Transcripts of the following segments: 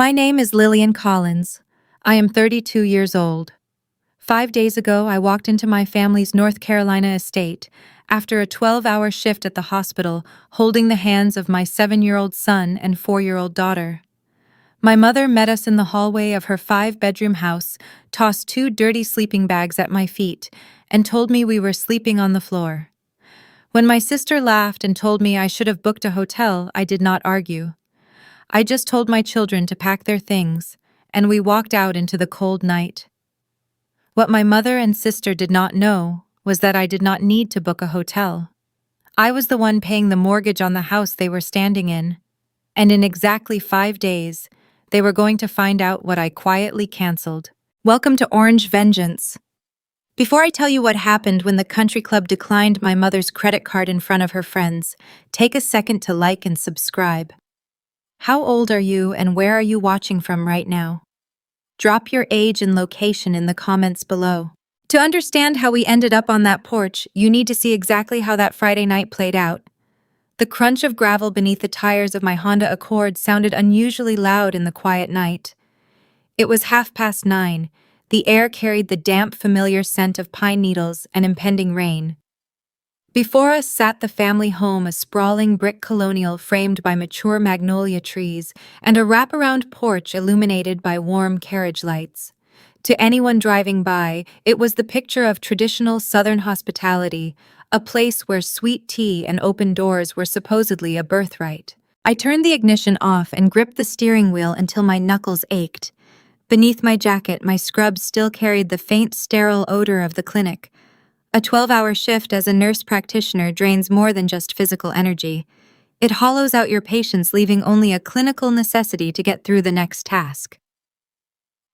My name is Lillian Collins. I am 32 years old. 5 days ago, I walked into my family's North Carolina estate after a 12-hour shift at the hospital, holding the hands of my 7-year-old son and 4-year-old daughter. My mother met us in the hallway of her 5-bedroom house, tossed 2 dirty sleeping bags at my feet, and told me we were sleeping on the floor. When my sister laughed and told me I should have booked a hotel, I did not argue. I just told my children to pack their things, and we walked out into the cold night. What my mother and sister did not know was that I did not need to book a hotel. I was the one paying the mortgage on the house they were standing in, and in exactly 5 days, they were going to find out what I quietly canceled. Welcome to Orange Vengeance. Before I tell you what happened when the country club declined my mother's credit card in front of her friends, take a second to like and subscribe. How old are you and where are you watching from right now? Drop your age and location in the comments below. To understand how we ended up on that porch, you need to see exactly how that Friday night played out. The crunch of gravel beneath the tires of my Honda Accord sounded unusually loud in the quiet night. It was 9:30. The air carried the damp, familiar scent of pine needles and impending rain. Before us sat the family home, a sprawling brick colonial framed by mature magnolia trees and a wraparound porch illuminated by warm carriage lights. To anyone driving by, it was the picture of traditional Southern hospitality, a place where sweet tea and open doors were supposedly a birthright. I turned the ignition off and gripped the steering wheel until my knuckles ached. Beneath my jacket, my scrubs still carried the faint, sterile odor of the clinic. A 12-hour shift as a nurse practitioner drains more than just physical energy. It hollows out your patients, leaving only a clinical necessity to get through the next task.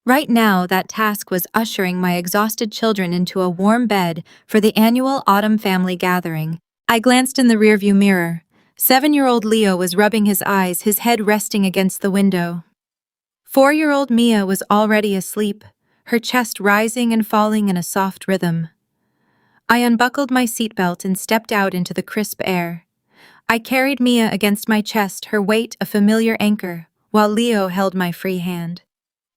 Right now, that task was ushering my exhausted children into a warm bed for the annual autumn family gathering. I glanced in the rearview mirror. 7-year-old Leo was rubbing his eyes, his head resting against the window. 4-year-old Mia was already asleep, her chest rising and falling in a soft rhythm. I unbuckled my seatbelt and stepped out into the crisp air. I carried Mia against my chest, her weight a familiar anchor, while Leo held my free hand.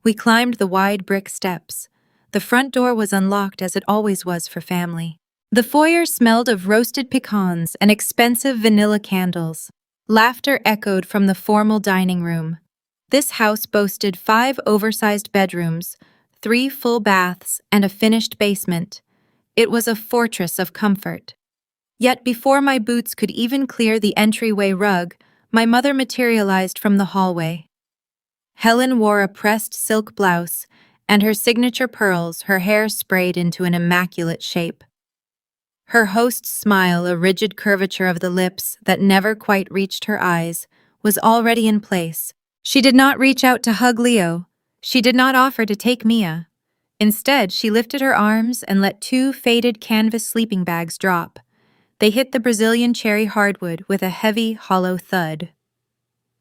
We climbed the wide brick steps. The front door was unlocked as it always was for family. The foyer smelled of roasted pecans and expensive vanilla candles. Laughter echoed from the formal dining room. This house boasted 5 oversized bedrooms, 3 full baths, and a finished basement. It was a fortress of comfort. Yet before my boots could even clear the entryway rug, my mother materialized from the hallway. Helen wore a pressed silk blouse, and her signature pearls, her hair sprayed into an immaculate shape. Her host's smile, a rigid curvature of the lips that never quite reached her eyes, was already in place. She did not reach out to hug Leo. She did not offer to take Mia. Instead, she lifted her arms and let 2 faded canvas sleeping bags drop. They hit the Brazilian cherry hardwood with a heavy, hollow thud.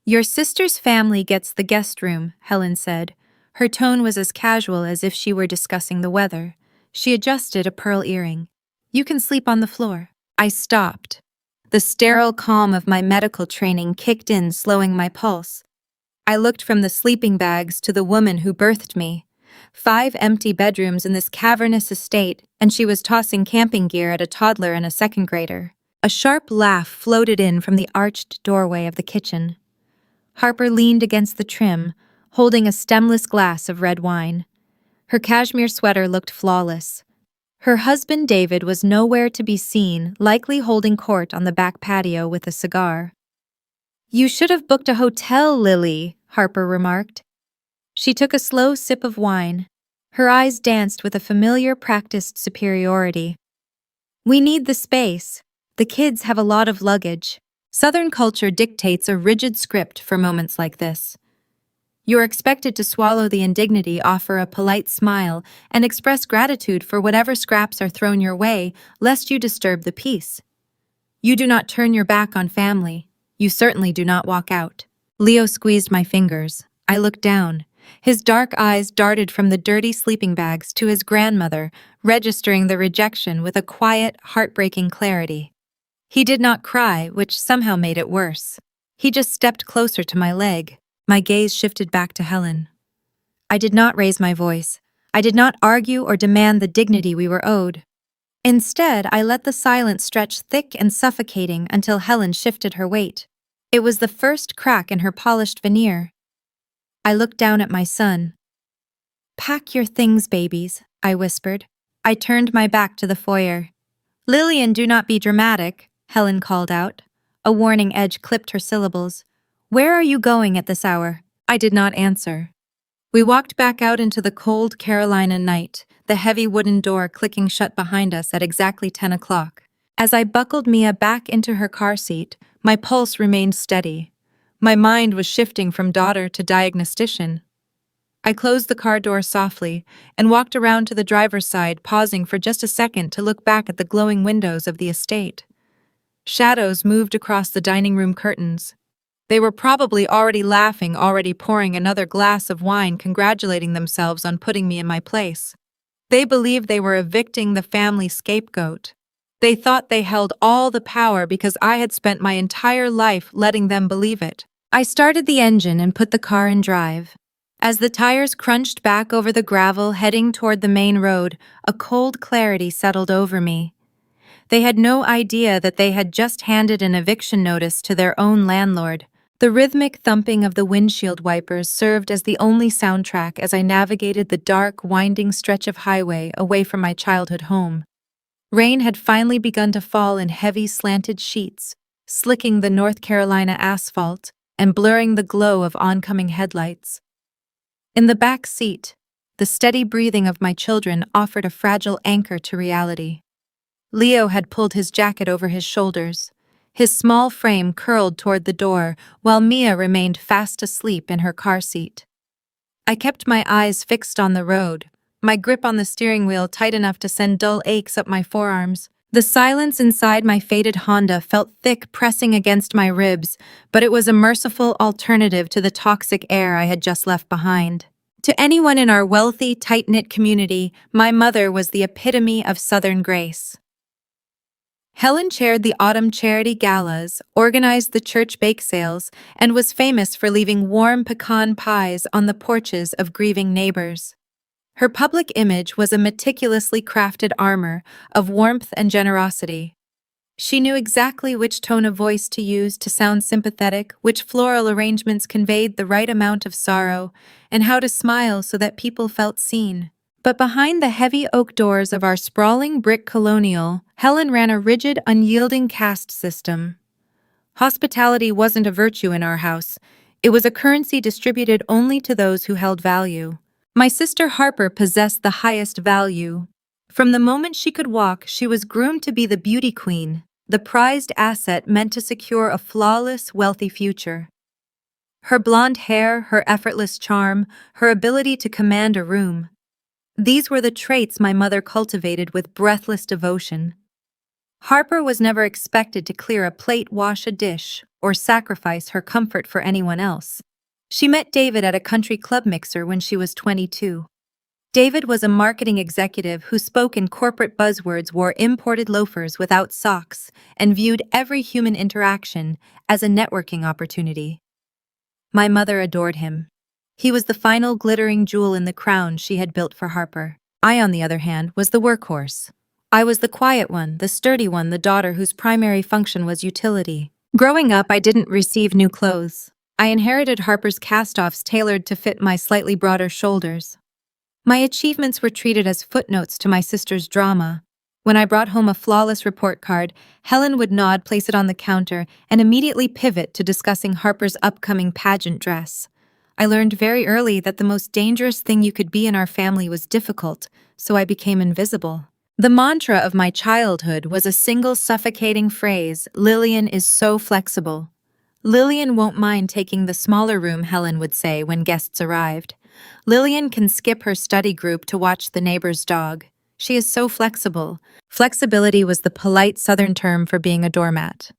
"Your sister's family gets the guest room," Helen said. Her tone was as casual as if she were discussing the weather. She adjusted a pearl earring. "You can sleep on the floor." I stopped. The sterile calm of my medical training kicked in, slowing my pulse. I looked from the sleeping bags to the woman who birthed me. 5 empty bedrooms in this cavernous estate, and she was tossing camping gear at a toddler and a 2nd grader. A sharp laugh floated in from the arched doorway of the kitchen. Harper leaned against the trim, holding a stemless glass of red wine. Her cashmere sweater looked flawless. Her husband David was nowhere to be seen, likely holding court on the back patio with a cigar. "You should have booked a hotel, Lily," Harper remarked. She took a slow sip of wine. Her eyes danced with a familiar, practiced superiority. "We need the space. The kids have a lot of luggage." Southern culture dictates a rigid script for moments like this. You're expected to swallow the indignity, offer a polite smile, and express gratitude for whatever scraps are thrown your way, lest you disturb the peace. You do not turn your back on family. You certainly do not walk out. Leo squeezed my fingers. I looked down. His dark eyes darted from the dirty sleeping bags to his grandmother, registering the rejection with a quiet, heartbreaking clarity. He did not cry, which somehow made it worse. He just stepped closer to my leg. My gaze shifted back to Helen. I did not raise my voice. I did not argue or demand the dignity we were owed. Instead, I let the silence stretch thick and suffocating until Helen shifted her weight. It was the first crack in her polished veneer. I looked down at my son. "Pack your things, babies," I whispered. I turned my back to the foyer. "Lillian, do not be dramatic," Helen called out. A warning edge clipped her syllables. "Where are you going at this hour?" I did not answer. We walked back out into the cold Carolina night, the heavy wooden door clicking shut behind us at exactly 10 o'clock. As I buckled Mia back into her car seat, my pulse remained steady. My mind was shifting from daughter to diagnostician. I closed the car door softly and walked around to the driver's side, pausing for just a second to look back at the glowing windows of the estate. Shadows moved across the dining room curtains. They were probably already laughing, already pouring another glass of wine, congratulating themselves on putting me in my place. They believed they were evicting the family scapegoat. They thought they held all the power because I had spent my entire life letting them believe it. I started the engine and put the car in drive. As the tires crunched back over the gravel heading toward the main road, a cold clarity settled over me. They had no idea that they had just handed an eviction notice to their own landlord. The rhythmic thumping of the windshield wipers served as the only soundtrack as I navigated the dark, winding stretch of highway away from my childhood home. Rain had finally begun to fall in heavy, slanted sheets, slicking the North Carolina asphalt and blurring the glow of oncoming headlights. In the back seat, the steady breathing of my children offered a fragile anchor to reality. Leo had pulled his jacket over his shoulders, his small frame curled toward the door, while Mia remained fast asleep in her car seat. I kept my eyes fixed on the road, my grip on the steering wheel tight enough to send dull aches up my forearms. The silence inside my faded Honda felt thick, pressing against my ribs, but it was a merciful alternative to the toxic air I had just left behind. To anyone in our wealthy, tight-knit community, my mother was the epitome of Southern grace. Helen chaired the autumn charity galas, organized the church bake sales, and was famous for leaving warm pecan pies on the porches of grieving neighbors. Her public image was a meticulously crafted armor of warmth and generosity. She knew exactly which tone of voice to use to sound sympathetic, which floral arrangements conveyed the right amount of sorrow, and how to smile so that people felt seen. But behind the heavy oak doors of our sprawling brick colonial, Helen ran a rigid, unyielding caste system. Hospitality wasn't a virtue in our house. It was a currency distributed only to those who held value. My sister Harper possessed the highest value. From the moment she could walk, she was groomed to be the beauty queen, the prized asset meant to secure a flawless, wealthy future. Her blonde hair, her effortless charm, her ability to command a room. These were the traits my mother cultivated with breathless devotion. Harper was never expected to clear a plate, wash a dish, or sacrifice her comfort for anyone else. She met David at a country club mixer when she was 22. David was a marketing executive who spoke in corporate buzzwords, wore imported loafers without socks, and viewed every human interaction as a networking opportunity. My mother adored him. He was the final glittering jewel in the crown she had built for Harper. I, on the other hand, was the workhorse. I was the quiet one, the sturdy one, the daughter whose primary function was utility. Growing up, I didn't receive new clothes. I inherited Harper's cast-offs tailored to fit my slightly broader shoulders. My achievements were treated as footnotes to my sister's drama. When I brought home a flawless report card, Helen would nod, place it on the counter, and immediately pivot to discussing Harper's upcoming pageant dress. I learned very early that the most dangerous thing you could be in our family was difficult, so I became invisible. The mantra of my childhood was a single suffocating phrase: "Lillian is so flexible." "Lillian won't mind taking the smaller room," Helen would say when guests arrived. "Lillian can skip her study group to watch the neighbor's dog. She is so flexible." Flexibility was the polite Southern term for being a doormat.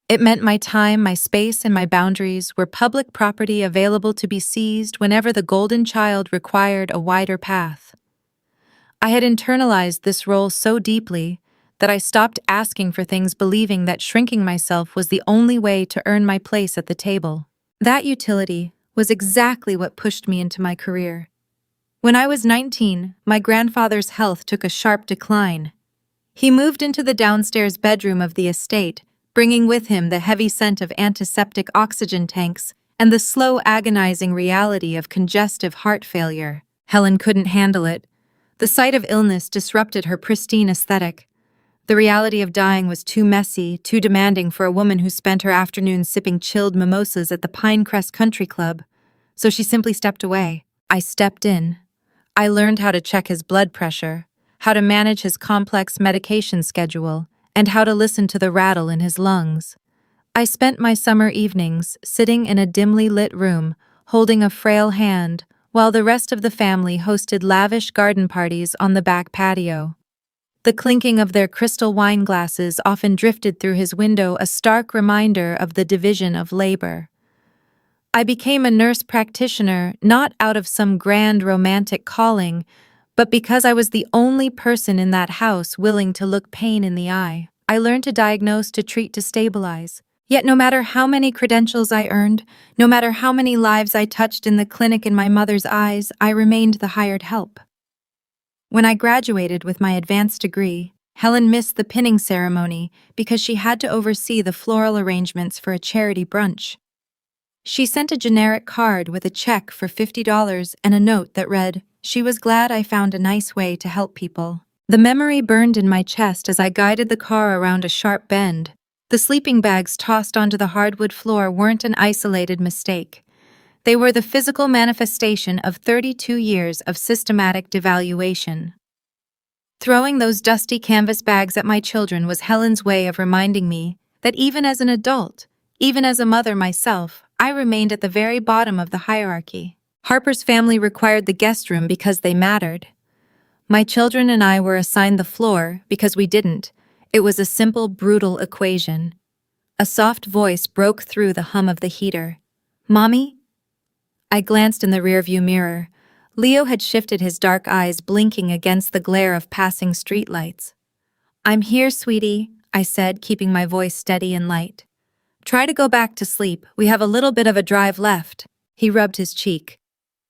It meant my time, my space, and my boundaries were public property available to be seized whenever the golden child required a wider path. I had internalized this role so deeply that I stopped asking for things, believing that shrinking myself was the only way to earn my place at the table. That utility was exactly what pushed me into my career. When I was 19, my grandfather's health took a sharp decline. He moved into the downstairs bedroom of the estate, bringing with him the heavy scent of antiseptic oxygen tanks and the slow, agonizing reality of congestive heart failure. Helen couldn't handle it. The sight of illness disrupted her pristine aesthetic. The reality of dying was too messy, too demanding for a woman who spent her afternoons sipping chilled mimosas at the Pinecrest Country Club. So she simply stepped away. I stepped in. I learned how to check his blood pressure, how to manage his complex medication schedule, and how to listen to the rattle in his lungs. I spent my summer evenings sitting in a dimly lit room, holding a frail hand, while the rest of the family hosted lavish garden parties on the back patio. The clinking of their crystal wine glasses often drifted through his window, a stark reminder of the division of labor. I became a nurse practitioner not out of some grand romantic calling, but because I was the only person in that house willing to look pain in the eye. I learned to diagnose, to treat, to stabilize. Yet no matter how many credentials I earned, no matter how many lives I touched in the clinic in my mother's eyes, I remained the hired help. When I graduated with my advanced degree, Helen missed the pinning ceremony because she had to oversee the floral arrangements for a charity brunch. She sent a generic card with a check for $50 and a note that read, "She was glad I found a nice way to help people." The memory burned in my chest as I guided the car around a sharp bend. The sleeping bags tossed onto the hardwood floor weren't an isolated mistake. They were the physical manifestation of 32 years of systematic devaluation. Throwing those dusty canvas bags at my children was Helen's way of reminding me that even as an adult, even as a mother myself, I remained at the very bottom of the hierarchy. Harper's family required the guest room because they mattered. My children and I were assigned the floor because we didn't. It was a simple, brutal equation. A soft voice broke through the hum of the heater. "Mommy?" I glanced in the rearview mirror. Leo had shifted his dark eyes, blinking against the glare of passing streetlights. "I'm here, sweetie," I said, keeping my voice steady and light. "Try to go back to sleep. We have a little bit of a drive left." He rubbed his cheek.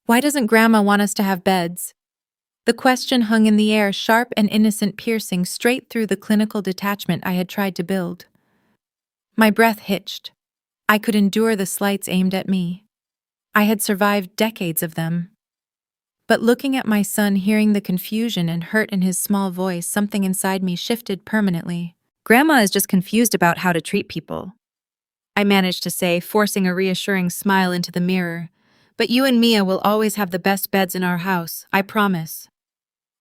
"Why doesn't Grandma want us to have beds?" The question hung in the air, sharp and innocent, piercing straight through the clinical detachment I had tried to build. My breath hitched. I could endure the slights aimed at me. I had survived decades of them. But looking at my son, hearing the confusion and hurt in his small voice, something inside me shifted permanently. "Grandma is just confused about how to treat people," I managed to say, forcing a reassuring smile into the mirror. "But you and Mia will always have the best beds in our house, I promise."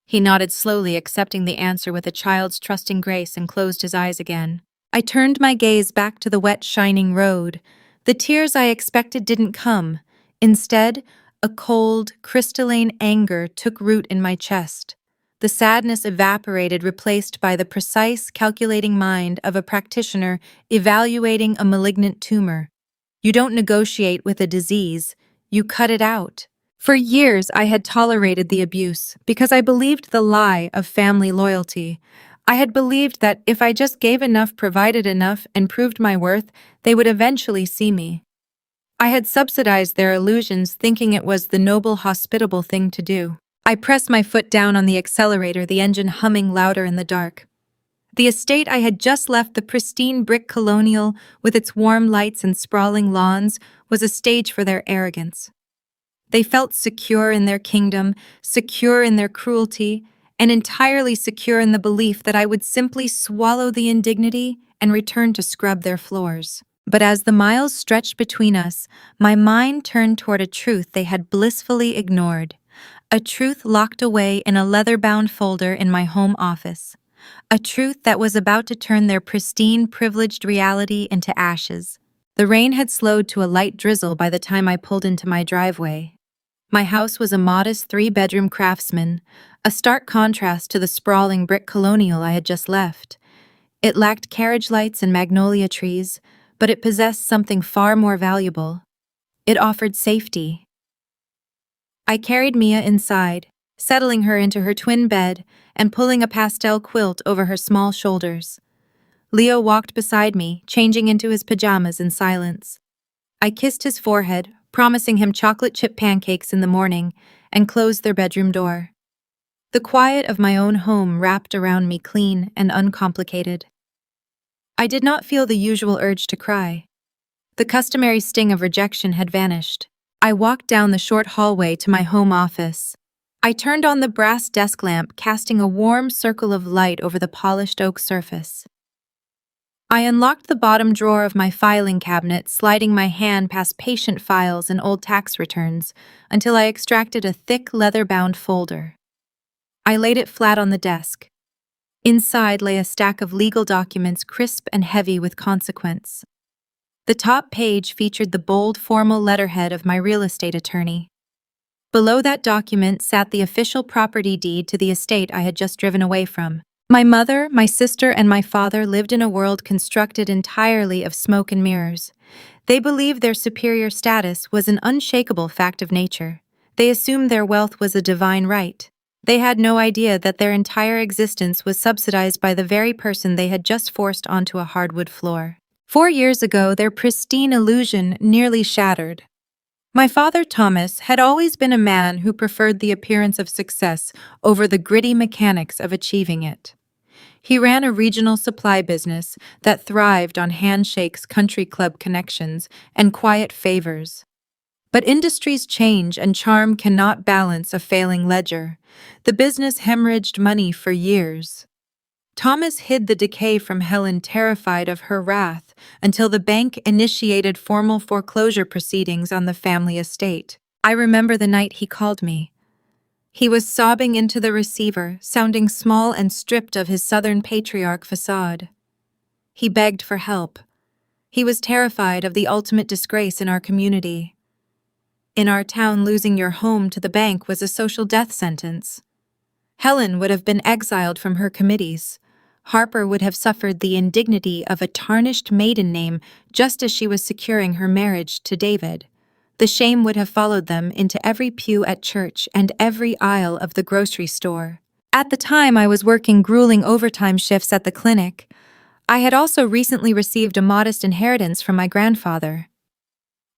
He nodded slowly, accepting the answer with a child's trusting grace, and closed his eyes again. I turned my gaze back to the wet, shining road. The tears I expected didn't come. Instead, a cold, crystalline anger took root in my chest. The sadness evaporated, replaced by the precise, calculating mind of a practitioner evaluating a malignant tumor. You don't negotiate with a disease, you cut it out. For years, I had tolerated the abuse because I believed the lie of family loyalty. I had believed that if I just gave enough, provided enough, and proved my worth, they would eventually see me. I had subsidized their illusions, thinking it was the noble, hospitable thing to do. I pressed my foot down on the accelerator, the engine humming louder in the dark. The estate I had just left, the pristine brick colonial with its warm lights and sprawling lawns, was a stage for their arrogance. They felt secure in their kingdom, secure in their cruelty, and entirely secure in the belief that I would simply swallow the indignity and return to scrub their floors. But as the miles stretched between us, my mind turned toward a truth they had blissfully ignored. A truth locked away in a leather-bound folder in my home office. A truth that was about to turn their pristine, privileged reality into ashes. The rain had slowed to a light drizzle by the time I pulled into my driveway. My house was a modest 3-bedroom craftsman, a stark contrast to the sprawling brick colonial I had just left. It lacked carriage lights and magnolia trees, but it possessed something far more valuable. It offered safety. I carried Mia inside, settling her into her twin bed and pulling a pastel quilt over her small shoulders. Leo walked beside me, changing into his pajamas in silence. I kissed his forehead, promising him chocolate chip pancakes in the morning, and closed their bedroom door. The quiet of my own home wrapped around me clean and uncomplicated. I did not feel the usual urge to cry. The customary sting of rejection had vanished. I walked down the short hallway to my home office. I turned on the brass desk lamp, casting a warm circle of light over the polished oak surface. I unlocked the bottom drawer of my filing cabinet, sliding my hand past patient files and old tax returns until I extracted a thick leather-bound folder. I laid it flat on the desk. Inside lay a stack of legal documents, crisp and heavy with consequence. The top page featured the bold, formal letterhead of my real estate attorney. Below that document sat the official property deed to the estate I had just driven away from. My mother, my sister, and my father lived in a world constructed entirely of smoke and mirrors. They believed their superior status was an unshakable fact of nature. They assumed their wealth was a divine right. They had no idea that their entire existence was subsidized by the very person they had just forced onto a hardwood floor. 4 years ago, their pristine illusion nearly shattered. My father, Thomas, had always been a man who preferred the appearance of success over the gritty mechanics of achieving it. He ran a regional supply business that thrived on handshakes, country club connections, and quiet favors. But industries change and charm cannot balance a failing ledger. The business hemorrhaged money for years. Thomas hid the decay from Helen, terrified of her wrath, until the bank initiated formal foreclosure proceedings on the family estate. I remember the night he called me. He was sobbing into the receiver, sounding small and stripped of his Southern patriarch facade. He begged for help. He was terrified of the ultimate disgrace in our community. In our town, losing your home to the bank was a social death sentence. Helen would have been exiled from her committees. Harper would have suffered the indignity of a tarnished maiden name just as she was securing her marriage to David. The shame would have followed them into every pew at church and every aisle of the grocery store. At the time, I was working grueling overtime shifts at the clinic. I had also recently received a modest inheritance from my grandfather.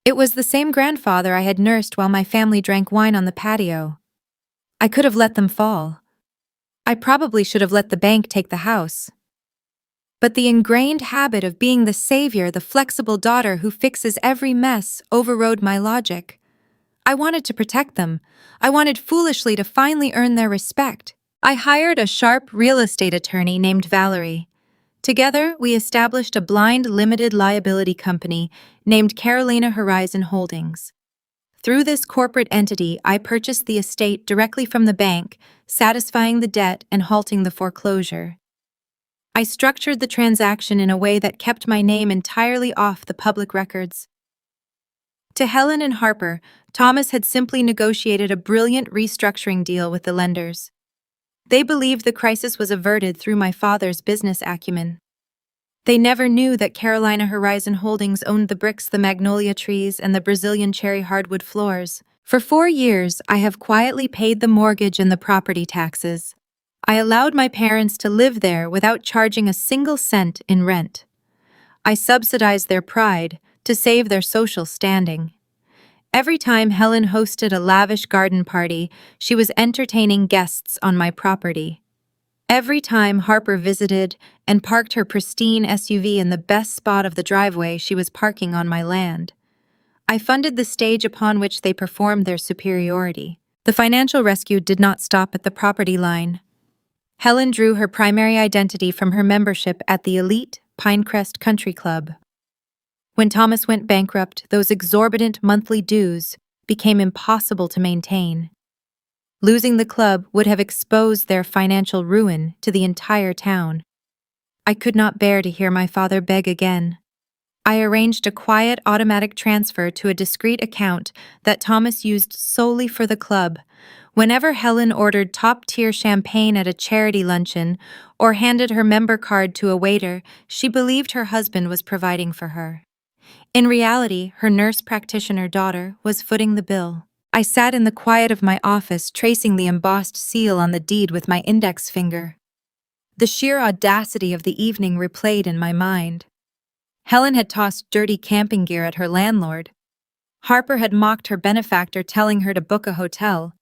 It was the same grandfather I had nursed while my family drank wine on the patio. I could have let them fall. I probably should have let the bank take the house. But the ingrained habit of being the savior, the flexible daughter who fixes every mess, overrode my logic. I wanted to protect them. I wanted foolishly to finally earn their respect. I hired a sharp real estate attorney named Valerie. Together, we established a blind limited liability company named Carolina Horizon Holdings. Through this corporate entity, I purchased the estate directly from the bank, satisfying the debt and halting the foreclosure. I structured the transaction in a way that kept my name entirely off the public records. To Helen and Harper, Thomas had simply negotiated a brilliant restructuring deal with the lenders. They believed the crisis was averted through my father's business acumen. They never knew that Carolina Horizon Holdings owned the bricks, the magnolia trees, and the Brazilian cherry hardwood floors. For 4 years, I have quietly paid the mortgage and the property taxes. I allowed my parents to live there without charging a single cent in rent. I subsidized their pride to save their social standing. Every time Helen hosted a lavish garden party, she was entertaining guests on my property. Every time Harper visited and parked her pristine SUV in the best spot of the driveway, she was parking on my land. I funded the stage upon which they performed their superiority. The financial rescue did not stop at the property line. Helen drew her primary identity from her membership at the elite Pinecrest Country Club. When Thomas went bankrupt, those exorbitant monthly dues became impossible to maintain. Losing the club would have exposed their financial ruin to the entire town. I could not bear to hear my father beg again. I arranged a quiet automatic transfer to a discreet account that Thomas used solely for the club. Whenever Helen ordered top-tier champagne at a charity luncheon or handed her member card to a waiter, she believed her husband was providing for her. In reality, her nurse practitioner daughter was footing the bill. I sat in the quiet of my office, tracing the embossed seal on the deed with my index finger. The sheer audacity of the evening replayed in my mind. Helen had tossed dirty camping gear at her landlord. Harper had mocked her benefactor, telling her to book a hotel.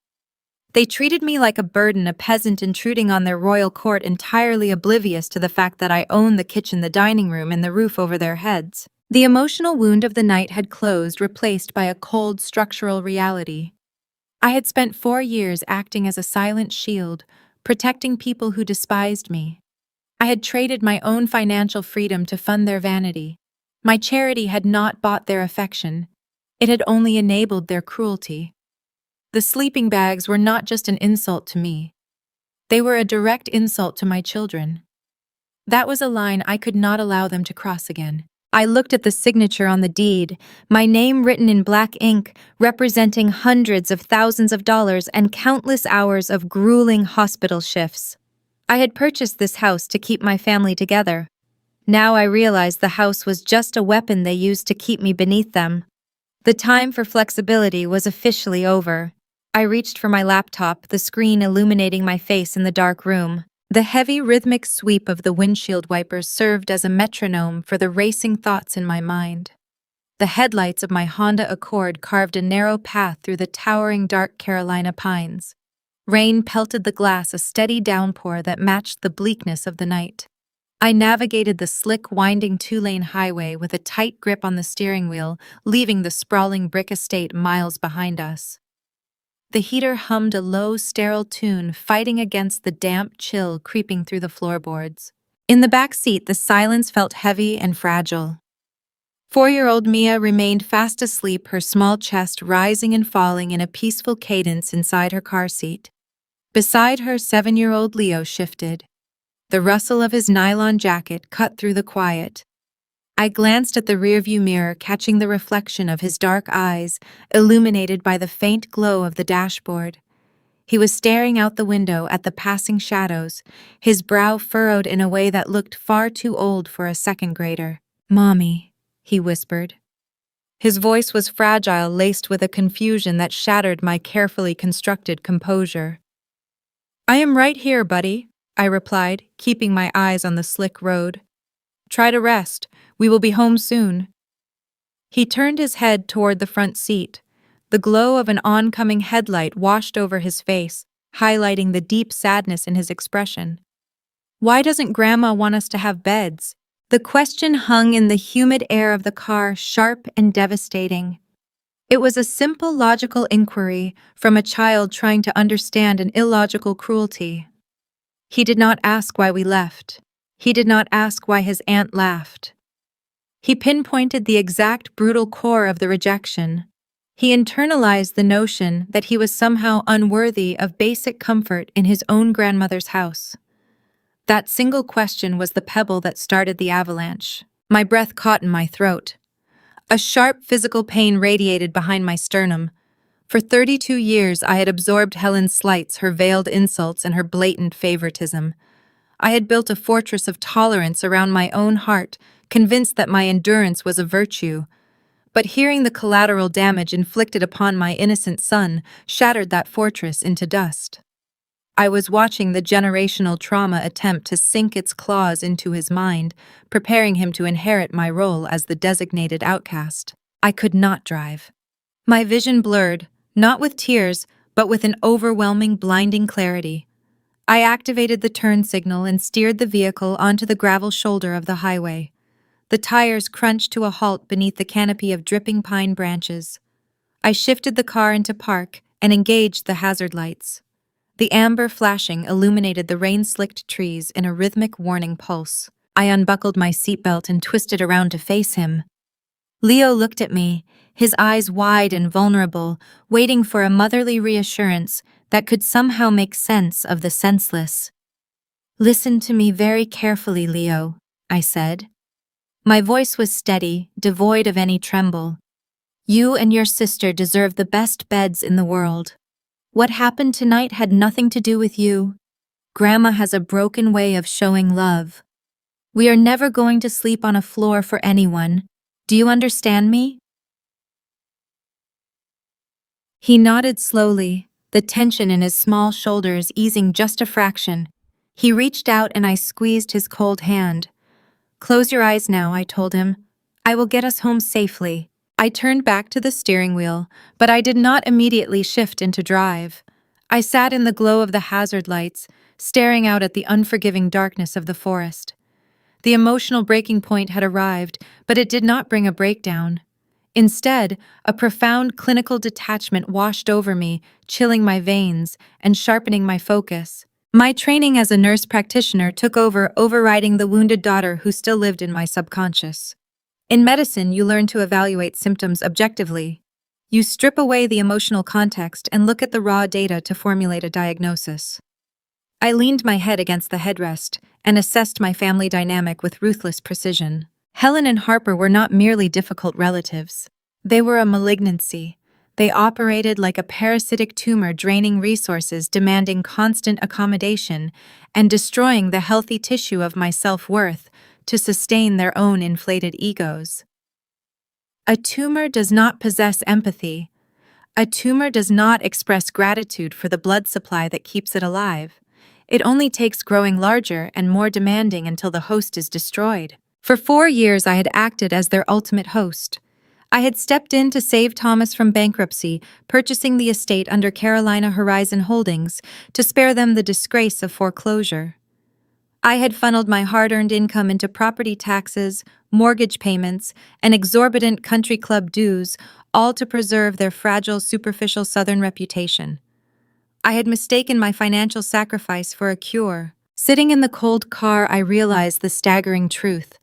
They treated me like a burden, a peasant intruding on their royal court, entirely oblivious to the fact that I owned the kitchen, the dining room, and the roof over their heads. The emotional wound of the night had closed, replaced by a cold structural reality. I had spent 4 years acting as a silent shield, protecting people who despised me. I had traded my own financial freedom to fund their vanity. My charity had not bought their affection. It had only enabled their cruelty. The sleeping bags were not just an insult to me. They were a direct insult to my children. That was a line I could not allow them to cross again. I looked at the signature on the deed, my name written in black ink, representing hundreds of thousands of dollars and countless hours of grueling hospital shifts. I had purchased this house to keep my family together. Now I realized the house was just a weapon they used to keep me beneath them. The time for flexibility was officially over. I reached for my laptop, the screen illuminating my face in the dark room. The heavy rhythmic sweep of the windshield wipers served as a metronome for the racing thoughts in my mind. The headlights of my Honda Accord carved a narrow path through the towering dark Carolina pines. Rain pelted the glass, a steady downpour that matched the bleakness of the night. I navigated the slick, winding 2-lane highway with a tight grip on the steering wheel, leaving the sprawling brick estate miles behind us. The heater hummed a low, sterile tune, fighting against the damp chill creeping through the floorboards. In the back seat, the silence felt heavy and fragile. 4-year-old Mia remained fast asleep, her small chest rising and falling in a peaceful cadence inside her car seat. Beside her, 7-year-old Leo shifted. The rustle of his nylon jacket cut through the quiet. I glanced at the rearview mirror, catching the reflection of his dark eyes, illuminated by the faint glow of the dashboard. He was staring out the window at the passing shadows, his brow furrowed in a way that looked far too old for a second grader. "Mommy," he whispered. His voice was fragile, laced with a confusion that shattered my carefully constructed composure. "I am right here, buddy," I replied, keeping my eyes on the slick road. "Try to rest. We will be home soon." He turned his head toward the front seat. The glow of an oncoming headlight washed over his face, highlighting the deep sadness in his expression. "Why doesn't Grandma want us to have beds?" The question hung in the humid air of the car, sharp and devastating. It was a simple, logical inquiry from a child trying to understand an illogical cruelty. He did not ask why we left. He did not ask why his aunt laughed. He pinpointed the exact brutal core of the rejection. He internalized the notion that he was somehow unworthy of basic comfort in his own grandmother's house. That single question was the pebble that started the avalanche. My breath caught in my throat. A sharp physical pain radiated behind my sternum. For 32 years, I had absorbed Helen's slights, her veiled insults, and her blatant favoritism. I had built a fortress of tolerance around my own heart, convinced that my endurance was a virtue. But hearing the collateral damage inflicted upon my innocent son shattered that fortress into dust. I was watching the generational trauma attempt to sink its claws into his mind, preparing him to inherit my role as the designated outcast. I could not drive. My vision blurred, not with tears, but with an overwhelming, blinding clarity. I activated the turn signal and steered the vehicle onto the gravel shoulder of the highway. The tires crunched to a halt beneath the canopy of dripping pine branches. I shifted the car into park and engaged the hazard lights. The amber flashing illuminated the rain-slicked trees in a rhythmic warning pulse. I unbuckled my seatbelt and twisted around to face him. Leo looked at me, his eyes wide and vulnerable, waiting for a motherly reassurance that could somehow make sense of the senseless. "Listen to me very carefully, Leo," I said. My voice was steady, devoid of any tremble. "You and your sister deserve the best beds in the world. What happened tonight had nothing to do with you. Grandma has a broken way of showing love. We are never going to sleep on a floor for anyone. Do you understand me?" He nodded slowly, the tension in his small shoulders easing just a fraction. He reached out and I squeezed his cold hand. "Close your eyes now," I told him. "I will get us home safely. I turned back to the steering wheel, but I did not immediately shift into drive. I sat in the glow of the hazard lights, staring out at the unforgiving darkness of the forest. The emotional breaking point had arrived, but it did not bring a breakdown. Instead, a profound clinical detachment washed over me, chilling my veins and sharpening my focus. My training as a nurse practitioner took over, overriding the wounded daughter who still lived in my subconscious. In medicine, you learn to evaluate symptoms objectively. You strip away the emotional context and look at the raw data to formulate a diagnosis. I leaned my head against the headrest and assessed my family dynamic with ruthless precision. Helen and Harper were not merely difficult relatives. They were a malignancy. They operated like a parasitic tumor, draining resources, demanding constant accommodation, and destroying the healthy tissue of my self-worth to sustain their own inflated egos. A tumor does not possess empathy. A tumor does not express gratitude for the blood supply that keeps it alive. It only takes growing larger and more demanding until the host is destroyed. For 4 years, I had acted as their ultimate host. I had stepped in to save Thomas from bankruptcy, purchasing the estate under Carolina Horizon Holdings to spare them the disgrace of foreclosure. I had funneled my hard-earned income into property taxes, mortgage payments, and exorbitant country club dues, all to preserve their fragile, superficial Southern reputation. I had mistaken my financial sacrifice for a cure. Sitting in the cold car, I realized the staggering truth.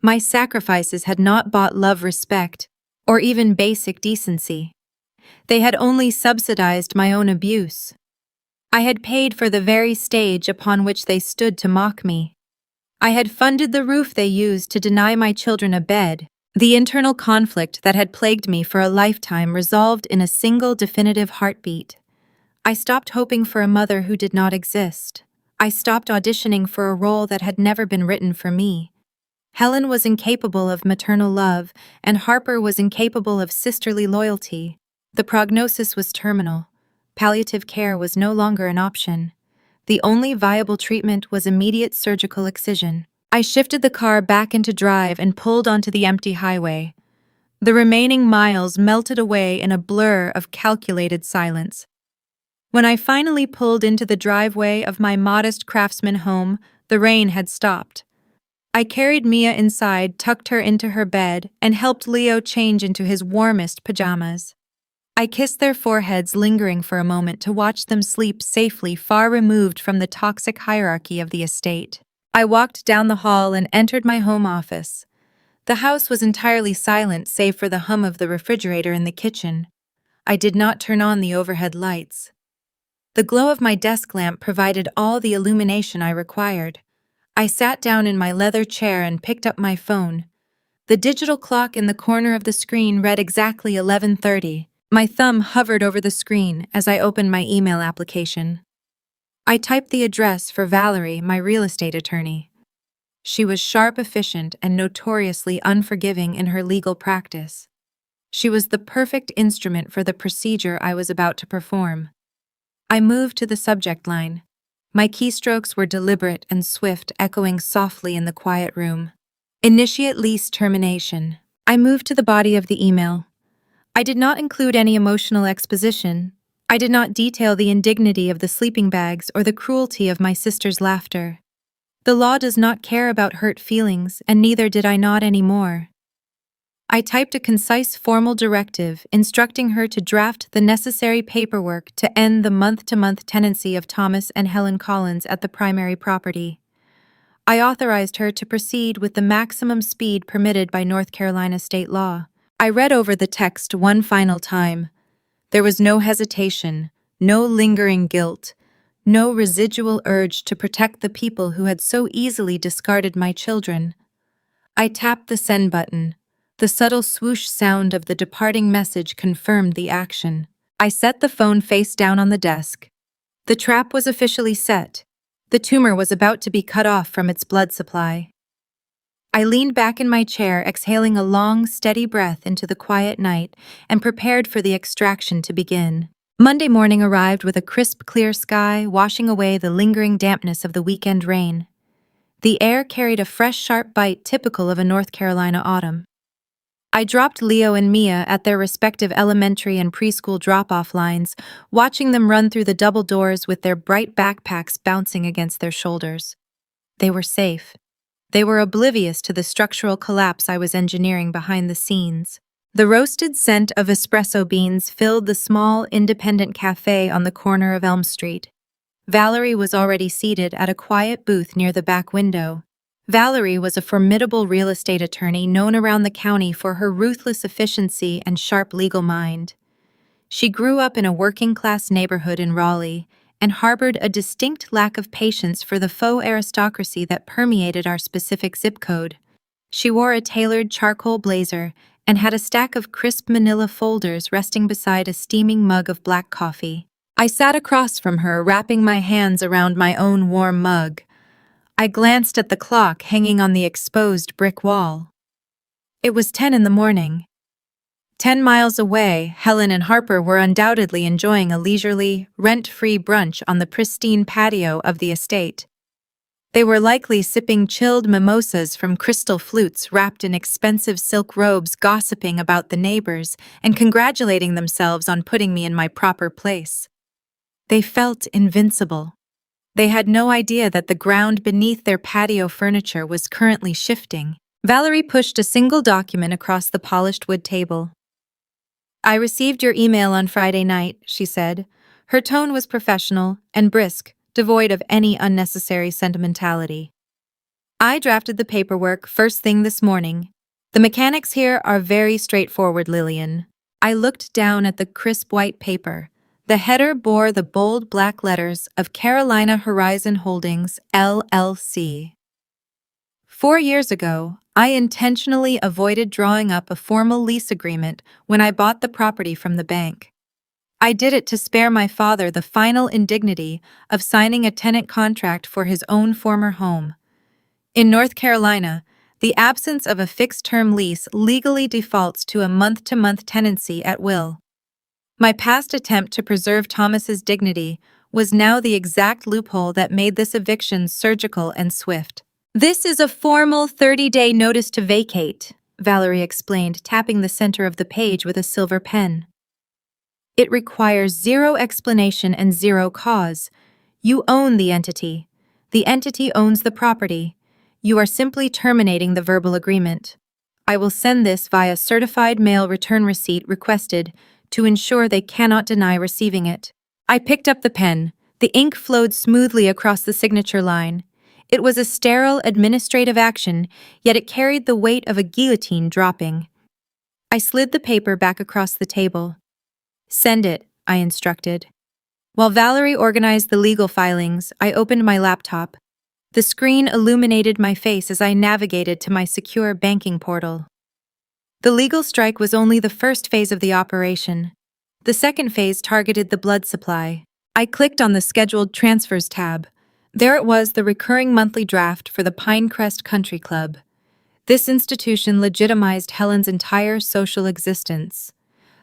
My sacrifices had not bought love, respect, or even basic decency. They had only subsidized my own abuse. I had paid for the very stage upon which they stood to mock me. I had funded the roof they used to deny my children a bed. The internal conflict that had plagued me for a lifetime resolved in a single definitive heartbeat. I stopped hoping for a mother who did not exist. I stopped auditioning for a role that had never been written for me. Helen was incapable of maternal love, and Harper was incapable of sisterly loyalty. The prognosis was terminal. Palliative care was no longer an option. The only viable treatment was immediate surgical excision. I shifted the car back into drive and pulled onto the empty highway. The remaining miles melted away in a blur of calculated silence. When I finally pulled into the driveway of my modest craftsman home, the rain had stopped. I carried Mia inside, tucked her into her bed, and helped Leo change into his warmest pajamas. I kissed their foreheads, lingering for a moment to watch them sleep safely, far removed from the toxic hierarchy of the estate. I walked down the hall and entered my home office. The house was entirely silent save for the hum of the refrigerator in the kitchen. I did not turn on the overhead lights. The glow of my desk lamp provided all the illumination I required. I sat down in my leather chair and picked up my phone. The digital clock in the corner of the screen read exactly 11:30. My thumb hovered over the screen as I opened my email application. I typed the address for Valerie, my real estate attorney. She was sharp, efficient, and notoriously unforgiving in her legal practice. She was the perfect instrument for the procedure I was about to perform. I moved to the subject line. My keystrokes were deliberate and swift, echoing softly in the quiet room. Initiate lease termination. I moved to the body of the email. I did not include any emotional exposition. I did not detail the indignity of the sleeping bags or the cruelty of my sister's laughter. The law does not care about hurt feelings, and neither did I not anymore. I typed a concise formal directive instructing her to draft the necessary paperwork to end the month-to-month tenancy of Thomas and Helen Collins at the primary property. I authorized her to proceed with the maximum speed permitted by North Carolina state law. I read over the text one final time. There was no hesitation, no lingering guilt, no residual urge to protect the people who had so easily discarded my children. I tapped the send button. The subtle swoosh sound of the departing message confirmed the action. I set the phone face down on the desk. The trap was officially set. The tumor was about to be cut off from its blood supply. I leaned back in my chair, exhaling a long, steady breath into the quiet night, and prepared for the extraction to begin. Monday morning arrived with a crisp, clear sky, washing away the lingering dampness of the weekend rain. The air carried a fresh, sharp bite typical of a North Carolina autumn. I dropped Leo and Mia at their respective elementary and preschool drop-off lines, watching them run through the double doors with their bright backpacks bouncing against their shoulders. They were safe. They were oblivious to the structural collapse I was engineering behind the scenes. The roasted scent of espresso beans filled the small, independent cafe on the corner of Elm Street. Valerie was already seated at a quiet booth near the back window. Valerie was a formidable real estate attorney known around the county for her ruthless efficiency and sharp legal mind. She grew up in a working-class neighborhood in Raleigh and harbored a distinct lack of patience for the faux aristocracy that permeated our specific zip code. She wore a tailored charcoal blazer and had a stack of crisp manila folders resting beside a steaming mug of black coffee. I sat across from her, wrapping my hands around my own warm mug. I glanced at the clock hanging on the exposed brick wall. It was 10 in the morning. 10 miles away, Helen and Harper were undoubtedly enjoying a leisurely, rent-free brunch on the pristine patio of the estate. They were likely sipping chilled mimosas from crystal flutes wrapped in expensive silk robes, gossiping about the neighbors and congratulating themselves on putting me in my proper place. They felt invincible. They had no idea that the ground beneath their patio furniture was currently shifting. Valerie pushed a single document across the polished wood table. "I received your email on Friday night," she said. Her tone was professional and brisk, devoid of any unnecessary sentimentality. "I drafted the paperwork first thing this morning. The mechanics here are very straightforward, Lillian." I looked down at the crisp white paper. The header bore the bold black letters of Carolina Horizon Holdings, LLC. 4 years ago, I intentionally avoided drawing up a formal lease agreement when I bought the property from the bank. I did it to spare my father the final indignity of signing a tenant contract for his own former home. In North Carolina, the absence of a fixed-term lease legally defaults to a month-to-month tenancy at will. My past attempt to preserve Thomas's dignity was now the exact loophole that made this eviction surgical and swift. "This is a formal 30-day notice to vacate," Valerie explained, tapping the center of the page with a silver pen. "It requires zero explanation and zero cause. You own the entity. The entity owns the property. You are simply terminating the verbal agreement. I will send this via certified mail return receipt requested to ensure they cannot deny receiving it." I picked up the pen. The ink flowed smoothly across the signature line. It was a sterile administrative action, yet it carried the weight of a guillotine dropping. I slid the paper back across the table. "Send it," I instructed. While Valerie organized the legal filings, I opened my laptop. The screen illuminated my face as I navigated to my secure banking portal. The legal strike was only the first phase of the operation. The second phase targeted the blood supply. I clicked on the Scheduled Transfers tab. There it was, the recurring monthly draft for the Pinecrest Country Club. This institution legitimized Helen's entire social existence.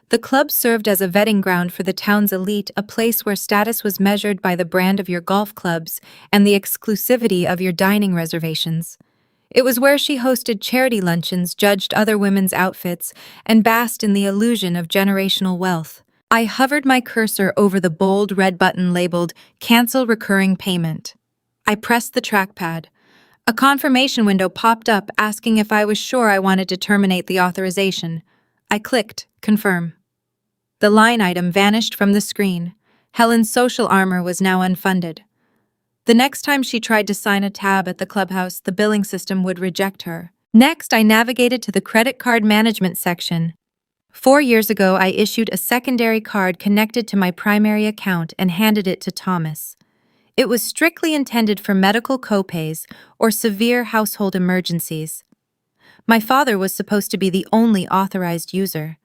The club served as a vetting ground for the town's elite, a place where status was measured by the brand of your golf clubs and the exclusivity of your dining reservations. It was where she hosted charity luncheons, judged other women's outfits, and basked in the illusion of generational wealth. I hovered my cursor over the bold red button labeled "Cancel Recurring Payment." I pressed the trackpad. A confirmation window popped up asking if I was sure I wanted to terminate the authorization. I clicked Confirm. The line item vanished from the screen. Helen's social armor was now unfunded. The next time she tried to sign a tab at the clubhouse, the billing system would reject her. Next, I navigated to the credit card management section. 4 years ago, I issued a secondary card connected to my primary account and handed it to Thomas. It was strictly intended for medical copays or severe household emergencies. My father was supposed to be the only authorized user.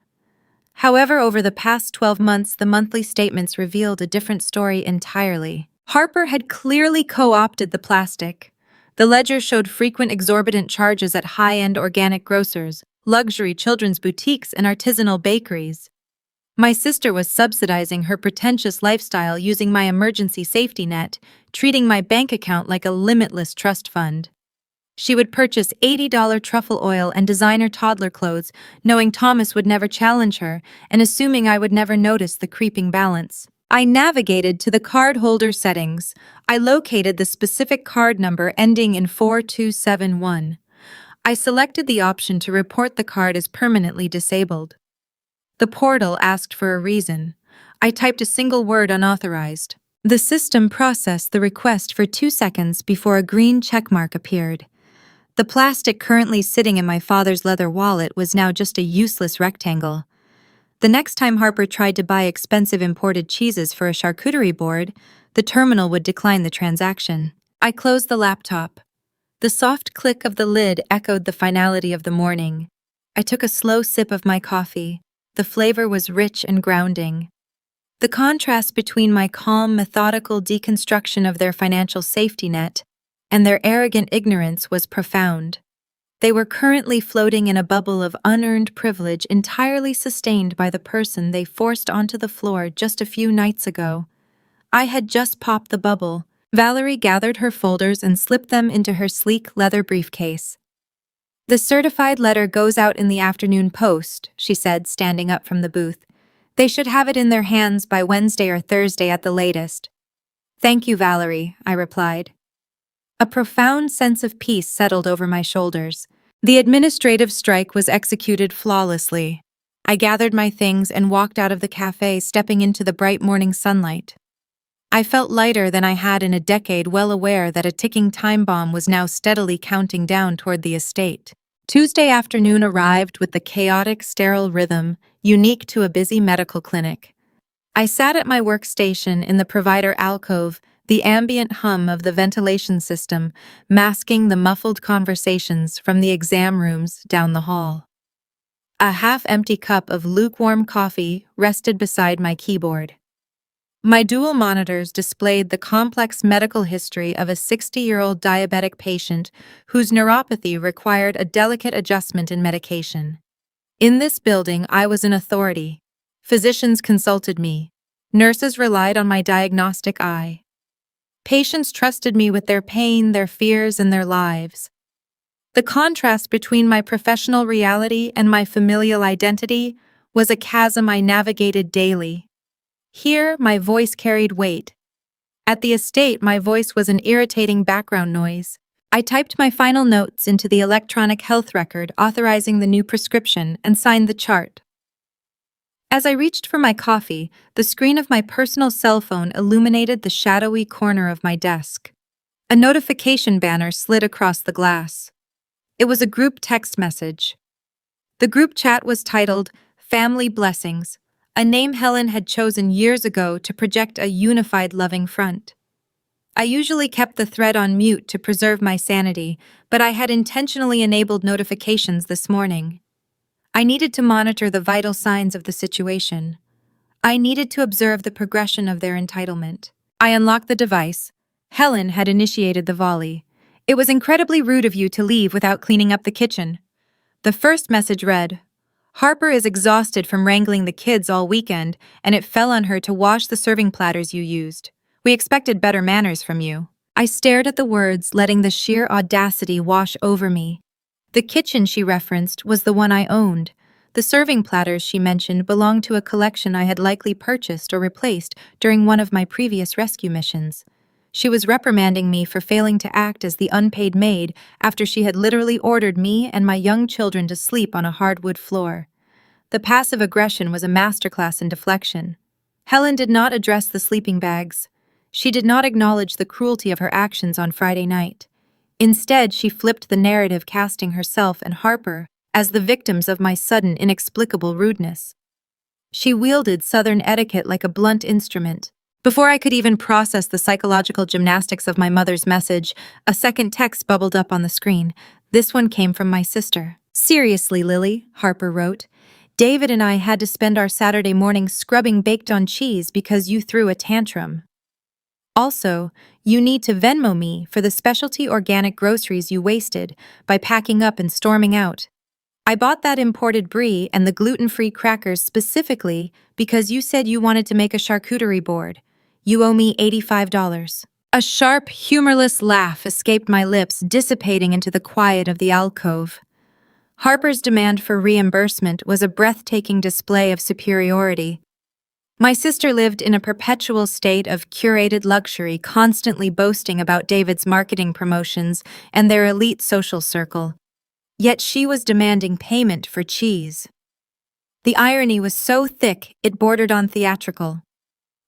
However, over the past 12 months, the monthly statements revealed a different story entirely. Harper had clearly co-opted the plastic. The ledger showed frequent exorbitant charges at high-end organic grocers, luxury children's boutiques, and artisanal bakeries. My sister was subsidizing her pretentious lifestyle using my emergency safety net, treating my bank account like a limitless trust fund. She would purchase $80 truffle oil and designer toddler clothes, knowing Thomas would never challenge her and assuming I would never notice the creeping balance. I navigated to the cardholder settings. I located the specific card number ending in 4271. I selected the option to report the card as permanently disabled. The portal asked for a reason. I typed a single word unauthorized. The system processed the request for 2 seconds before a green checkmark appeared. The plastic currently sitting in my father's leather wallet was now just a useless rectangle. The next time Harper tried to buy expensive imported cheeses for a charcuterie board, the terminal would decline the transaction. I closed the laptop. The soft click of the lid echoed the finality of the morning. I took a slow sip of my coffee. The flavor was rich and grounding. The contrast between my calm, methodical deconstruction of their financial safety net and their arrogant ignorance was profound. They were currently floating in a bubble of unearned privilege entirely sustained by the person they forced onto the floor just a few nights ago. I had just popped the bubble. Valerie gathered her folders and slipped them into her sleek leather briefcase. "The certified letter goes out in the afternoon post," she said, standing up from the booth. "They should have it in their hands by Wednesday or Thursday at the latest." "Thank you, Valerie," I replied. A profound sense of peace settled over my shoulders. The administrative strike was executed flawlessly. I gathered my things and walked out of the cafe, stepping into the bright morning sunlight. I felt lighter than I had in a decade, well aware that a ticking time bomb was now steadily counting down toward the estate. Tuesday afternoon arrived with the chaotic, sterile rhythm unique to a busy medical clinic. I sat at my workstation in the provider alcove, the ambient hum of the ventilation system masking the muffled conversations from the exam rooms down the hall. A half-empty cup of lukewarm coffee rested beside my keyboard. My dual monitors displayed the complex medical history of a 60-year-old diabetic patient whose neuropathy required a delicate adjustment in medication. In this building, I was an authority. Physicians consulted me. Nurses relied on my diagnostic eye. Patients trusted me with their pain, their fears, and their lives. The contrast between my professional reality and my familial identity was a chasm I navigated daily. Here, my voice carried weight. At the estate, my voice was an irritating background noise. I typed my final notes into the electronic health record, authorizing the new prescription, and signed the chart. As I reached for my coffee, the screen of my personal cell phone illuminated the shadowy corner of my desk. A notification banner slid across the glass. It was a group text message. The group chat was titled Family Blessings, a name Helen had chosen years ago to project a unified, loving front. I usually kept the thread on mute to preserve my sanity, but I had intentionally enabled notifications this morning. I needed to monitor the vital signs of the situation. I needed to observe the progression of their entitlement. I unlocked the device. Helen had initiated the volley. "It was incredibly rude of you to leave without cleaning up the kitchen." The first message read, "Harper is exhausted from wrangling the kids all weekend, and it fell on her to wash the serving platters you used. We expected better manners from you." I stared at the words, letting the sheer audacity wash over me. The kitchen she referenced was the one I owned. The serving platters she mentioned belonged to a collection I had likely purchased or replaced during one of my previous rescue missions. She was reprimanding me for failing to act as the unpaid maid after she had literally ordered me and my young children to sleep on a hardwood floor. The passive aggression was a masterclass in deflection. Helen did not address the sleeping bags. She did not acknowledge the cruelty of her actions on Friday night. Instead, she flipped the narrative, casting herself and Harper as the victims of my sudden, inexplicable rudeness. She wielded Southern etiquette like a blunt instrument. Before I could even process the psychological gymnastics of my mother's message, a second text bubbled up on the screen. This one came from my sister. "Seriously, Lily," Harper wrote. "David and I had to spend our Saturday morning scrubbing baked-on cheese because you threw a tantrum. Also, you need to Venmo me for the specialty organic groceries you wasted by packing up and storming out. I bought that imported brie and the gluten-free crackers specifically because you said you wanted to make a charcuterie board. You owe me $85. A sharp, humorless laugh escaped my lips, dissipating into the quiet of the alcove. Harper's demand for reimbursement was a breathtaking display of superiority. My sister lived in a perpetual state of curated luxury, constantly boasting about David's marketing promotions and their elite social circle. Yet she was demanding payment for cheese. The irony was so thick it bordered on theatrical.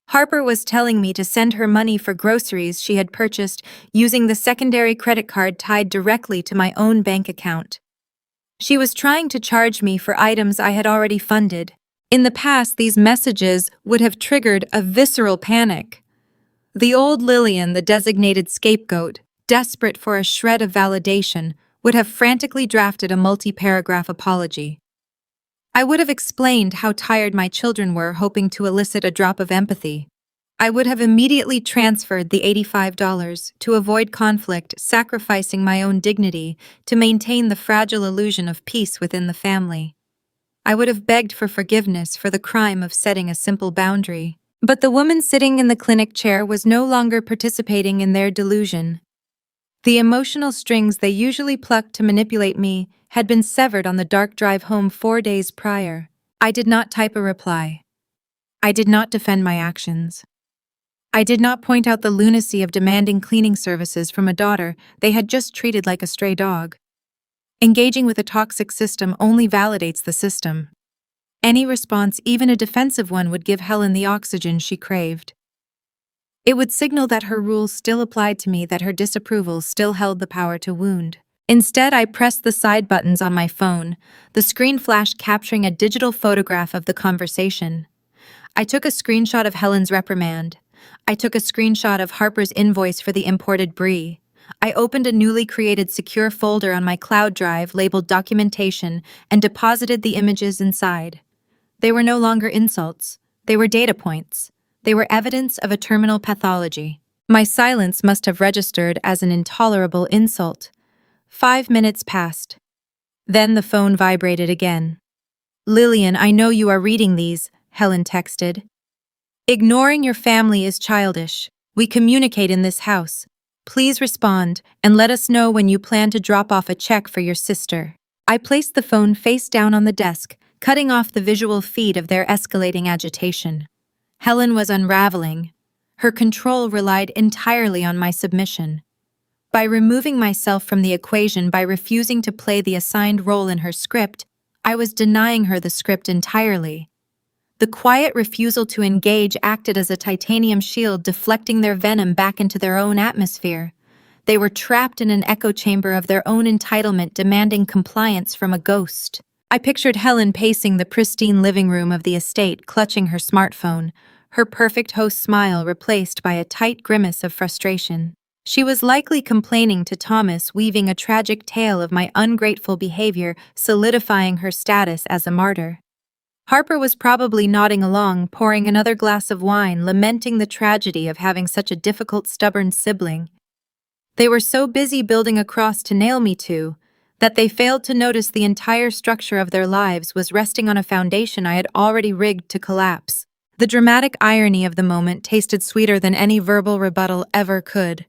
Harper was telling me to send her money for groceries she had purchased using the secondary credit card tied directly to my own bank account. She was trying to charge me for items I had already funded. In the past, these messages would have triggered a visceral panic. The old Lillian, the designated scapegoat, desperate for a shred of validation, would have frantically drafted a multi-paragraph apology. I would have explained how tired my children were, hoping to elicit a drop of empathy. I would have immediately transferred the $85 to avoid conflict, sacrificing my own dignity to maintain the fragile illusion of peace within the family. I would have begged for forgiveness for the crime of setting a simple boundary. But the woman sitting in the clinic chair was no longer participating in their delusion. The emotional strings they usually plucked to manipulate me had been severed on the dark drive home 4 days prior. I did not type a reply. I did not defend my actions. I did not point out the lunacy of demanding cleaning services from a daughter they had just treated like a stray dog. Engaging with a toxic system only validates the system. Any response, even a defensive one, would give Helen the oxygen she craved. It would signal that her rules still applied to me, that her disapproval still held the power to wound. Instead, I pressed the side buttons on my phone, the screen flashed capturing a digital photograph of the conversation. I took a screenshot of Helen's reprimand. I took a screenshot of Harper's invoice for the imported brie. I opened a newly created secure folder on my cloud drive labeled documentation and deposited the images inside. They were no longer insults. They were data points. They were evidence of a terminal pathology. My silence must have registered as an intolerable insult. 5 minutes passed. Then the phone vibrated again. "Lillian, I know you are reading these," Helen texted. "Ignoring your family is childish. We communicate in this house. Please respond and let us know when you plan to drop off a check for your sister." I placed the phone face down on the desk, cutting off the visual feed of their escalating agitation. Helen was unraveling. Her control relied entirely on my submission. By removing myself from the equation, by refusing to play the assigned role in her script, I was denying her the script entirely. The quiet refusal to engage acted as a titanium shield, deflecting their venom back into their own atmosphere. They were trapped in an echo chamber of their own entitlement, demanding compliance from a ghost. I pictured Helen pacing the pristine living room of the estate, clutching her smartphone, her perfect host smile replaced by a tight grimace of frustration. She was likely complaining to Thomas, weaving a tragic tale of my ungrateful behavior, solidifying her status as a martyr. Harper was probably nodding along, pouring another glass of wine, lamenting the tragedy of having such a difficult, stubborn sibling. They were so busy building a cross to nail me to, that they failed to notice the entire structure of their lives was resting on a foundation I had already rigged to collapse. The dramatic irony of the moment tasted sweeter than any verbal rebuttal ever could.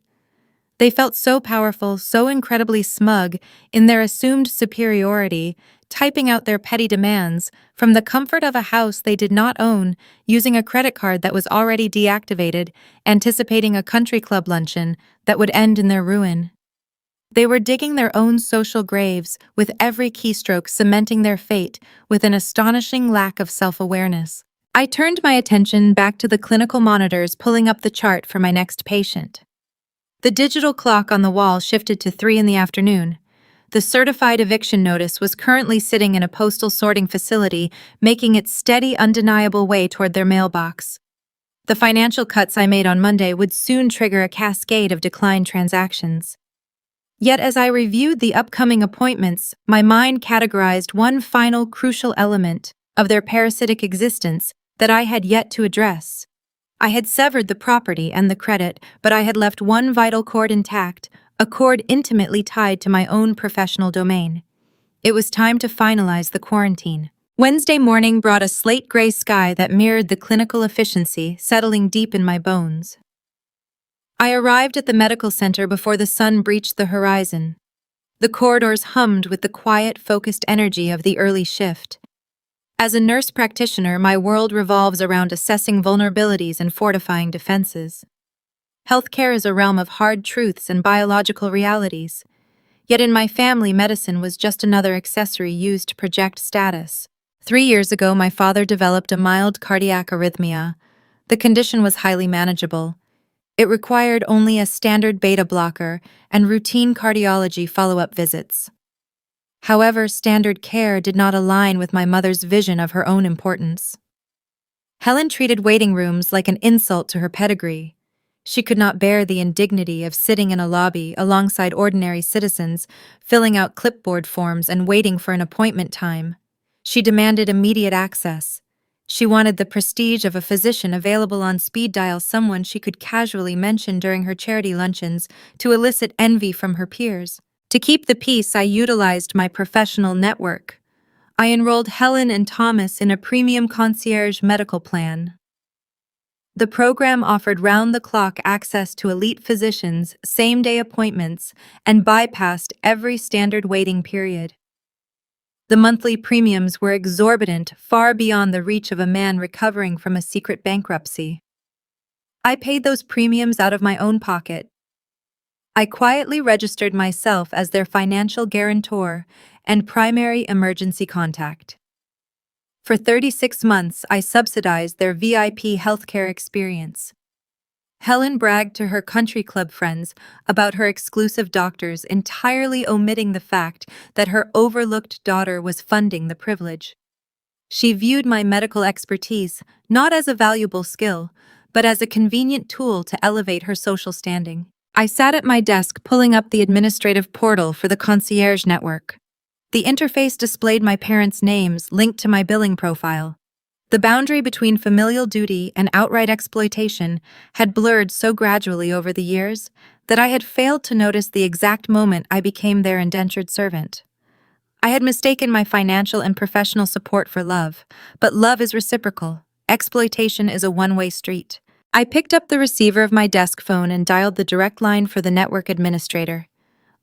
They felt so powerful, so incredibly smug in their assumed superiority, typing out their petty demands from the comfort of a house they did not own, using a credit card that was already deactivated, anticipating a country club luncheon that would end in their ruin. They were digging their own social graves, with every keystroke cementing their fate with an astonishing lack of self-awareness. I turned my attention back to the clinical monitors, pulling up the chart for my next patient. The digital clock on the wall shifted to 3 in the afternoon. The certified eviction notice was currently sitting in a postal sorting facility, making its steady, undeniable way toward their mailbox. The financial cuts I made on Monday would soon trigger a cascade of declined transactions. Yet as I reviewed the upcoming appointments, my mind categorized one final crucial element of their parasitic existence that I had yet to address. I had severed the property and the credit, but I had left one vital cord intact, a cord intimately tied to my own professional domain. It was time to finalize the quarantine. Wednesday morning brought a slate-gray sky that mirrored the clinical efficiency settling deep in my bones. I arrived at the medical center before the sun breached the horizon. The corridors hummed with the quiet, focused energy of the early shift. As a nurse practitioner, my world revolves around assessing vulnerabilities and fortifying defenses. Healthcare is a realm of hard truths and biological realities. Yet in my family, medicine was just another accessory used to project status. 3 years ago, my father developed a mild cardiac arrhythmia. The condition was highly manageable. It required only a standard beta blocker and routine cardiology follow-up visits. However, standard care did not align with my mother's vision of her own importance. Helen treated waiting rooms like an insult to her pedigree. She could not bear the indignity of sitting in a lobby alongside ordinary citizens, filling out clipboard forms and waiting for an appointment time. She demanded immediate access. She wanted the prestige of a physician available on speed dial, someone she could casually mention during her charity luncheons to elicit envy from her peers. To keep the peace, I utilized my professional network. I enrolled Helen and Thomas in a premium concierge medical plan. The program offered round-the-clock access to elite physicians, same-day appointments, and bypassed every standard waiting period. The monthly premiums were exorbitant, far beyond the reach of a man recovering from a secret bankruptcy. I paid those premiums out of my own pocket. I quietly registered myself as their financial guarantor and primary emergency contact. For 36 months, I subsidized their VIP healthcare experience. Helen bragged to her country club friends about her exclusive doctors, entirely omitting the fact that her overlooked daughter was funding the privilege. She viewed my medical expertise not as a valuable skill, but as a convenient tool to elevate her social standing. I sat at my desk pulling up the administrative portal for the concierge network. The interface displayed my parents' names linked to my billing profile. The boundary between familial duty and outright exploitation had blurred so gradually over the years that I had failed to notice the exact moment I became their indentured servant. I had mistaken my financial and professional support for love, but love is reciprocal. Exploitation is a one-way street. I picked up the receiver of my desk phone and dialed the direct line for the network administrator.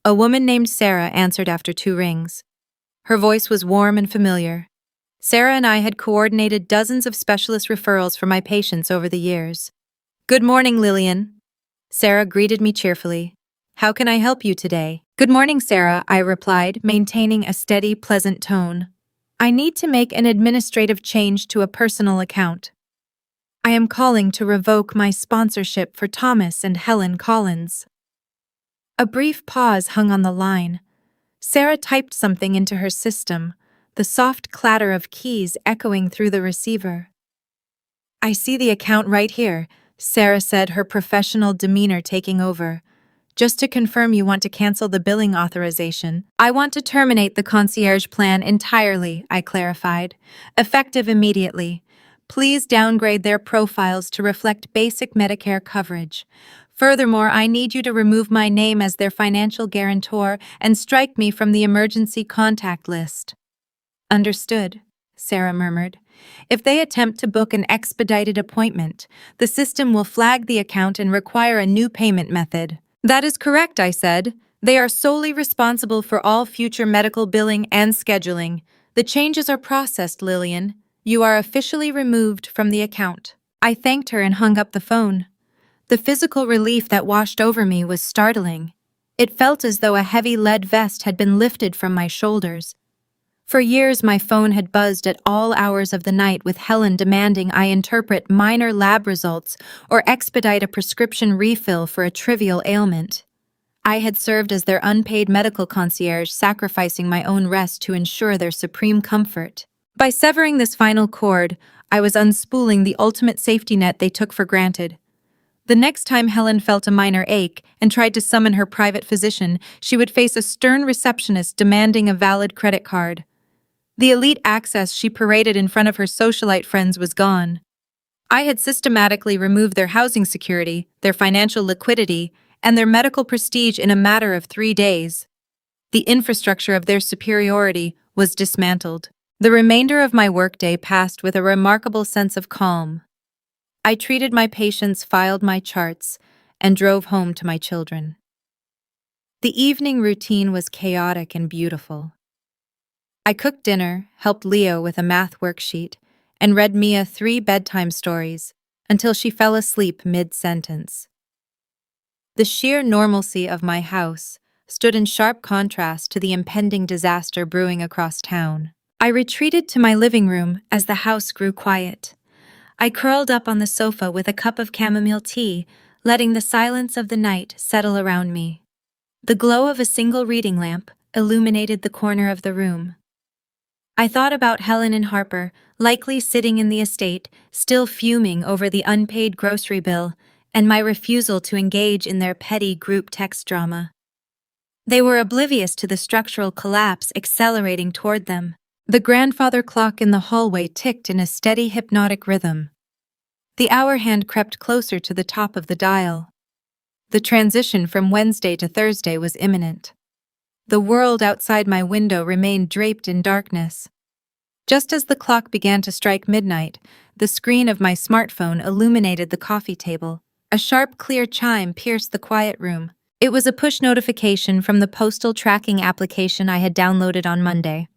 A woman named Sarah answered after 2 rings. Her voice was warm and familiar. Sarah and I had coordinated dozens of specialist referrals for my patients over the years. "Good morning, Lillian." Sarah greeted me cheerfully. "How can I help you today?" "Good morning, Sarah," I replied, maintaining a steady, pleasant tone. "I need to make an administrative change to a personal account. I am calling to revoke my sponsorship for Thomas and Helen Collins." A brief pause hung on the line. Sarah typed something into her system, the soft clatter of keys echoing through the receiver. "I see the account right here," Sarah said, her professional demeanor taking over. "Just to confirm, you want to cancel the billing authorization." "I want to terminate the concierge plan entirely," I clarified. "Effective immediately. Please downgrade their profiles to reflect basic Medicare coverage. Furthermore, I need you to remove my name as their financial guarantor and strike me from the emergency contact list." "Understood," Sarah murmured. "If they attempt to book an expedited appointment, the system will flag the account and require a new payment method." "That is correct," I said. "They are solely responsible for all future medical billing and scheduling. The changes are processed, Lillian. You are officially removed from the account." I thanked her and hung up the phone. The physical relief that washed over me was startling. It felt as though a heavy lead vest had been lifted from my shoulders. For years, my phone had buzzed at all hours of the night with Helen demanding I interpret minor lab results or expedite a prescription refill for a trivial ailment. I had served as their unpaid medical concierge, sacrificing my own rest to ensure their supreme comfort. By severing this final cord, I was unspooling the ultimate safety net they took for granted. The next time Helen felt a minor ache and tried to summon her private physician, she would face a stern receptionist demanding a valid credit card. The elite access she paraded in front of her socialite friends was gone. I had systematically removed their housing security, their financial liquidity, and their medical prestige in a matter of 3 days. The infrastructure of their superiority was dismantled. The remainder of my workday passed with a remarkable sense of calm. I treated my patients, filed my charts, and drove home to my children. The evening routine was chaotic and beautiful. I cooked dinner, helped Leo with a math worksheet, and read Mia 3 bedtime stories until she fell asleep mid-sentence. The sheer normalcy of my house stood in sharp contrast to the impending disaster brewing across town. I retreated to my living room as the house grew quiet. I curled up on the sofa with a cup of chamomile tea, letting the silence of the night settle around me. The glow of a single reading lamp illuminated the corner of the room. I thought about Helen and Harper, likely sitting in the estate, still fuming over the unpaid grocery bill, and my refusal to engage in their petty group text drama. They were oblivious to the structural collapse accelerating toward them. The grandfather clock in the hallway ticked in a steady hypnotic rhythm. The hour hand crept closer to the top of the dial. The transition from Wednesday to Thursday was imminent. The world outside my window remained draped in darkness. Just as the clock began to strike midnight, the screen of my smartphone illuminated the coffee table. A sharp, clear chime pierced the quiet room. It was a push notification from the postal tracking application I had downloaded on Monday.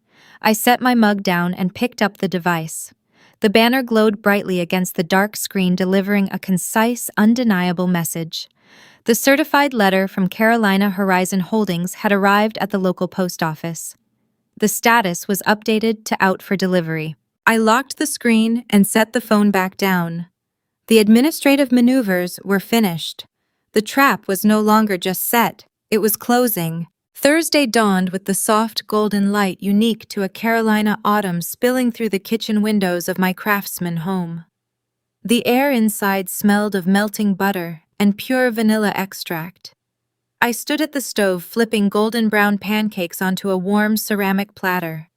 I set my mug down and picked up the device. The banner glowed brightly against the dark screen, delivering a concise, undeniable message. The certified letter from Carolina Horizon Holdings had arrived at the local post office. The status was updated to out for delivery. I locked the screen and set the phone back down. The administrative maneuvers were finished. The trap was no longer just set, it was closing. Thursday dawned with the soft golden light unique to a Carolina autumn spilling through the kitchen windows of my craftsman home. The air inside smelled of melting butter and pure vanilla extract. I stood at the stove flipping golden brown pancakes onto a warm ceramic platter.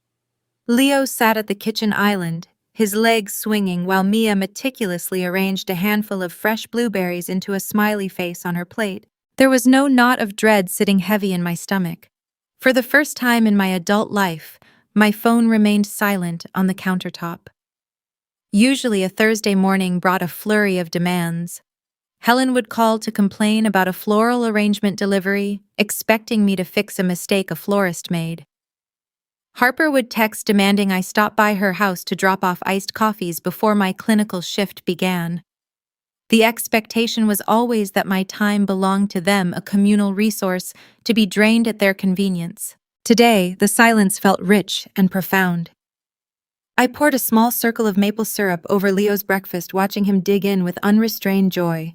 Leo sat at the kitchen island, his legs swinging while Mia meticulously arranged a handful of fresh blueberries into a smiley face on her plate. There was no knot of dread sitting heavy in my stomach. For the first time in my adult life, my phone remained silent on the countertop. Usually a Thursday morning brought a flurry of demands. Helen would call to complain about a floral arrangement delivery, expecting me to fix a mistake a florist made. Harper would text demanding I stop by her house to drop off iced coffees before my clinical shift began. The expectation was always that my time belonged to them, a communal resource to be drained at their convenience. Today, the silence felt rich and profound. I poured a small circle of maple syrup over Leo's breakfast, watching him dig in with unrestrained joy.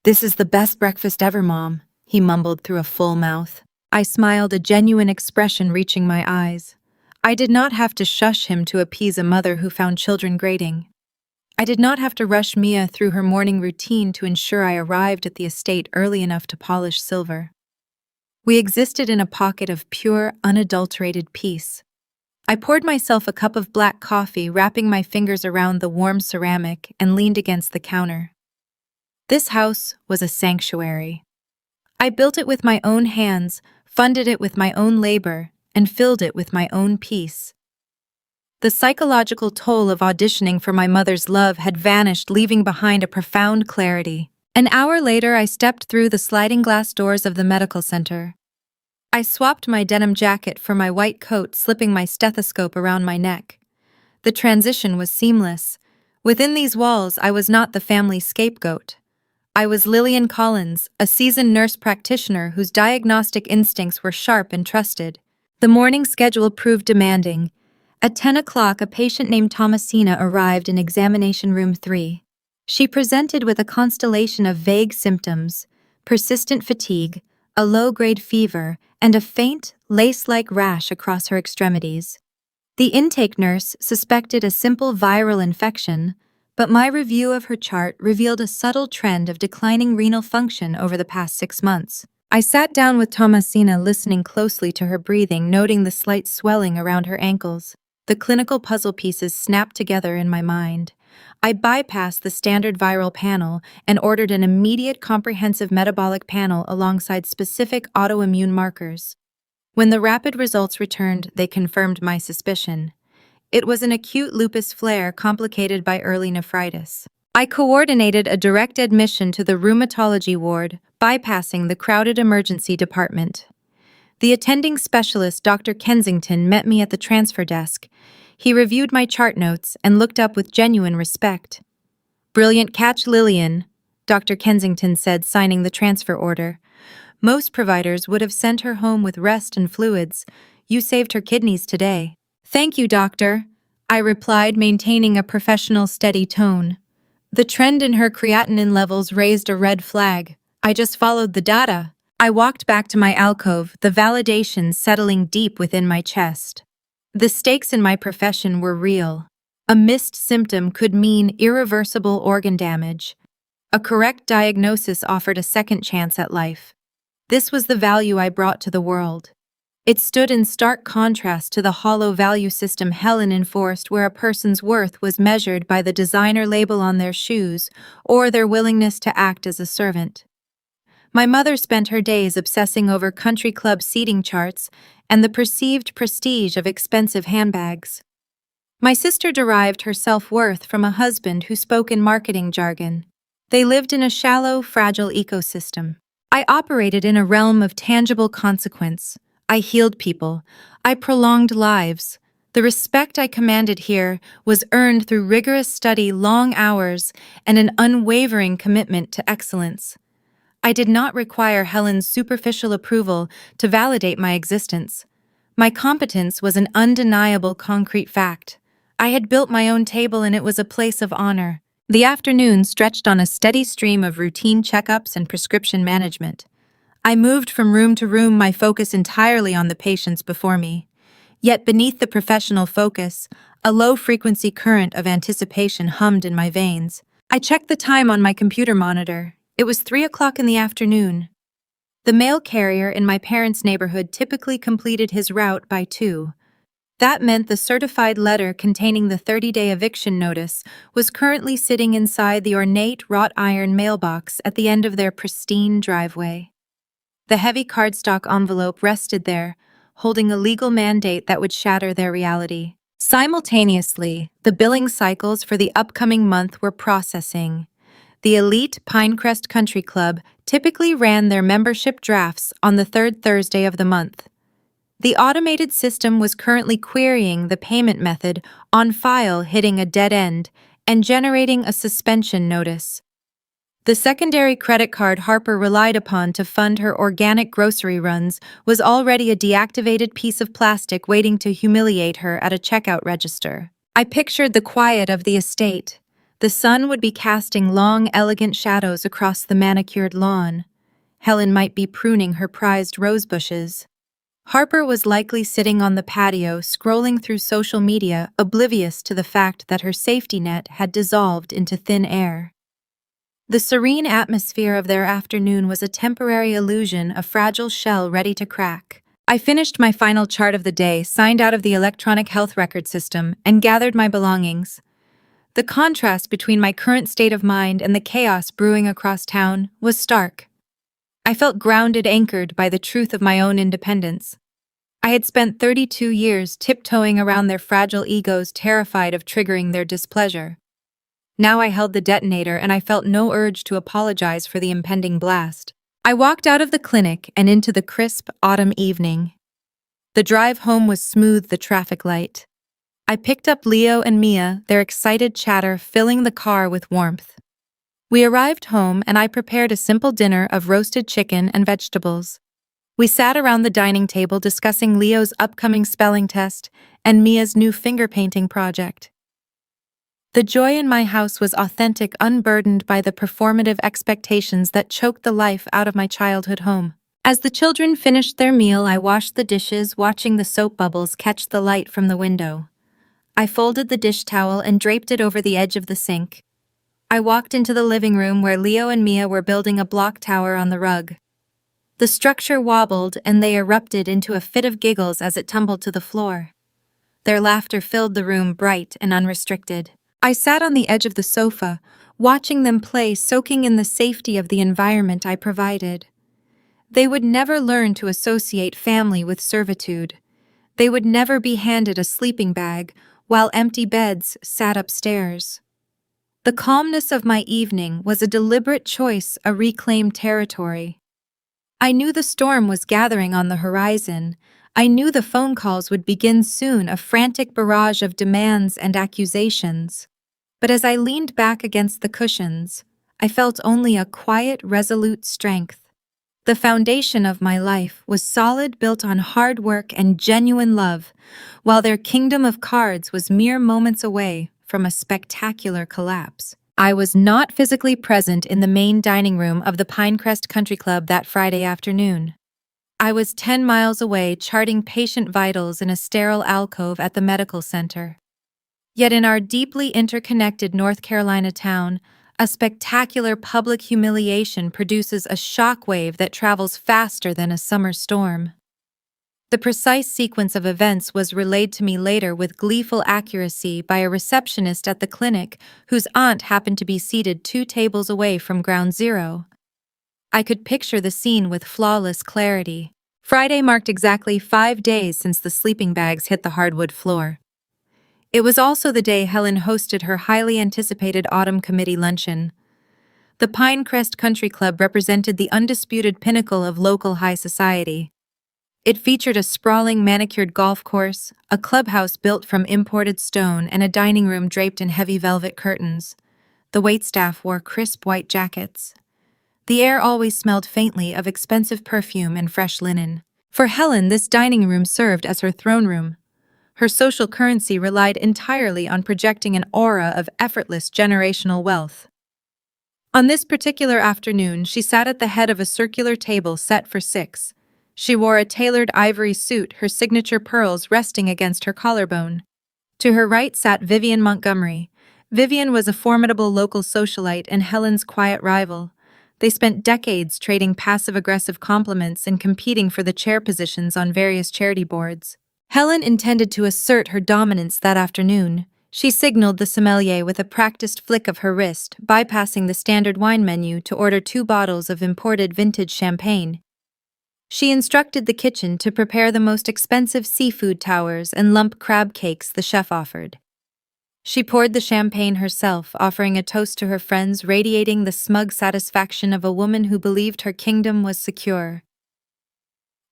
"This is the best breakfast ever, Mom," he mumbled through a full mouth. I smiled, a genuine expression reaching my eyes. I did not have to shush him to appease a mother who found children grating. I did not have to rush Mia through her morning routine to ensure I arrived at the estate early enough to polish silver. We existed in a pocket of pure, unadulterated peace. I poured myself a cup of black coffee, wrapping my fingers around the warm ceramic, and leaned against the counter. This house was a sanctuary. I built it with my own hands, funded it with my own labor, and filled it with my own peace. The psychological toll of auditioning for my mother's love had vanished, leaving behind a profound clarity. An hour later, I stepped through the sliding glass doors of the medical center. I swapped my denim jacket for my white coat, slipping my stethoscope around my neck. The transition was seamless. Within these walls, I was not the family scapegoat. I was Lillian Collins, a seasoned nurse practitioner whose diagnostic instincts were sharp and trusted. The morning schedule proved demanding. At 10 o'clock, a patient named Thomasina arrived in examination room 3. She presented with a constellation of vague symptoms: persistent fatigue, a low-grade fever, and a faint, lace-like rash across her extremities. The intake nurse suspected a simple viral infection, but my review of her chart revealed a subtle trend of declining renal function over the past 6 months. I sat down with Thomasina, listening closely to her breathing, noting the slight swelling around her ankles. The clinical puzzle pieces snapped together in my mind. I bypassed the standard viral panel and ordered an immediate comprehensive metabolic panel alongside specific autoimmune markers. When the rapid results returned, they confirmed my suspicion. It was an acute lupus flare complicated by early nephritis. I coordinated a direct admission to the rheumatology ward, bypassing the crowded emergency department. The attending specialist, Dr. Kensington, met me at the transfer desk. He reviewed my chart notes and looked up with genuine respect. "Brilliant catch, Lillian," Dr. Kensington said, signing the transfer order. "Most providers would have sent her home with rest and fluids. You saved her kidneys today." "Thank you, doctor," I replied, maintaining a professional, steady tone. The trend in her creatinine levels raised a red flag. I just followed the data. I walked back to my alcove, the validation settling deep within my chest. The stakes in my profession were real. A missed symptom could mean irreversible organ damage. A correct diagnosis offered a second chance at life. This was the value I brought to the world. It stood in stark contrast to the hollow value system Helen enforced, where a person's worth was measured by the designer label on their shoes or their willingness to act as a servant. My mother spent her days obsessing over country club seating charts and the perceived prestige of expensive handbags. My sister derived her self-worth from a husband who spoke in marketing jargon. They lived in a shallow, fragile ecosystem. I operated in a realm of tangible consequence. I healed people. I prolonged lives. The respect I commanded here was earned through rigorous study, long hours, and an unwavering commitment to excellence. I did not require Helen's superficial approval to validate my existence. My competence was an undeniable concrete fact. I had built my own table, and it was a place of honor. The afternoon stretched on a steady stream of routine checkups and prescription management. I moved from room to room, my focus entirely on the patients before me. Yet beneath the professional focus, a low-frequency current of anticipation hummed in my veins. I checked the time on my computer monitor. It was 3 o'clock in the afternoon. The mail carrier in my parents' neighborhood typically completed his route by 2. That meant the certified letter containing the 30-day eviction notice was currently sitting inside the ornate wrought iron mailbox at the end of their pristine driveway. The heavy cardstock envelope rested there, holding a legal mandate that would shatter their reality. Simultaneously, the billing cycles for the upcoming month were processing. The elite Pinecrest Country Club typically ran their membership drafts on the third Thursday of the month. The automated system was currently querying the payment method on file, hitting a dead end, and generating a suspension notice. The secondary credit card Harper relied upon to fund her organic grocery runs was already a deactivated piece of plastic waiting to humiliate her at a checkout register. I pictured the quiet of the estate. The sun would be casting long, elegant shadows across the manicured lawn. Helen might be pruning her prized rose bushes. Harper was likely sitting on the patio, scrolling through social media, oblivious to the fact that her safety net had dissolved into thin air. The serene atmosphere of their afternoon was a temporary illusion, a fragile shell ready to crack. I finished my final chart of the day, signed out of the electronic health record system, and gathered my belongings. The contrast between my current state of mind and the chaos brewing across town was stark. I felt grounded, anchored by the truth of my own independence. I had spent 32 years tiptoeing around their fragile egos, terrified of triggering their displeasure. Now I held the detonator, and I felt no urge to apologize for the impending blast. I walked out of the clinic and into the crisp autumn evening. The drive home was smooth, the traffic light. I picked up Leo and Mia, their excited chatter filling the car with warmth. We arrived home, and I prepared a simple dinner of roasted chicken and vegetables. We sat around the dining table discussing Leo's upcoming spelling test and Mia's new finger painting project. The joy in my house was authentic, unburdened by the performative expectations that choked the life out of my childhood home. As the children finished their meal, I washed the dishes, watching the soap bubbles catch the light from the window. I folded the dish towel and draped it over the edge of the sink. I walked into the living room where Leo and Mia were building a block tower on the rug. The structure wobbled, and they erupted into a fit of giggles as it tumbled to the floor. Their laughter filled the room, bright and unrestricted. I sat on the edge of the sofa, watching them play, soaking in the safety of the environment I provided. They would never learn to associate family with servitude. They would never be handed a sleeping bag while empty beds sat upstairs. The calmness of my evening was a deliberate choice, a reclaimed territory. I knew the storm was gathering on the horizon. I knew the phone calls would begin soon, a frantic barrage of demands and accusations. But as I leaned back against the cushions, I felt only a quiet, resolute strength. The foundation of my life was solid, built on hard work and genuine love, while their kingdom of cards was mere moments away from a spectacular collapse. I was not physically present in the main dining room of the Pinecrest Country Club that Friday afternoon. I was 10 miles away charting patient vitals in a sterile alcove at the medical center. Yet in our deeply interconnected North Carolina town, a spectacular public humiliation produces a shockwave that travels faster than a summer storm. The precise sequence of events was relayed to me later with gleeful accuracy by a receptionist at the clinic whose aunt happened to be seated 2 tables away from ground zero. I could picture the scene with flawless clarity. Friday marked exactly 5 days since the sleeping bags hit the hardwood floor. It was also the day Helen hosted her highly anticipated autumn committee luncheon. The Pinecrest Country Club represented the undisputed pinnacle of local high society. It featured a sprawling manicured golf course, a clubhouse built from imported stone, and a dining room draped in heavy velvet curtains. The waitstaff wore crisp white jackets. The air always smelled faintly of expensive perfume and fresh linen. For Helen, this dining room served as her throne room. Her social currency relied entirely on projecting an aura of effortless generational wealth. On this particular afternoon, she sat at the head of a circular table set for 6. She wore a tailored ivory suit, her signature pearls resting against her collarbone. To her right sat Vivian Montgomery. Vivian was a formidable local socialite and Helen's quiet rival. They spent decades trading passive-aggressive compliments and competing for the chair positions on various charity boards. Helen intended to assert her dominance that afternoon. She signaled the sommelier with a practiced flick of her wrist, bypassing the standard wine menu to order 2 bottles of imported vintage champagne. She instructed the kitchen to prepare the most expensive seafood towers and lump crab cakes the chef offered. She poured the champagne herself, offering a toast to her friends, radiating the smug satisfaction of a woman who believed her kingdom was secure.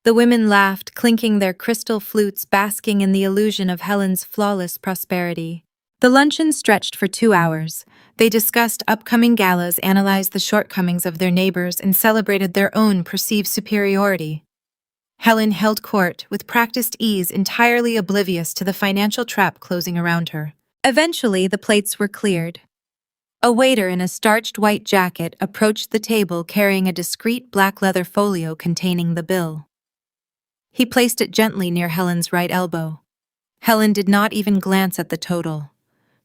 The women laughed, clinking their crystal flutes, basking in the illusion of Helen's flawless prosperity. The luncheon stretched for 2 hours. They discussed upcoming galas, analyzed the shortcomings of their neighbors, and celebrated their own perceived superiority. Helen held court with practiced ease, entirely oblivious to the financial trap closing around her. Eventually, the plates were cleared. A waiter in a starched white jacket approached the table carrying a discreet black leather folio containing the bill. He placed it gently near Helen's right elbow. Helen did not even glance at the total.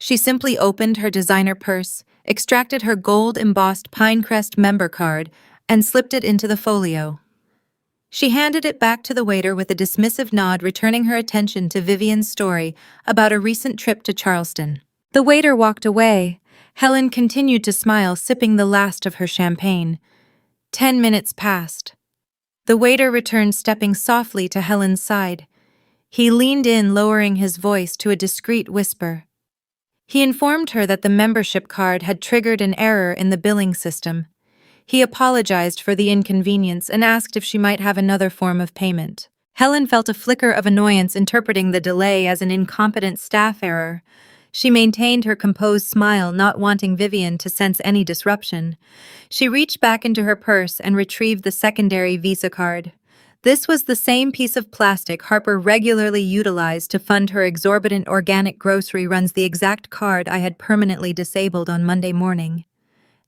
She simply opened her designer purse, extracted her gold-embossed Pinecrest member card, and slipped it into the folio. She handed it back to the waiter with a dismissive nod, returning her attention to Vivian's story about a recent trip to Charleston. The waiter walked away. Helen continued to smile, sipping the last of her champagne. 10 minutes passed. The waiter returned, stepping softly to Helen's side. He leaned in, lowering his voice to a discreet whisper. He informed her that the membership card had triggered an error in the billing system. He apologized for the inconvenience and asked if she might have another form of payment. Helen felt a flicker of annoyance, interpreting the delay as an incompetent staff error. She maintained her composed smile, not wanting Vivian to sense any disruption. She reached back into her purse and retrieved the secondary Visa card. This was the same piece of plastic Harper regularly utilized to fund her exorbitant organic grocery runs, the exact card I had permanently disabled on Monday morning.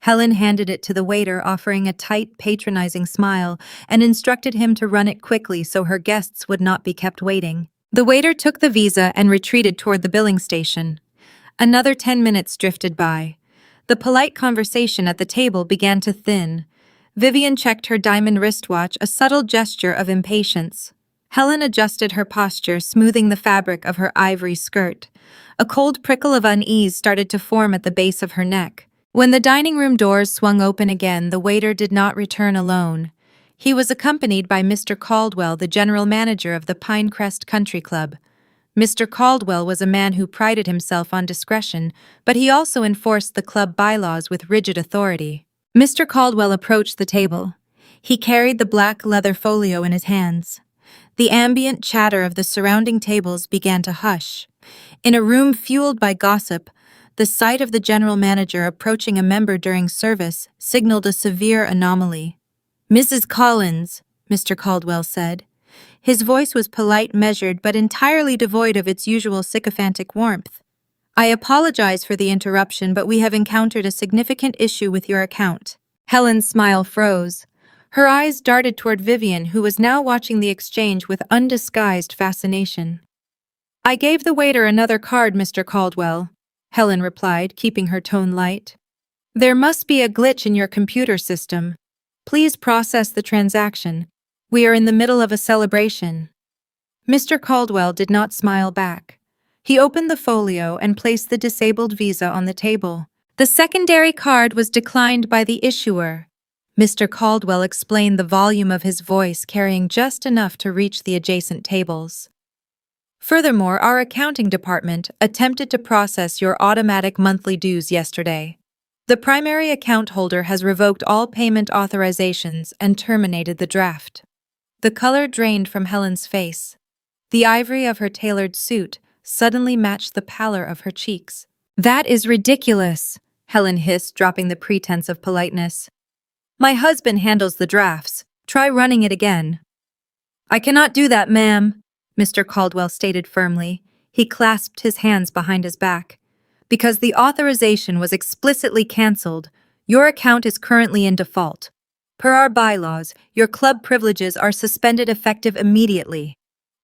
Helen handed it to the waiter, offering a tight, patronizing smile, and instructed him to run it quickly so her guests would not be kept waiting. The waiter took the Visa and retreated toward the billing station. Another 10 minutes drifted by. The polite conversation at the table began to thin. Vivian checked her diamond wristwatch, a subtle gesture of impatience. Helen adjusted her posture, smoothing the fabric of her ivory skirt. A cold prickle of unease started to form at the base of her neck. When the dining room doors swung open again, the waiter did not return alone. He was accompanied by Mr. Caldwell, the general manager of the Pinecrest Country Club. Mr. Caldwell was a man who prided himself on discretion, but he also enforced the club bylaws with rigid authority. Mr. Caldwell approached the table. He carried the black leather folio in his hands. The ambient chatter of the surrounding tables began to hush. In a room fueled by gossip, the sight of the general manager approaching a member during service signaled a severe anomaly. "Mrs. Collins," Mr. Caldwell said. His voice was polite, measured, but entirely devoid of its usual sycophantic warmth. "I apologize for the interruption, but we have encountered a significant issue with your account." Helen's smile froze. Her eyes darted toward Vivian, who was now watching the exchange with undisguised fascination. "I gave the waiter another card, Mr. Caldwell," Helen replied, keeping her tone light. "There must be a glitch in your computer system. Please process the transaction. We are in the middle of a celebration." Mr. Caldwell did not smile back. He opened the folio and placed the disabled visa on the table. The secondary card was declined by the issuer. Mr. Caldwell explained, the volume of his voice carrying just enough to reach the adjacent tables. "Furthermore, our accounting department attempted to process your automatic monthly dues yesterday. The primary account holder has revoked all payment authorizations and terminated the draft." The color drained from Helen's face. The ivory of her tailored suit suddenly matched the pallor of her cheeks. "That is ridiculous," Helen hissed, dropping the pretense of politeness. "My husband handles the drafts. Try running it again." "I cannot do that, ma'am," Mr. Caldwell stated firmly. He clasped his hands behind his back. "Because the authorization was explicitly cancelled, your account is currently in default. Per our bylaws, your club privileges are suspended effective immediately.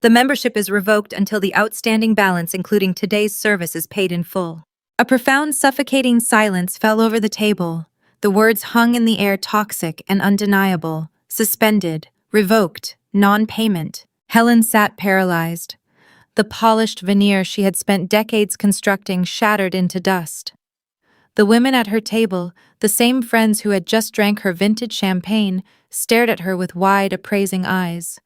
The membership is revoked until the outstanding balance, including today's service, is paid in full." A profound, suffocating silence fell over the table. The words hung in the air, toxic and undeniable. Suspended, revoked, non-payment. Helen sat paralyzed. The polished veneer she had spent decades constructing shattered into dust. The women at her table, the same friends who had just drank her vintage champagne, stared at her with wide, appraising eyes.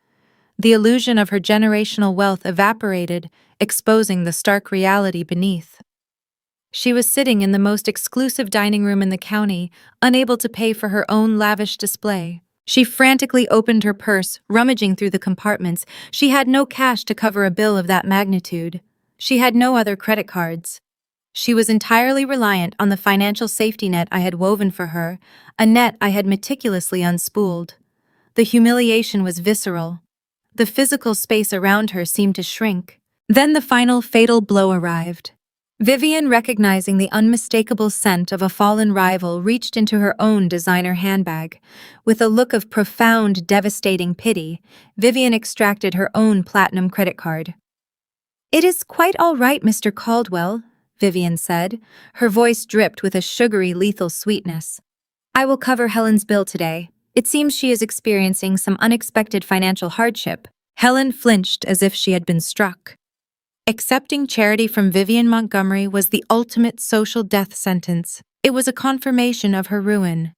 The illusion of her generational wealth evaporated, exposing the stark reality beneath. She was sitting in the most exclusive dining room in the county, unable to pay for her own lavish display. She frantically opened her purse, rummaging through the compartments. She had no cash to cover a bill of that magnitude. She had no other credit cards. She was entirely reliant on the financial safety net I had woven for her, a net I had meticulously unspooled. The humiliation was visceral. The physical space around her seemed to shrink. Then the final fatal blow arrived. Vivian, recognizing the unmistakable scent of a fallen rival, reached into her own designer handbag. With a look of profound, devastating pity, Vivian extracted her own platinum credit card. "It is quite all right, Mr. Caldwell," Vivian said. Her voice dripped with a sugary, lethal sweetness. "I will cover Helen's bill today. It seems she is experiencing some unexpected financial hardship." Helen flinched as if she had been struck. Accepting charity from Vivian Montgomery was the ultimate social death sentence. It was a confirmation of her ruin.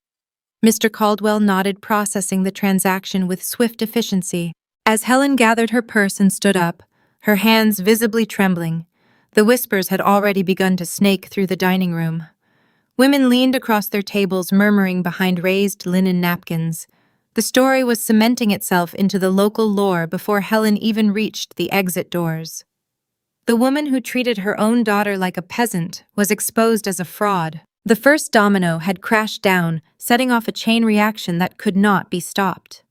Mr. Caldwell nodded, processing the transaction with swift efficiency. As Helen gathered her purse and stood up, her hands visibly trembling, the whispers had already begun to snake through the dining room. Women leaned across their tables, murmuring behind raised linen napkins. The story was cementing itself into the local lore before Helen even reached the exit doors. The woman who treated her own daughter like a peasant was exposed as a fraud. The first domino had crashed down, setting off a chain reaction that could not be stopped.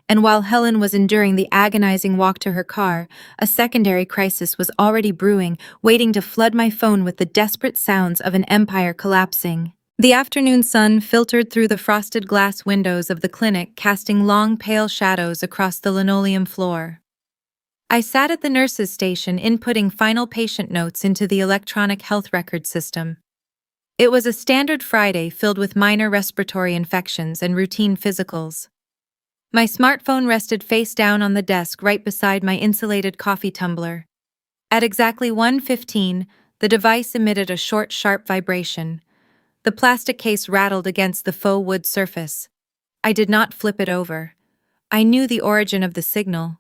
And while Helen was enduring the agonizing walk to her car, a secondary crisis was already brewing, waiting to flood my phone with the desperate sounds of an empire collapsing. The afternoon sun filtered through the frosted glass windows of the clinic, casting long, pale shadows across the linoleum floor. I sat at the nurse's station, inputting final patient notes into the electronic health record system. It was a standard Friday filled with minor respiratory infections and routine physicals. My smartphone rested face down on the desk right beside my insulated coffee tumbler. At exactly 1:15, the device emitted a short, sharp vibration. The plastic case rattled against the faux wood surface. I did not flip it over. I knew the origin of the signal.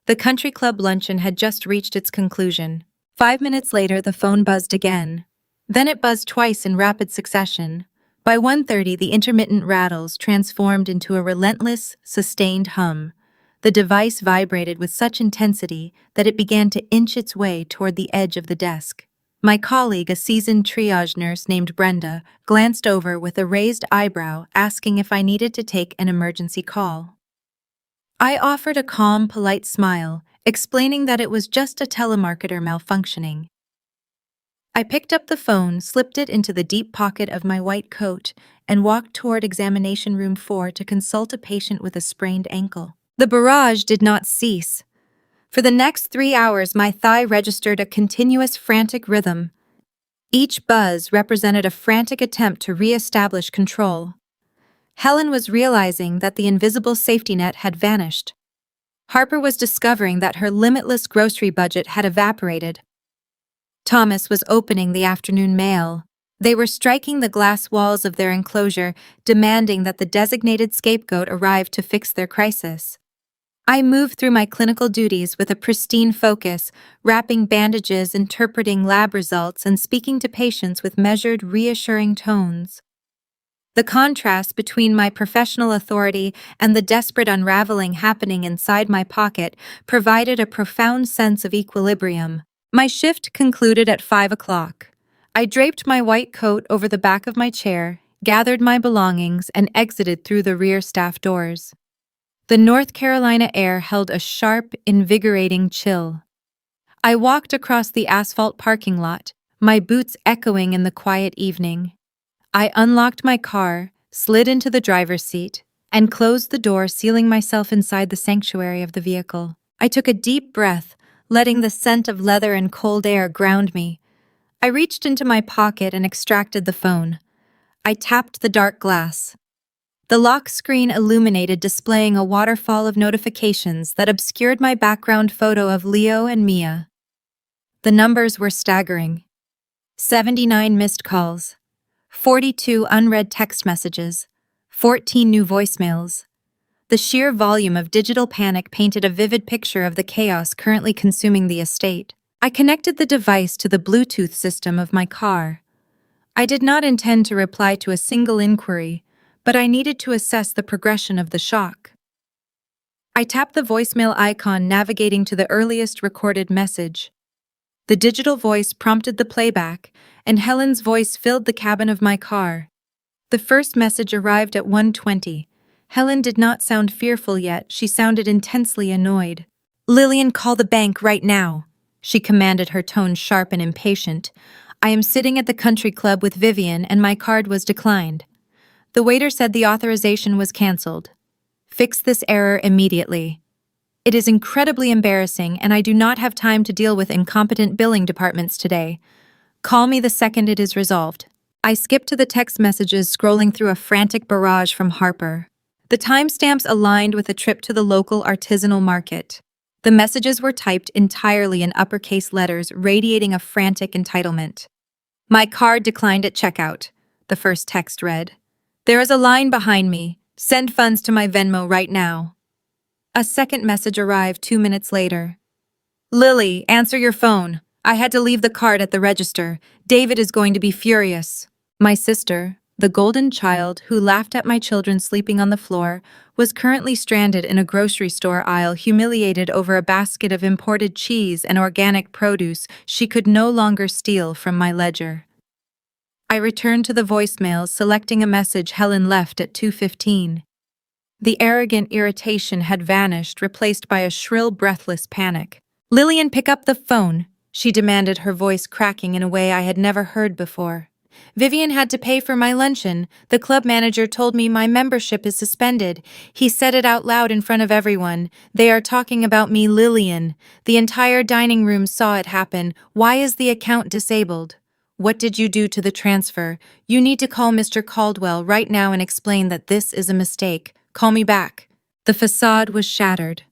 The country club luncheon had just reached its conclusion. 5 minutes later, the phone buzzed again. Then it buzzed twice in rapid succession. By 1:30, the intermittent rattles transformed into a relentless, sustained hum. The device vibrated with such intensity that it began to inch its way toward the edge of the desk. My colleague, a seasoned triage nurse named Brenda, glanced over with a raised eyebrow, asking if I needed to take an emergency call. I offered a calm, polite smile, explaining that it was just a telemarketer malfunctioning. I picked up the phone, slipped it into the deep pocket of my white coat, and walked toward examination room 4 to consult a patient with a sprained ankle. The barrage did not cease. For the next 3 hours, my thigh registered a continuous frantic rhythm. Each buzz represented a frantic attempt to re-establish control. Helen was realizing that the invisible safety net had vanished. Harper was discovering that her limitless grocery budget had evaporated. Thomas was opening the afternoon mail. They were striking the glass walls of their enclosure, demanding that the designated scapegoat arrive to fix their crisis. I moved through my clinical duties with a pristine focus, wrapping bandages, interpreting lab results, and speaking to patients with measured, reassuring tones. The contrast between my professional authority and the desperate unraveling happening inside my pocket provided a profound sense of equilibrium. My shift concluded at 5 o'clock. I draped my white coat over the back of my chair, gathered my belongings, and exited through the rear staff doors. The North Carolina air held a sharp, invigorating chill. I walked across the asphalt parking lot, my boots echoing in the quiet evening. I unlocked my car, slid into the driver's seat, and closed the door, sealing myself inside the sanctuary of the vehicle. I took a deep breath, letting the scent of leather and cold air ground me. I reached into my pocket and extracted the phone. I tapped the dark glass. The lock screen illuminated, displaying a waterfall of notifications that obscured my background photo of Leo and Mia. The numbers were staggering. 79 missed calls, 42 unread text messages, 14 new voicemails. The sheer volume of digital panic painted a vivid picture of the chaos currently consuming the estate. I connected the device to the Bluetooth system of my car. I did not intend to reply to a single inquiry, but I needed to assess the progression of the shock. I tapped the voicemail icon, navigating to the earliest recorded message. The digital voice prompted the playback, and Helen's voice filled the cabin of my car. The first message arrived at 1:20. Helen did not sound fearful yet, she sounded intensely annoyed. "Lillian, call the bank right now," she commanded, her tone sharp and impatient. "I am sitting at the country club with Vivian and my card was declined. The waiter said the authorization was canceled. Fix this error immediately. It is incredibly embarrassing and I do not have time to deal with incompetent billing departments today. Call me the second it is resolved." I skipped to the text messages, scrolling through a frantic barrage from Harper. The timestamps aligned with a trip to the local artisanal market. The messages were typed entirely in uppercase letters, radiating a frantic entitlement. "My card declined at checkout," the first text read. "There is a line behind me. Send funds to my Venmo right now." A second message arrived 2 minutes later. "Lily, answer your phone. I had to leave the card at the register. David is going to be furious." My sister, the golden child who laughed at my children sleeping on the floor, was currently stranded in a grocery store aisle, humiliated over a basket of imported cheese and organic produce she could no longer steal from my ledger. I returned to the voicemails, selecting a message Helen left at 2:15. The arrogant irritation had vanished, replaced by a shrill, breathless panic. "Lillian, pick up the phone," she demanded, her voice cracking in a way I had never heard before. "Vivian had to pay for my luncheon. The club manager told me my membership is suspended. He said it out loud in front of everyone. They are talking about me, Lillian. The entire dining room saw it happen. Why is the account disabled? What did you do to the transfer? You need to call Mr. Caldwell right now and explain that this is a mistake. Call me back." The facade was shattered.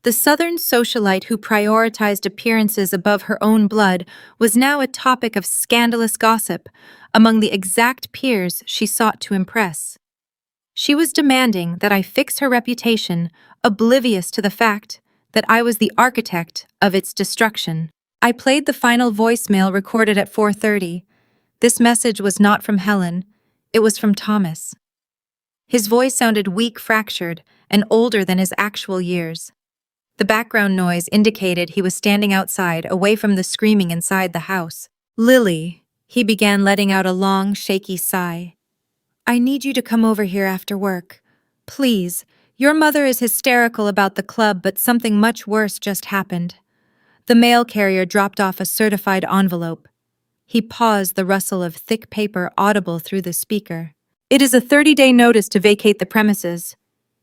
The Southern socialite who prioritized appearances above her own blood was now a topic of scandalous gossip among the exact peers she sought to impress. She was demanding that I fix her reputation, oblivious to the fact that I was the architect of its destruction. I played the final voicemail recorded at 4:30. This message was not from Helen, it was from Thomas. His voice sounded weak, fractured, and older than his actual years. The background noise indicated he was standing outside, away from the screaming inside the house. "Lily," he began, letting out a long, shaky sigh. "I need you to come over here after work. Please. Your mother is hysterical about the club, but something much worse just happened." The mail carrier dropped off a certified envelope. He paused, the rustle of thick paper audible through the speaker. "It is a 30-day notice to vacate the premises."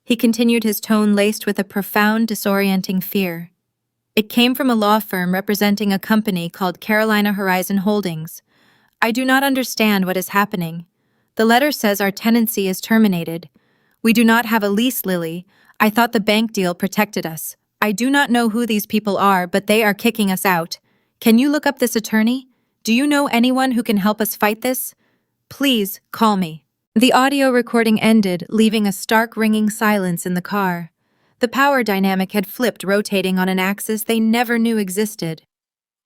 He continued, his tone laced with a profound, disorienting fear. "It came from a law firm representing a company called Carolina Horizon Holdings. I do not understand what is happening. The letter says our tenancy is terminated. We do not have a lease, Lily. I thought the bank deal protected us. I do not know who these people are, but they are kicking us out. Can you look up this attorney? Do you know anyone who can help us fight this? Please, call me." The audio recording ended, leaving a stark, ringing silence in the car. The power dynamic had flipped, rotating on an axis they never knew existed.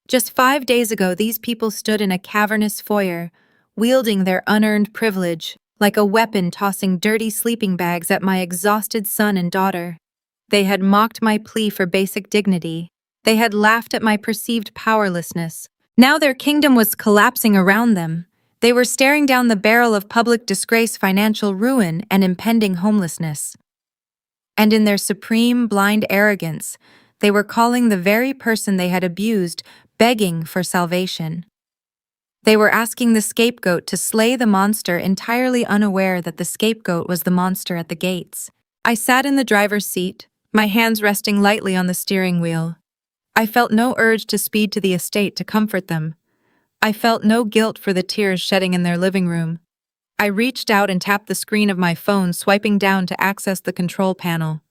Just 5 days ago, these people stood in a cavernous foyer, wielding their unearned privilege, like a weapon, tossing dirty sleeping bags at my exhausted son and daughter. They had mocked my plea for basic dignity. They had laughed at my perceived powerlessness. Now their kingdom was collapsing around them. They were staring down the barrel of public disgrace, financial ruin, and impending homelessness. And in their supreme, blind arrogance, they were calling the very person they had abused, begging for salvation. They were asking the scapegoat to slay the monster, entirely unaware that the scapegoat was the monster at the gates. I sat in the driver's seat, my hands resting lightly on the steering wheel. I felt no urge to speed to the estate to comfort them. I felt no guilt for the tears shedding in their living room. I reached out and tapped the screen of my phone, swiping down to access the control panel.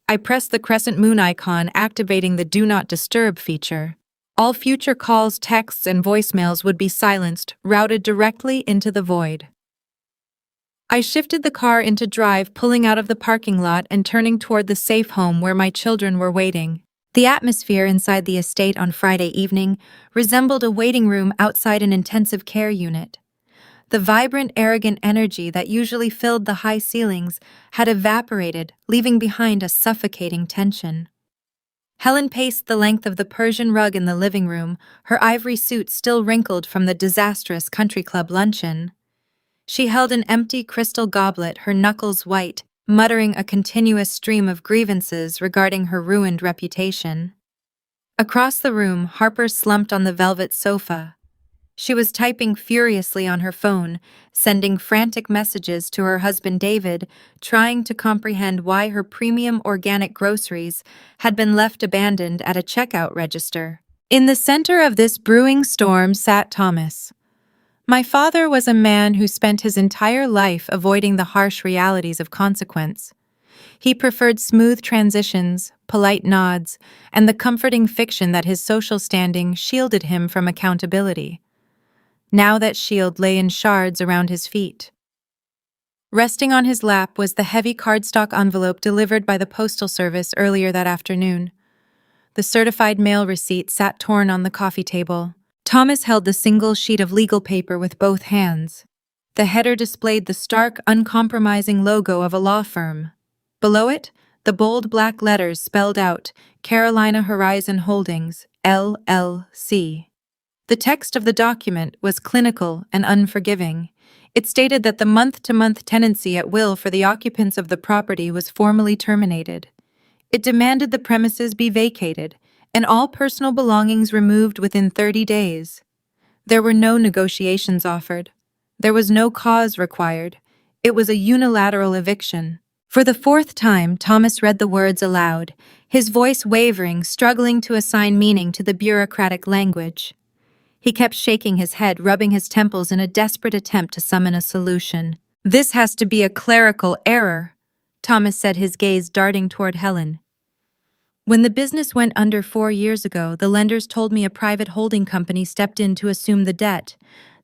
I pressed the crescent moon icon, activating the Do Not Disturb feature. All future calls, texts, and voicemails would be silenced, routed directly into the void. I shifted the car into drive, pulling out of the parking lot and turning toward the safe home where my children were waiting. The atmosphere inside the estate on Friday evening resembled a waiting room outside an intensive care unit. The vibrant, arrogant energy that usually filled the high ceilings had evaporated, leaving behind a suffocating tension. Helen paced the length of the Persian rug in the living room, her ivory suit still wrinkled from the disastrous country club luncheon. She held an empty crystal goblet, her knuckles white, muttering a continuous stream of grievances regarding her ruined reputation. Across the room, Harper slumped on the velvet sofa. She was typing furiously on her phone, sending frantic messages to her husband David, trying to comprehend why her premium organic groceries had been left abandoned at a checkout register. In the center of this brewing storm sat Thomas. My father was a man who spent his entire life avoiding the harsh realities of consequence. He preferred smooth transitions, polite nods, and the comforting fiction that his social standing shielded him from accountability. Now that shield lay in shards around his feet. Resting on his lap was the heavy cardstock envelope delivered by the Postal Service earlier that afternoon. The certified mail receipt sat torn on the coffee table. Thomas held the single sheet of legal paper with both hands. The header displayed the stark, uncompromising logo of a law firm. Below it, the bold black letters spelled out Carolina Horizon Holdings, LLC. The text of the document was clinical and unforgiving. It stated that the month-to-month tenancy at will for the occupants of the property was formally terminated. It demanded the premises be vacated and all personal belongings removed within 30 days. There were no negotiations offered. There was no cause required. It was a unilateral eviction. For the fourth time, Thomas read the words aloud, his voice wavering, struggling to assign meaning to the bureaucratic language. He kept shaking his head, rubbing his temples in a desperate attempt to summon a solution. "This has to be a clerical error," Thomas said, his gaze darting toward Helen. "When the business went under 4 years ago, the lenders told me a private holding company stepped in to assume the debt.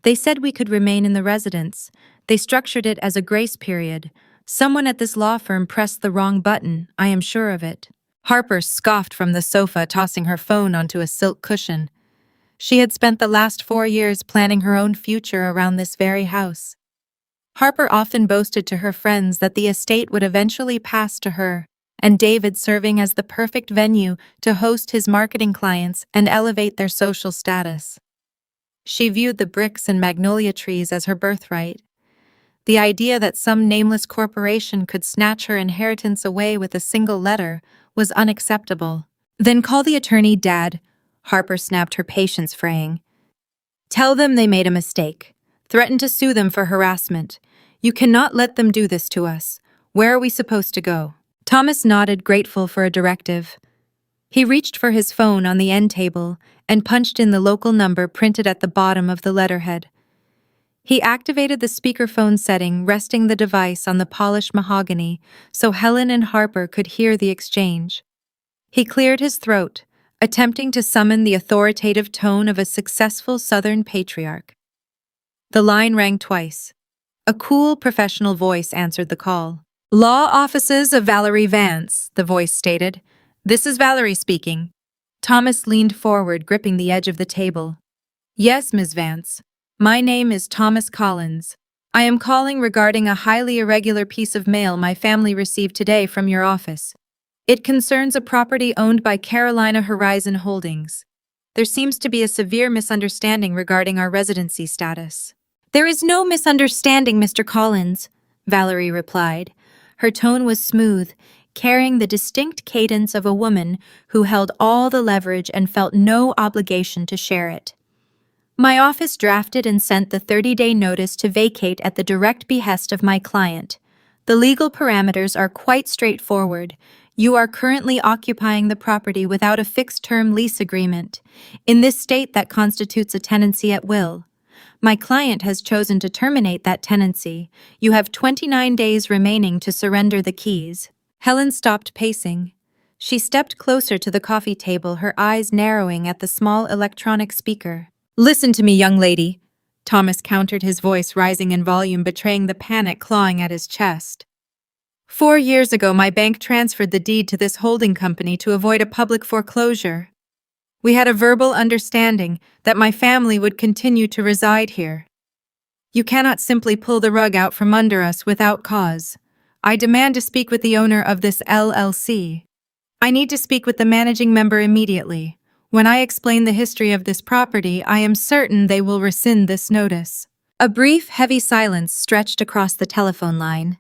They said we could remain in the residence. They structured it as a grace period. Someone at this law firm pressed the wrong button, I am sure of it." Harper scoffed from the sofa, tossing her phone onto a silk cushion. She had spent the last 4 years planning her own future around this very house. Harper often boasted to her friends that the estate would eventually pass to her, and David serving as the perfect venue to host his marketing clients and elevate their social status. She viewed the bricks and magnolia trees as her birthright. The idea that some nameless corporation could snatch her inheritance away with a single letter was unacceptable. "Then call the attorney, Dad," Harper snapped, her patience fraying. "Tell them they made a mistake. Threaten to sue them for harassment. You cannot let them do this to us. Where are we supposed to go?" Thomas nodded, grateful for a directive. He reached for his phone on the end table and punched in the local number printed at the bottom of the letterhead. He activated the speakerphone setting, resting the device on the polished mahogany so Helen and Harper could hear the exchange. He cleared his throat, attempting to summon the authoritative tone of a successful Southern patriarch. The line rang twice. A cool, professional voice answered the call. "Law offices of Valerie Vance," the voice stated. "This is Valerie speaking." Thomas leaned forward, gripping the edge of the table. "Yes, Ms. Vance. My name is Thomas Collins. I am calling regarding a highly irregular piece of mail my family received today from your office. It concerns a property owned by Carolina Horizon Holdings. There seems to be a severe misunderstanding regarding our residency status." "There is no misunderstanding, Mr. Collins," Valerie replied. Her tone was smooth, carrying the distinct cadence of a woman who held all the leverage and felt no obligation to share it. "My office drafted and sent the 30-day notice to vacate at the direct behest of my client. The legal parameters are quite straightforward. You are currently occupying the property without a fixed-term lease agreement. In this state, that constitutes a tenancy at will. My client has chosen to terminate that tenancy. You have 29 days remaining to surrender the keys." Helen stopped pacing. She stepped closer to the coffee table, her eyes narrowing at the small electronic speaker. "Listen to me, young lady," Thomas countered, his voice rising in volume, betraying the panic clawing at his chest. 4 years ago, my bank transferred the deed to this holding company to avoid a public foreclosure. We had a verbal understanding that my family would continue to reside here. You cannot simply pull the rug out from under us without cause. I demand to speak with the owner of this LLC. I need to speak with the managing member immediately. When I explain the history of this property, I am certain they will rescind this notice." A brief, heavy silence stretched across the telephone line.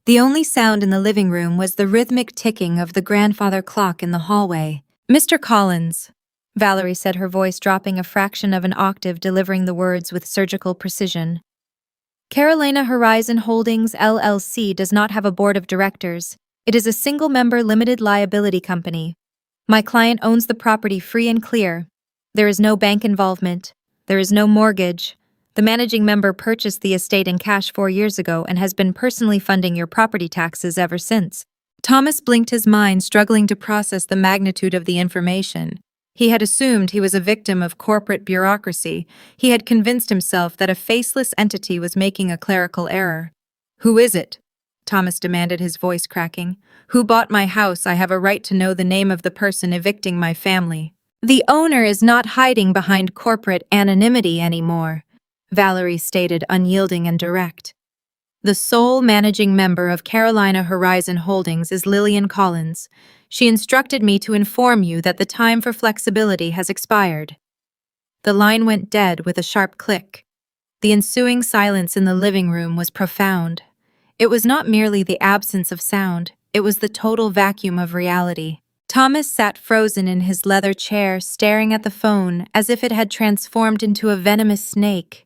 The only sound in the living room was the rhythmic ticking of the grandfather clock in the hallway. "Mr. Collins," Valerie said, her voice dropping a fraction of an octave, delivering the words with surgical precision. "Carolina Horizon Holdings LLC does not have a board of directors. It is a single-member limited liability company. My client owns the property free and clear. There is no bank involvement. There is no mortgage. The managing member purchased the estate in cash 4 years ago and has been personally funding your property taxes ever since." Thomas blinked his mind, struggling to process the magnitude of the information. He had assumed he was a victim of corporate bureaucracy. He had convinced himself that a faceless entity was making a clerical error. "Who is it?" Thomas demanded, his voice cracking. "Who bought my house? I have a right to know the name of the person evicting my family." "The owner is not hiding behind corporate anonymity anymore," Valerie stated, unyielding and direct. "The sole managing member of Carolina Horizon Holdings is Lillian Collins. She instructed me to inform you that the time for flexibility has expired." The line went dead with a sharp click. The ensuing silence in the living room was profound. It was not merely the absence of sound, it was the total vacuum of reality. Thomas sat frozen in his leather chair, staring at the phone as if it had transformed into a venomous snake.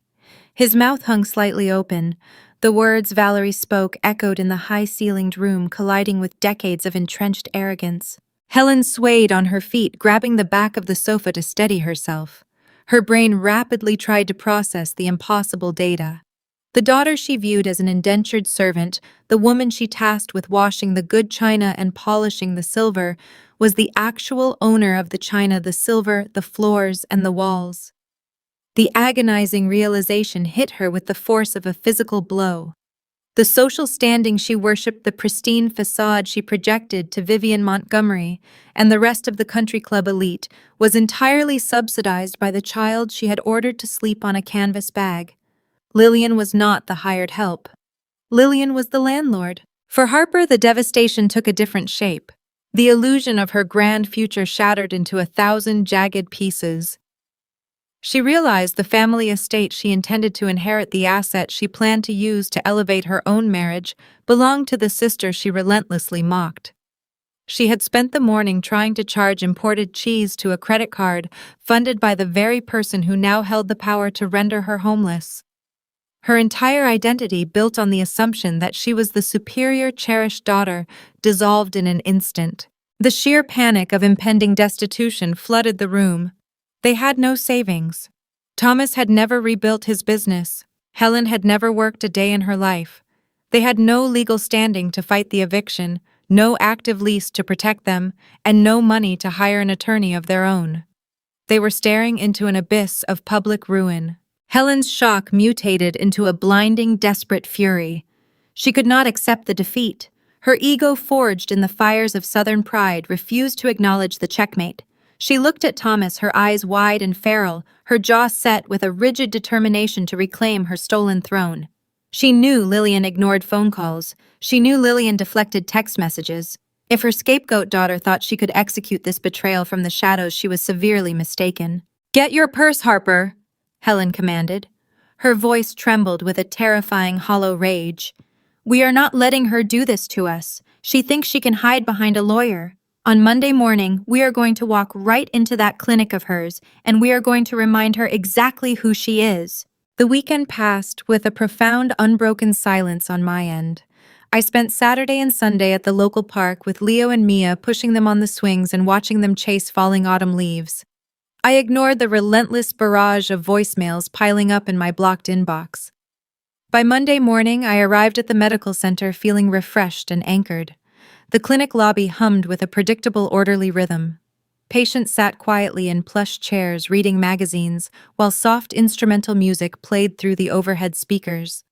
His mouth hung slightly open. The words Valerie spoke echoed in the high-ceilinged room, colliding with decades of entrenched arrogance. Helen swayed on her feet, grabbing the back of the sofa to steady herself. Her brain rapidly tried to process the impossible data. The daughter she viewed as an indentured servant, the woman she tasked with washing the good china and polishing the silver, was the actual owner of the china, the silver, the floors, and the walls. The agonizing realization hit her with the force of a physical blow. The social standing she worshipped, the pristine facade she projected to Vivian Montgomery and the rest of the country club elite, was entirely subsidized by the child she had ordered to sleep on a canvas bag. Lillian was not the hired help. Lillian was the landlord. For Harper, the devastation took a different shape. The illusion of her grand future shattered into 1,000 jagged pieces. She realized the family estate she intended to inherit, the asset she planned to use to elevate her own marriage, belonged to the sister she relentlessly mocked. She had spent the morning trying to charge imported cheese to a credit card funded by the very person who now held the power to render her homeless. Her entire identity, built on the assumption that she was the superior, cherished daughter, dissolved in an instant. The sheer panic of impending destitution flooded the room. They had no savings. Thomas had never rebuilt his business. Helen had never worked a day in her life. They had no legal standing to fight the eviction, no active lease to protect them, and no money to hire an attorney of their own. They were staring into an abyss of public ruin. Helen's shock mutated into a blinding, desperate fury. She could not accept the defeat. Her ego, forged in the fires of Southern pride, refused to acknowledge the checkmate. She looked at Thomas, her eyes wide and feral, her jaw set with a rigid determination to reclaim her stolen throne. She knew Lillian ignored phone calls. She knew Lillian deflected text messages. If her scapegoat daughter thought she could execute this betrayal from the shadows, she was severely mistaken. "Get your purse, Harper," Helen commanded. Her voice trembled with a terrifying, hollow rage. "We are not letting her do this to us. She thinks she can hide behind a lawyer. On Monday morning, we are going to walk right into that clinic of hers, and we are going to remind her exactly who she is." The weekend passed with a profound, unbroken silence on my end. I spent Saturday and Sunday at the local park with Leo and Mia, pushing them on the swings and watching them chase falling autumn leaves. I ignored the relentless barrage of voicemails piling up in my blocked inbox. By Monday morning, I arrived at the medical center feeling refreshed and anchored. The clinic lobby hummed with a predictable, orderly rhythm. Patients sat quietly in plush chairs reading magazines, while soft instrumental music played through the overhead speakers.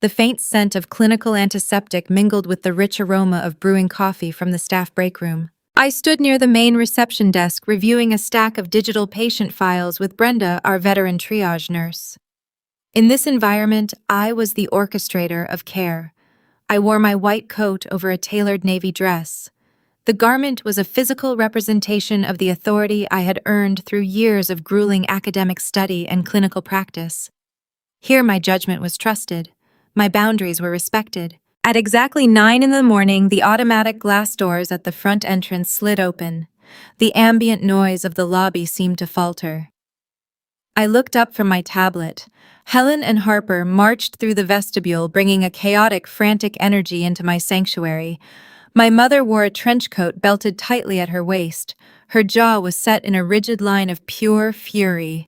The faint scent of clinical antiseptic mingled with the rich aroma of brewing coffee from the staff break room. I stood near the main reception desk reviewing a stack of digital patient files with Brenda, our veteran triage nurse. In this environment, I was the orchestrator of care. I wore my white coat over a tailored navy dress. The garment was a physical representation of the authority I had earned through years of grueling academic study and clinical practice. Here my judgment was trusted. My boundaries were respected. At exactly 9 in the morning, the automatic glass doors at the front entrance slid open. The ambient noise of the lobby seemed to falter. I looked up from my tablet. Helen and Harper marched through the vestibule, bringing a chaotic, frantic energy into my sanctuary. My mother wore a trench coat belted tightly at her waist. Her jaw was set in a rigid line of pure fury.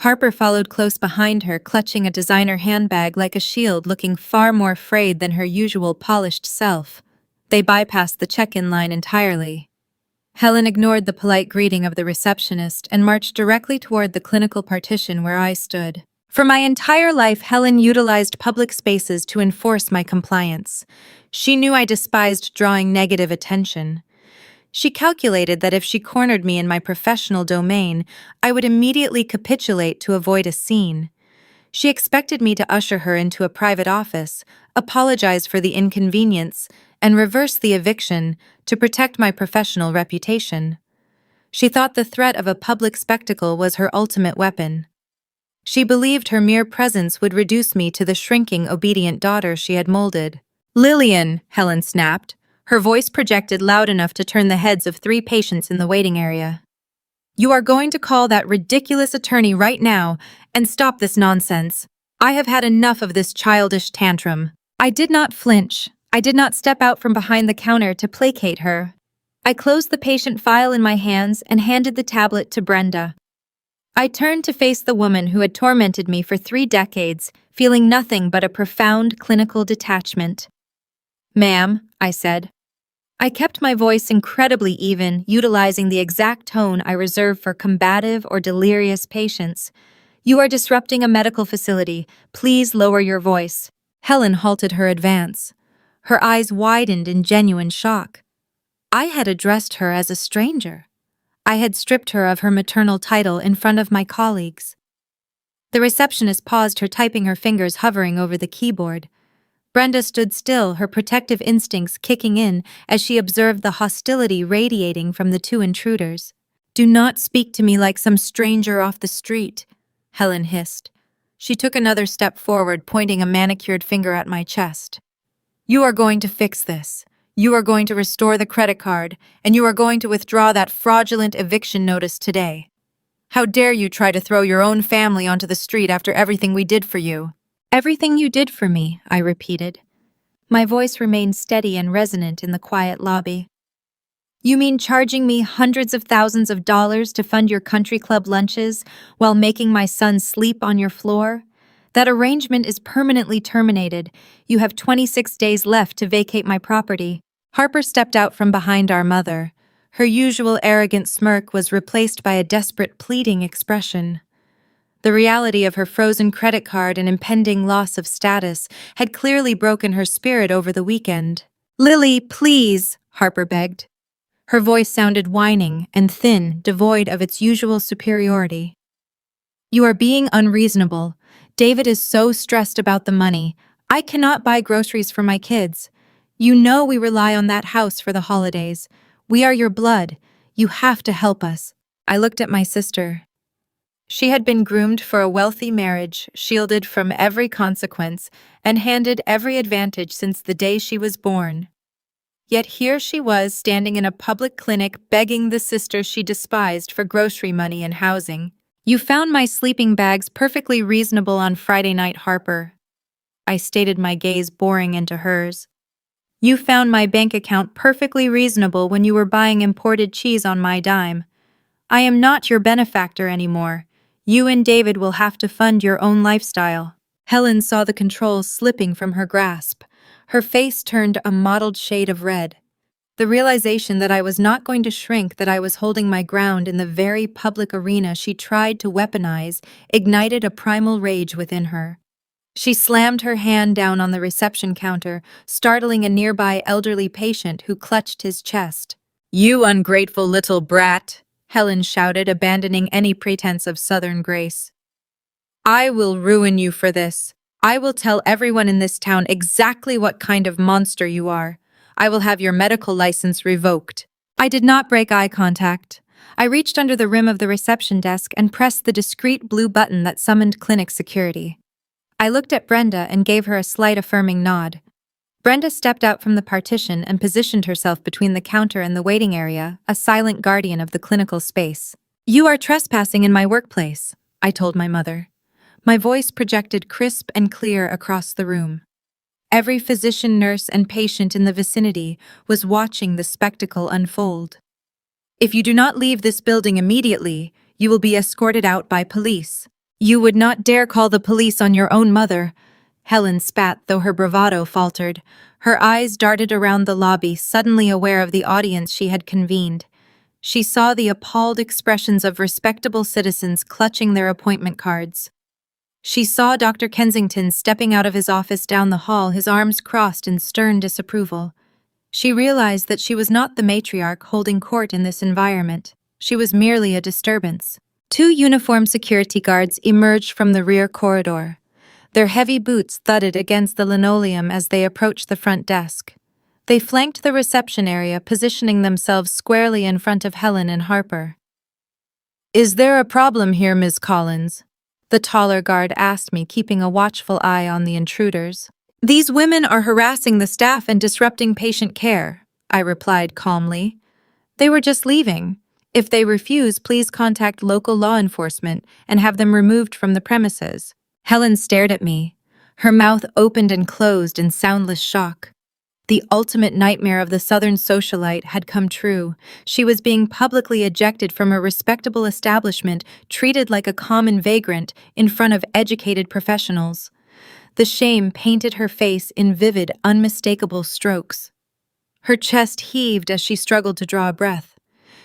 Harper followed close behind her, clutching a designer handbag like a shield, looking far more frayed than her usual polished self. They bypassed the check-in line entirely. Helen ignored the polite greeting of the receptionist and marched directly toward the clinical partition where I stood. For my entire life, Helen utilized public spaces to enforce my compliance. She knew I despised drawing negative attention. She calculated that if she cornered me in my professional domain, I would immediately capitulate to avoid a scene. She expected me to usher her into a private office, apologize for the inconvenience, and reverse the eviction to protect my professional reputation. She thought the threat of a public spectacle was her ultimate weapon. She believed her mere presence would reduce me to the shrinking, obedient daughter she had molded. "Lillian," Helen snapped, her voice projected loud enough to turn the heads of 3 patients in the waiting area. "You are going to call that ridiculous attorney right now and stop this nonsense. I have had enough of this childish tantrum." I did not flinch. I did not step out from behind the counter to placate her. I closed the patient file in my hands and handed the tablet to Brenda. I turned to face the woman who had tormented me for 3 decades, feeling nothing but a profound clinical detachment. "Ma'am," I said. I kept my voice incredibly even, utilizing the exact tone I reserve for combative or delirious patients. "You are disrupting a medical facility. Please lower your voice." Helen halted her advance. Her eyes widened in genuine shock. I had addressed her as a stranger. I had stripped her of her maternal title in front of my colleagues. The receptionist paused, her typing, her fingers hovering over the keyboard. Brenda stood still, her protective instincts kicking in as she observed the hostility radiating from the two intruders. "Do not speak to me like some stranger off the street," Helen hissed. She took another step forward, pointing a manicured finger at my chest. "You are going to fix this. You are going to restore the credit card, and you are going to withdraw that fraudulent eviction notice today. How dare you try to throw your own family onto the street after everything we did for you?" "Everything you did for me," I repeated. My voice remained steady and resonant in the quiet lobby. "You mean charging me hundreds of thousands of dollars to fund your country club lunches while making my son sleep on your floor? That arrangement is permanently terminated. You have 26 days left to vacate my property." Harper stepped out from behind our mother. Her usual arrogant smirk was replaced by a desperate, pleading expression. The reality of her frozen credit card and impending loss of status had clearly broken her spirit over the weekend. "Lily, please," Harper begged. Her voice sounded whining and thin, devoid of its usual superiority. "You are being unreasonable. David is so stressed about the money. I cannot buy groceries for my kids. You know we rely on that house for the holidays. We are your blood. You have to help us." I looked at my sister. She had been groomed for a wealthy marriage, shielded from every consequence, and handed every advantage since the day she was born. Yet here she was, standing in a public clinic, begging the sister she despised for grocery money and housing. "You found my sleeping bags perfectly reasonable on Friday night, Harper," I stated, my gaze boring into hers. "You found my bank account perfectly reasonable when you were buying imported cheese on my dime. I am not your benefactor anymore. You and David will have to fund your own lifestyle." Helen saw the controls slipping from her grasp. Her face turned a mottled shade of red. The realization that I was not going to shrink, that I was holding my ground in the very public arena she tried to weaponize, ignited a primal rage within her. She slammed her hand down on the reception counter, startling a nearby elderly patient who clutched his chest. "You ungrateful little brat," Helen shouted, abandoning any pretense of Southern grace. "I will ruin you for this. I will tell everyone in this town exactly what kind of monster you are. I will have your medical license revoked." I did not break eye contact. I reached under the rim of the reception desk and pressed the discreet blue button that summoned clinic security. I looked at Brenda and gave her a slight affirming nod. Brenda stepped out from the partition and positioned herself between the counter and the waiting area, a silent guardian of the clinical space. "You are trespassing in my workplace," I told my mother. My voice projected crisp and clear across the room. Every physician, nurse, and patient in the vicinity was watching the spectacle unfold. "If you do not leave this building immediately, you will be escorted out by police." "You would not dare call the police on your own mother," Helen spat, though her bravado faltered. Her eyes darted around the lobby, suddenly aware of the audience she had convened. She saw the appalled expressions of respectable citizens clutching their appointment cards. She saw Dr. Kensington stepping out of his office down the hall, his arms crossed in stern disapproval. She realized that she was not the matriarch holding court in this environment. She was merely a disturbance. Two uniformed security guards emerged from the rear corridor. Their heavy boots thudded against the linoleum as they approached the front desk. They flanked the reception area, positioning themselves squarely in front of Helen and Harper. "Is there a problem here, Ms. Collins?" the taller guard asked me, keeping a watchful eye on the intruders. "These women are harassing the staff and disrupting patient care," I replied calmly. "They were just leaving. If they refuse, please contact local law enforcement and have them removed from the premises." Helen stared at me, her mouth opened and closed in soundless shock. The ultimate nightmare of the Southern socialite had come true. She was being publicly ejected from a respectable establishment, treated like a common vagrant in front of educated professionals. The shame painted her face in vivid, unmistakable strokes. Her chest heaved as she struggled to draw a breath.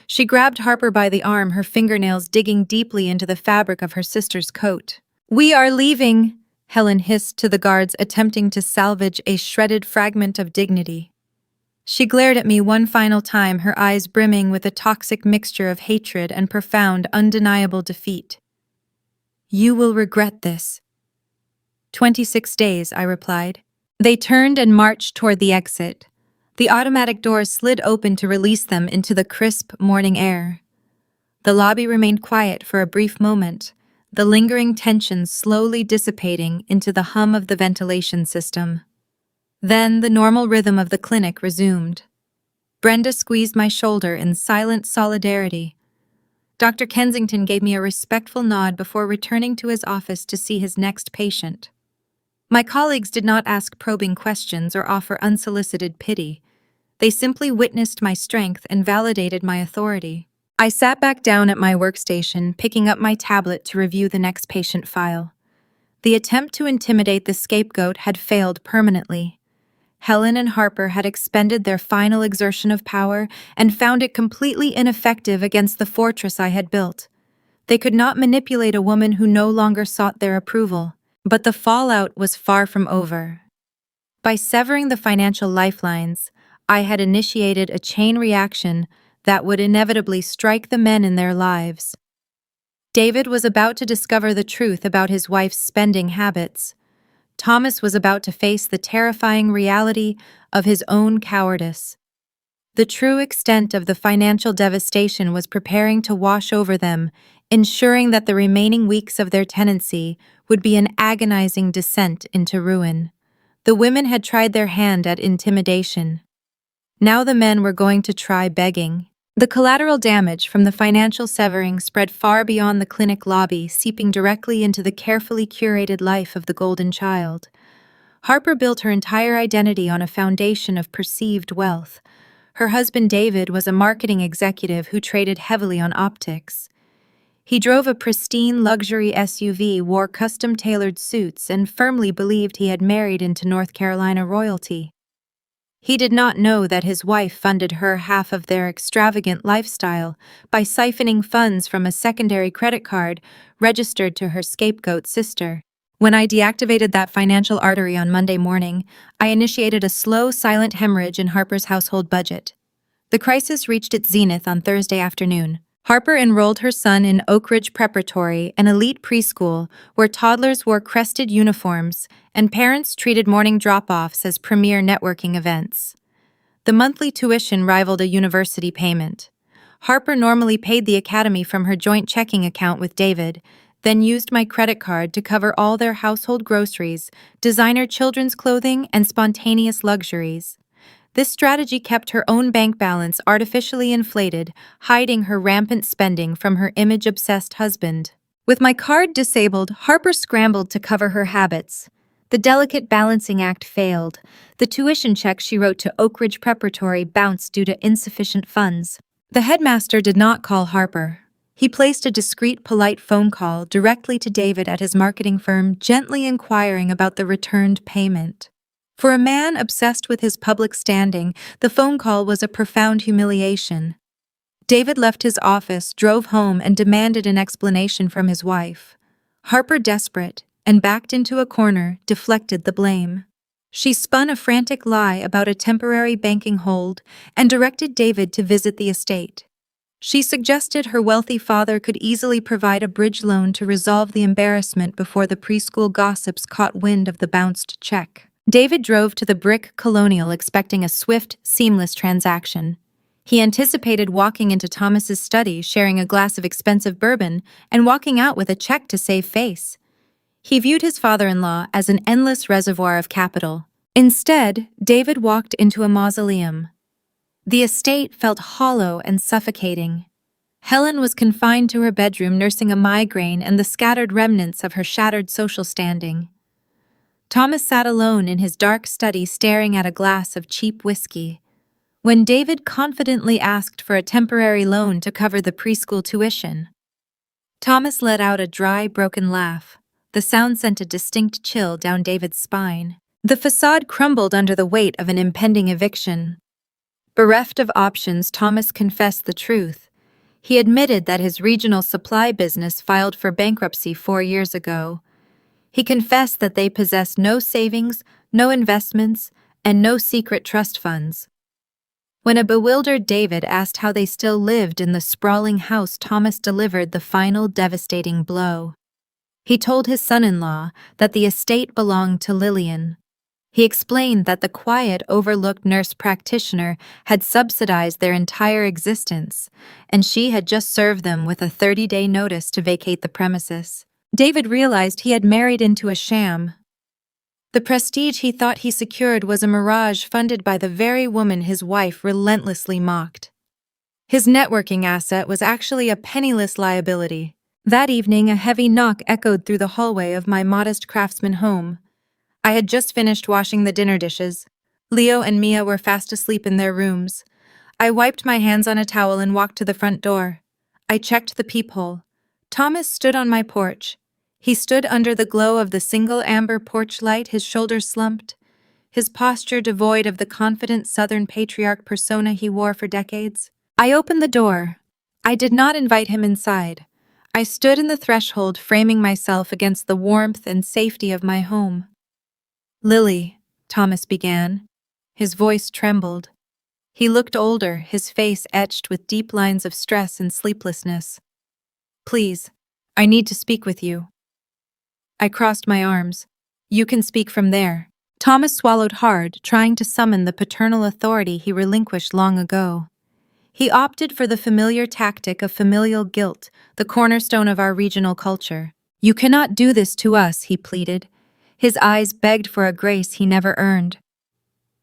She grabbed Harper by the arm, her fingernails digging deeply into the fabric of her sister's coat. "We are leaving," Helen hissed to the guards attempting to salvage a shredded fragment of dignity. She glared at me one final time, her eyes brimming with a toxic mixture of hatred and profound, undeniable defeat. "You will regret this." 26 days, I replied. They turned and marched toward the exit. The automatic doors slid open to release them into the crisp morning air. The lobby remained quiet for a brief moment, the lingering tension slowly dissipating into the hum of the ventilation system. Then the normal rhythm of the clinic resumed. Brenda squeezed my shoulder in silent solidarity. Dr. Kensington gave me a respectful nod before returning to his office to see his next patient. My colleagues did not ask probing questions or offer unsolicited pity. They simply witnessed my strength and validated my authority. I sat back down at my workstation, picking up my tablet to review the next patient file. The attempt to intimidate the scapegoat had failed permanently. Helen and Harper had expended their final exertion of power and found it completely ineffective against the fortress I had built. They could not manipulate a woman who no longer sought their approval. But the fallout was far from over. By severing the financial lifelines, I had initiated a chain reaction that would inevitably strike the men in their lives. David was about to discover the truth about his wife's spending habits. Thomas was about to face the terrifying reality of his own cowardice. The true extent of the financial devastation was preparing to wash over them, ensuring that the remaining weeks of their tenancy would be an agonizing descent into ruin. The women had tried their hand at intimidation. Now the men were going to try begging. The collateral damage from the financial severing spread far beyond the clinic lobby, seeping directly into the carefully curated life of the golden child. Harper built her entire identity on a foundation of perceived wealth. Her husband David was a marketing executive who traded heavily on optics. He drove a pristine luxury SUV, wore custom-tailored suits, and firmly believed he had married into North Carolina royalty. He did not know that his wife funded her half of their extravagant lifestyle by siphoning funds from a secondary credit card registered to her scapegoat sister. When I deactivated that financial artery on Monday morning, I initiated a slow, silent hemorrhage in Harper's household budget. The crisis reached its zenith on Thursday afternoon. Harper enrolled her son in Oak Ridge Preparatory, an elite preschool where toddlers wore crested uniforms and parents treated morning drop-offs as premier networking events. The monthly tuition rivaled a university payment. Harper normally paid the academy from her joint checking account with David, then used my credit card to cover all their household groceries, designer children's clothing, and spontaneous luxuries. This strategy kept her own bank balance artificially inflated, hiding her rampant spending from her image-obsessed husband. With my card disabled, Harper scrambled to cover her habits. The delicate balancing act failed. The tuition check she wrote to Oak Ridge Preparatory bounced due to insufficient funds. The headmaster did not call Harper. He placed a discreet, polite phone call directly to David at his marketing firm, gently inquiring about the returned payment. For a man obsessed with his public standing, the phone call was a profound humiliation. David left his office, drove home, and demanded an explanation from his wife. Harper, desperate and backed into a corner, deflected the blame. She spun a frantic lie about a temporary banking hold and directed David to visit the estate. She suggested her wealthy father could easily provide a bridge loan to resolve the embarrassment before the preschool gossips caught wind of the bounced check. David drove to the brick colonial expecting a swift, seamless transaction. He anticipated walking into Thomas's study, sharing a glass of expensive bourbon, and walking out with a check to save face. He viewed his father-in-law as an endless reservoir of capital. Instead, David walked into a mausoleum. The estate felt hollow and suffocating. Helen was confined to her bedroom, nursing a migraine and the scattered remnants of her shattered social standing. Thomas sat alone in his dark study, staring at a glass of cheap whiskey. When David confidently asked for a temporary loan to cover the preschool tuition, Thomas let out a dry, broken laugh. The sound sent a distinct chill down David's spine. The facade crumbled under the weight of an impending eviction. Bereft of options, Thomas confessed the truth. He admitted that his regional supply business filed for bankruptcy 4 years ago. He confessed that they possessed no savings, no investments, and no secret trust funds. When a bewildered David asked how they still lived in the sprawling house, Thomas delivered the final devastating blow. He told his son-in-law that the estate belonged to Lillian. He explained that the quiet, overlooked nurse practitioner had subsidized their entire existence, and she had just served them with a 30-day notice to vacate the premises. David realized he had married into a sham. The prestige he thought he secured was a mirage funded by the very woman his wife relentlessly mocked. His networking asset was actually a penniless liability. That evening, a heavy knock echoed through the hallway of my modest craftsman home. I had just finished washing the dinner dishes. Leo and Mia were fast asleep in their rooms. I wiped my hands on a towel and walked to the front door. I checked the peephole. Thomas stood on my porch. He stood under the glow of the single amber porch light, his shoulders slumped, his posture devoid of the confident Southern patriarch persona he wore for decades. I opened the door. I did not invite him inside. I stood in the threshold, framing myself against the warmth and safety of my home. "Lily," Thomas began. His voice trembled. He looked older, his face etched with deep lines of stress and sleeplessness. "Please, I need to speak with you." I crossed my arms. "You can speak from there." Thomas swallowed hard, trying to summon the paternal authority he relinquished long ago. He opted for the familiar tactic of familial guilt, the cornerstone of our regional culture. "You cannot do this to us," he pleaded. His eyes begged for a grace he never earned.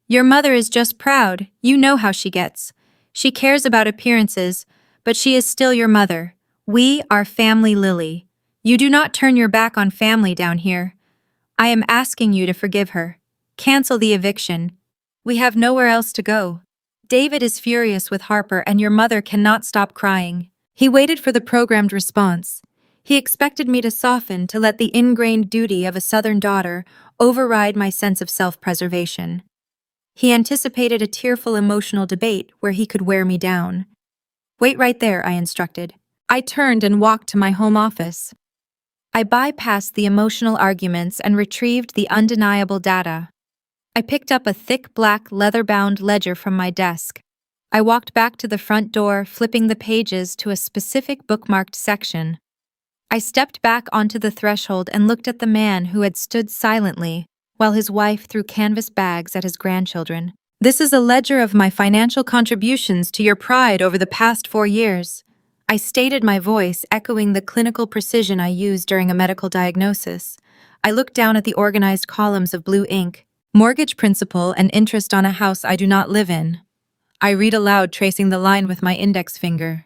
"Your mother is just proud. You know how she gets. She cares about appearances, but she is still your mother. We are family, Lily. You do not turn your back on family down here. I am asking you to forgive her. Cancel the eviction. We have nowhere else to go. David is furious with Harper, and your mother cannot stop crying." He waited for the programmed response. He expected me to soften, to let the ingrained duty of a Southern daughter override my sense of self-preservation. He anticipated a tearful emotional debate where he could wear me down. "Wait right there," I instructed. I turned and walked to my home office. I bypassed the emotional arguments and retrieved the undeniable data. I picked up a thick black leather-bound ledger from my desk. I walked back to the front door, flipping the pages to a specific bookmarked section. I stepped back onto the threshold and looked at the man who had stood silently while his wife threw canvas bags at his grandchildren. "This is a ledger of my financial contributions to your pride over the past 4 years. I stated, my voice echoing the clinical precision I used during a medical diagnosis. I looked down at the organized columns of blue ink. "Mortgage principal and interest on a house I do not live in." I read aloud, tracing the line with my index finger.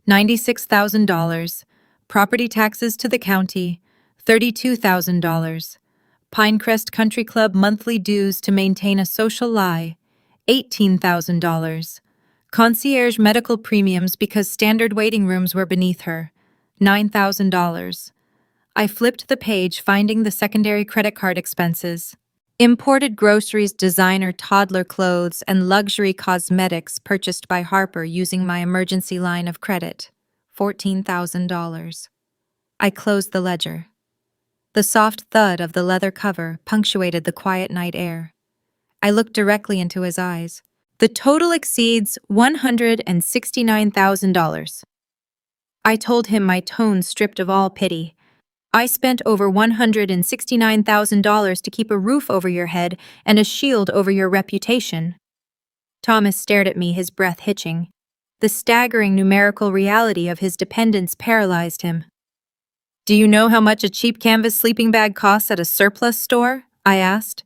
$96,000. Property taxes to the county, $32,000. Pinecrest Country Club monthly dues to maintain a social lie, $18,000. Concierge medical premiums because standard waiting rooms were beneath her, $9,000. I flipped the page, finding the secondary credit card expenses. Imported groceries, designer toddler clothes, and luxury cosmetics purchased by Harper using my emergency line of credit, $14,000. I closed the ledger. The soft thud of the leather cover punctuated the quiet night air. I looked directly into his eyes. "The total exceeds $169,000. I told him, my tone stripped of all pity. "I spent over $169,000 to keep a roof over your head and a shield over your reputation." Thomas stared at me, his breath hitching. The staggering numerical reality of his dependence paralyzed him. "Do you know how much a cheap canvas sleeping bag costs at a surplus store?" I asked.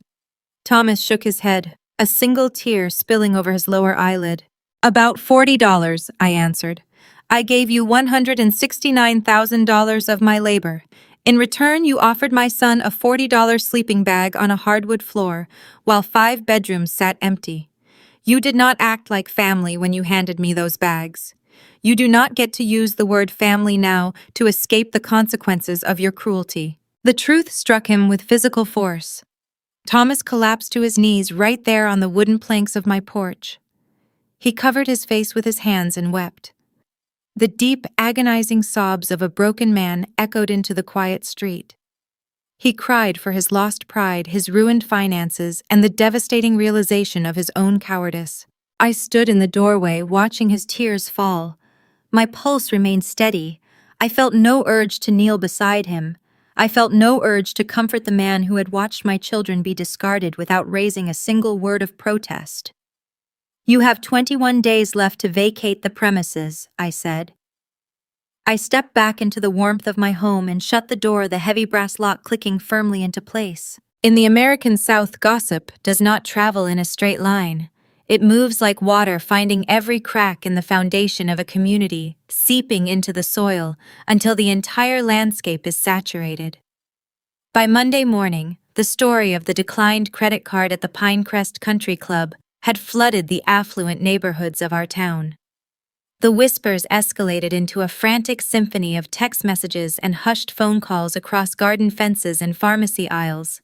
Thomas shook his head, a single tear spilling over his lower eyelid. "About $40, I answered. "I gave you $169,000 of my labor. In return, you offered my son a $40 sleeping bag on a hardwood floor, while 5 bedrooms sat empty. You did not act like family when you handed me those bags. You do not get to use the word family now to escape the consequences of your cruelty." The truth struck him with physical force. Thomas collapsed to his knees right there on the wooden planks of my porch. He covered his face with his hands and wept. The deep, agonizing sobs of a broken man echoed into the quiet street. He cried for his lost pride, his ruined finances, and the devastating realization of his own cowardice. I stood in the doorway watching his tears fall. My pulse remained steady. I felt no urge to kneel beside him. I felt no urge to comfort the man who had watched my children be discarded without raising a single word of protest. "You have 21 days left to vacate the premises," I said. I stepped back into the warmth of my home and shut the door, the heavy brass lock clicking firmly into place. In the American South, gossip does not travel in a straight line. It moves like water, finding every crack in the foundation of a community, seeping into the soil until the entire landscape is saturated. By Monday morning, the story of the declined credit card at the Pinecrest Country Club had flooded the affluent neighborhoods of our town. The whispers escalated into a frantic symphony of text messages and hushed phone calls across garden fences and pharmacy aisles.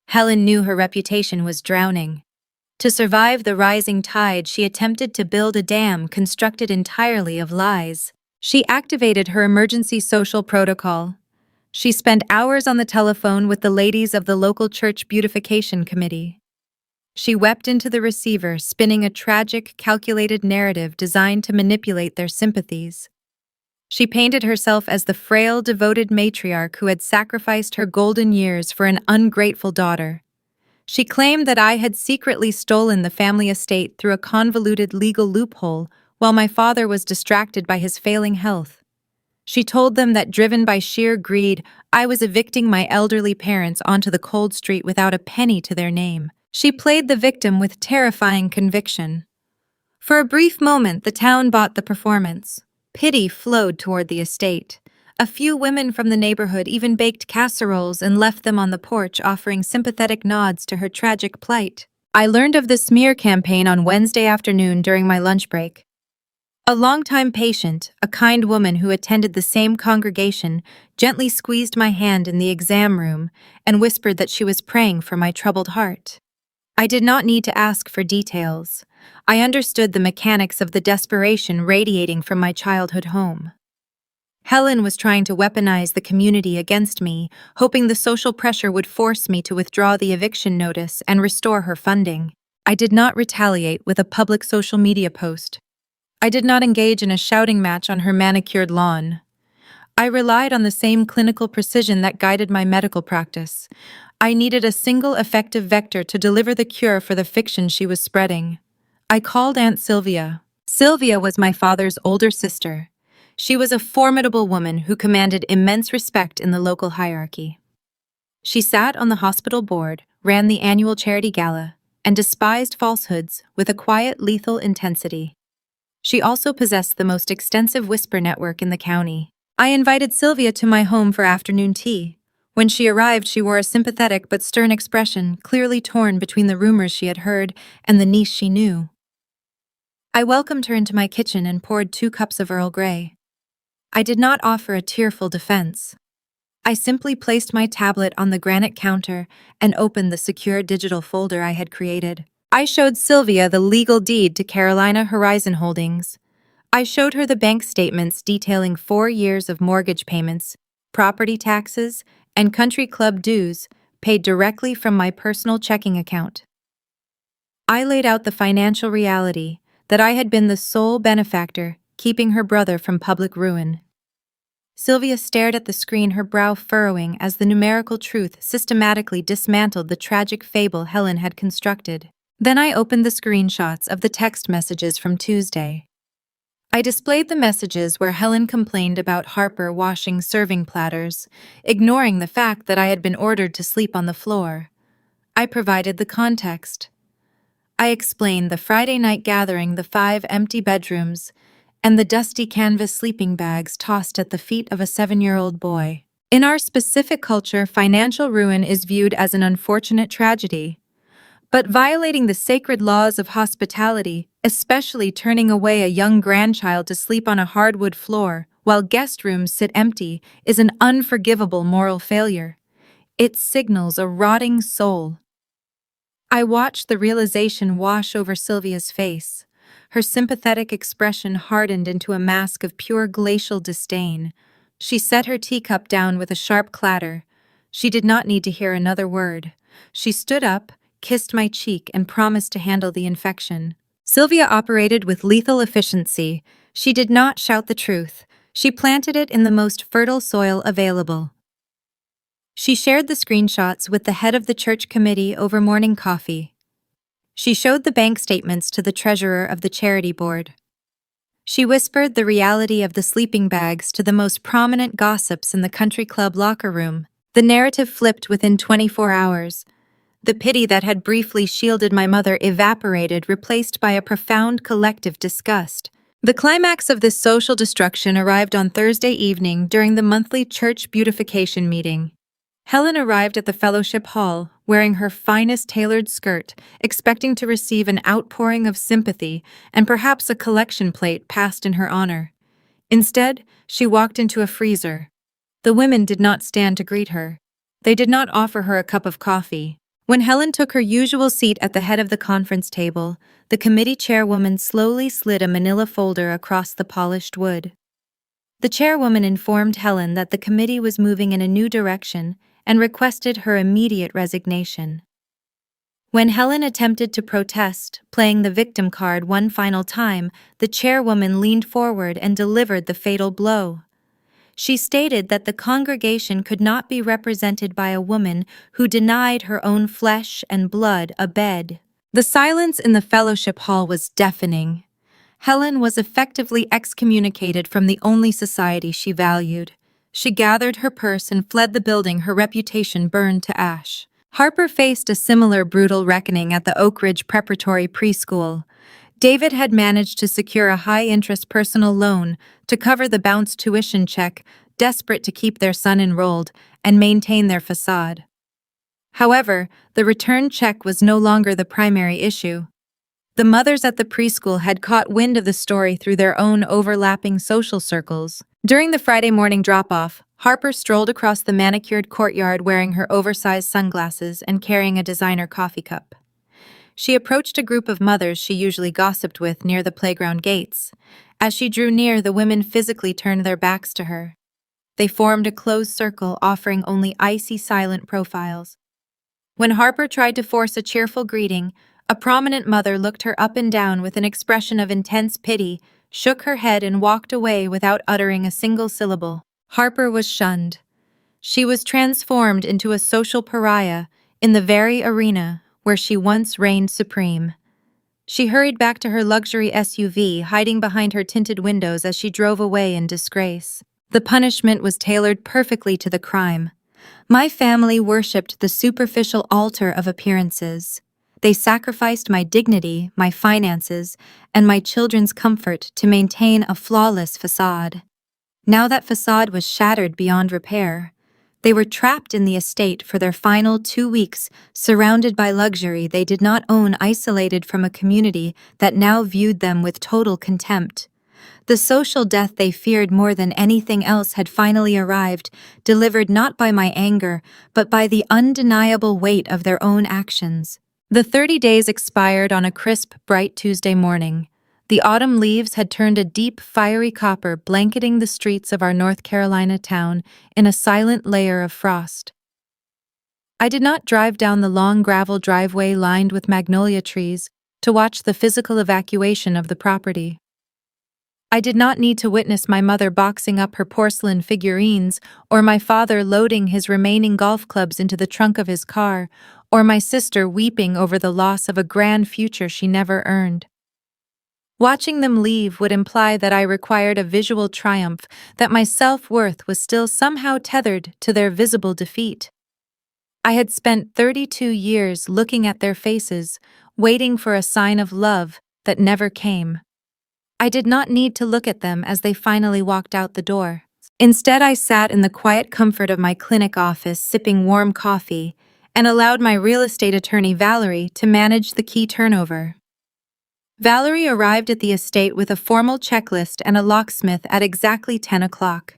Helen knew her reputation was drowning. To survive the rising tide, she attempted to build a dam constructed entirely of lies. She activated her emergency social protocol. She spent hours on the telephone with the ladies of the local church beautification committee. She wept into the receiver, spinning a tragic, calculated narrative designed to manipulate their sympathies. She painted herself as the frail, devoted matriarch who had sacrificed her golden years for an ungrateful daughter. She claimed that I had secretly stolen the family estate through a convoluted legal loophole while my father was distracted by his failing health. She told them that, driven by sheer greed, I was evicting my elderly parents onto the cold street without a penny to their name. She played the victim with terrifying conviction. For a brief moment, the town bought the performance. Pity flowed toward the estate. A few women from the neighborhood even baked casseroles and left them on the porch, offering sympathetic nods to her tragic plight. I learned of the smear campaign on Wednesday afternoon during my lunch break. A longtime patient, a kind woman who attended the same congregation, gently squeezed my hand in the exam room and whispered that she was praying for my troubled heart. I did not need to ask for details. I understood the mechanics of the desperation radiating from my childhood home. Helen was trying to weaponize the community against me, hoping the social pressure would force me to withdraw the eviction notice and restore her funding. I did not retaliate with a public social media post. I did not engage in a shouting match on her manicured lawn. I relied on the same clinical precision that guided my medical practice. I needed a single effective vector to deliver the cure for the fiction she was spreading. I called Aunt Sylvia. Sylvia was my father's older sister. She was a formidable woman who commanded immense respect in the local hierarchy. She sat on the hospital board, ran the annual charity gala, and despised falsehoods with a quiet, lethal intensity. She also possessed the most extensive whisper network in the county. I invited Sylvia to my home for afternoon tea. When she arrived, she wore a sympathetic but stern expression, clearly torn between the rumors she had heard and the niece she knew. I welcomed her into my kitchen and poured 2 cups of Earl Grey. I did not offer a tearful defense. I simply placed my tablet on the granite counter and opened the secure digital folder I had created. I showed Sylvia the legal deed to Carolina Horizon Holdings. I showed her the bank statements detailing 4 years of mortgage payments, property taxes, and country club dues paid directly from my personal checking account. I laid out the financial reality that I had been the sole benefactor, keeping her brother from public ruin. Sylvia stared at the screen, her brow furrowing as the numerical truth systematically dismantled the tragic fable Helen had constructed. Then I opened the screenshots of the text messages from Tuesday. I displayed the messages where Helen complained about Harper washing serving platters, ignoring the fact that I had been ordered to sleep on the floor. I provided the context. I explained the Friday night gathering, the 5 empty bedrooms, and the dusty canvas sleeping bags tossed at the feet of a 7-year-old boy. In our specific culture, financial ruin is viewed as an unfortunate tragedy. But violating the sacred laws of hospitality, especially turning away a young grandchild to sleep on a hardwood floor while guest rooms sit empty, is an unforgivable moral failure. It signals a rotting soul. I watched the realization wash over Sylvia's face. Her sympathetic expression hardened into a mask of pure glacial disdain. She set her teacup down with a sharp clatter. She did not need to hear another word. She stood up, kissed my cheek, and promised to handle the infection. Sylvia operated with lethal efficiency. She did not shout the truth. She planted it in the most fertile soil available. She shared the screenshots with the head of the church committee over morning coffee. She showed the bank statements to the treasurer of the charity board. She whispered the reality of the sleeping bags to the most prominent gossips in the country club locker room. The narrative flipped within 24 hours. The pity that had briefly shielded my mother evaporated, replaced by a profound collective disgust. The climax of this social destruction arrived on Thursday evening during the monthly church beautification meeting. Helen arrived at the fellowship hall, wearing her finest tailored skirt, expecting to receive an outpouring of sympathy and perhaps a collection plate passed in her honor. Instead, she walked into a freezer. The women did not stand to greet her. They did not offer her a cup of coffee. When Helen took her usual seat at the head of the conference table, the committee chairwoman slowly slid a manila folder across the polished wood. The chairwoman informed Helen that the committee was moving in a new direction and requested her immediate resignation. When Helen attempted to protest, playing the victim card one final time, the chairwoman leaned forward and delivered the fatal blow. She stated that the congregation could not be represented by a woman who denied her own flesh and blood a bed. The silence in the fellowship hall was deafening. Helen was effectively excommunicated from the only society she valued. She gathered her purse and fled the building, her reputation burned to ash. Harper faced a similar brutal reckoning at the Oak Ridge Preparatory Preschool. David had managed to secure a high-interest personal loan to cover the bounced tuition check, desperate to keep their son enrolled and maintain their facade. However, the return check was no longer the primary issue. The mothers at the preschool had caught wind of the story through their own overlapping social circles. During the Friday morning drop-off, Harper strolled across the manicured courtyard wearing her oversized sunglasses and carrying a designer coffee cup. She approached a group of mothers she usually gossiped with near the playground gates. As she drew near, the women physically turned their backs to her. They formed a closed circle, offering only icy silent profiles. When Harper tried to force a cheerful greeting, a prominent mother looked her up and down with an expression of intense pity, shook her head and walked away without uttering a single syllable. Harper was shunned. She was transformed into a social pariah in the very arena where she once reigned supreme. She hurried back to her luxury SUV, hiding behind her tinted windows as she drove away in disgrace. The punishment was tailored perfectly to the crime. My family worshipped the superficial altar of appearances. They sacrificed my dignity, my finances, and my children's comfort to maintain a flawless facade. Now that facade was shattered beyond repair. They were trapped in the estate for their final 2 weeks, surrounded by luxury they did not own, isolated from a community that now viewed them with total contempt. The social death they feared more than anything else had finally arrived, delivered not by my anger, but by the undeniable weight of their own actions. The 30 days expired on a crisp, bright Tuesday morning. The autumn leaves had turned a deep, fiery copper, blanketing the streets of our North Carolina town in a silent layer of frost. I did not drive down the long gravel driveway lined with magnolia trees to watch the physical evacuation of the property. I did not need to witness my mother boxing up her porcelain figurines, or my father loading his remaining golf clubs into the trunk of his car, or my sister weeping over the loss of a grand future she never earned. Watching them leave would imply that I required a visual triumph, that my self-worth was still somehow tethered to their visible defeat. I had spent 32 years looking at their faces, waiting for a sign of love that never came. I did not need to look at them as they finally walked out the door. Instead, I sat in the quiet comfort of my clinic office sipping warm coffee and allowed my real estate attorney Valerie to manage the key turnover. Valerie arrived at the estate with a formal checklist and a locksmith at exactly 10 o'clock.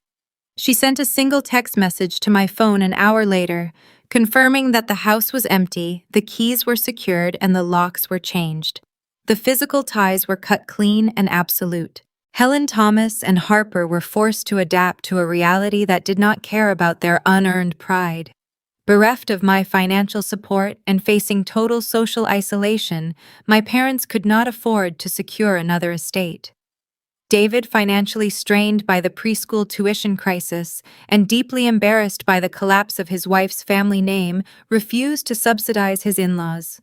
She sent a single text message to my phone an hour later, confirming that the house was empty, the keys were secured, and the locks were changed. The physical ties were cut clean and absolute. Helen Thomas and Harper were forced to adapt to a reality that did not care about their unearned pride. Bereft of my financial support and facing total social isolation, my parents could not afford to secure another estate. David, financially strained by the preschool tuition crisis and deeply embarrassed by the collapse of his wife's family name, refused to subsidize his in-laws.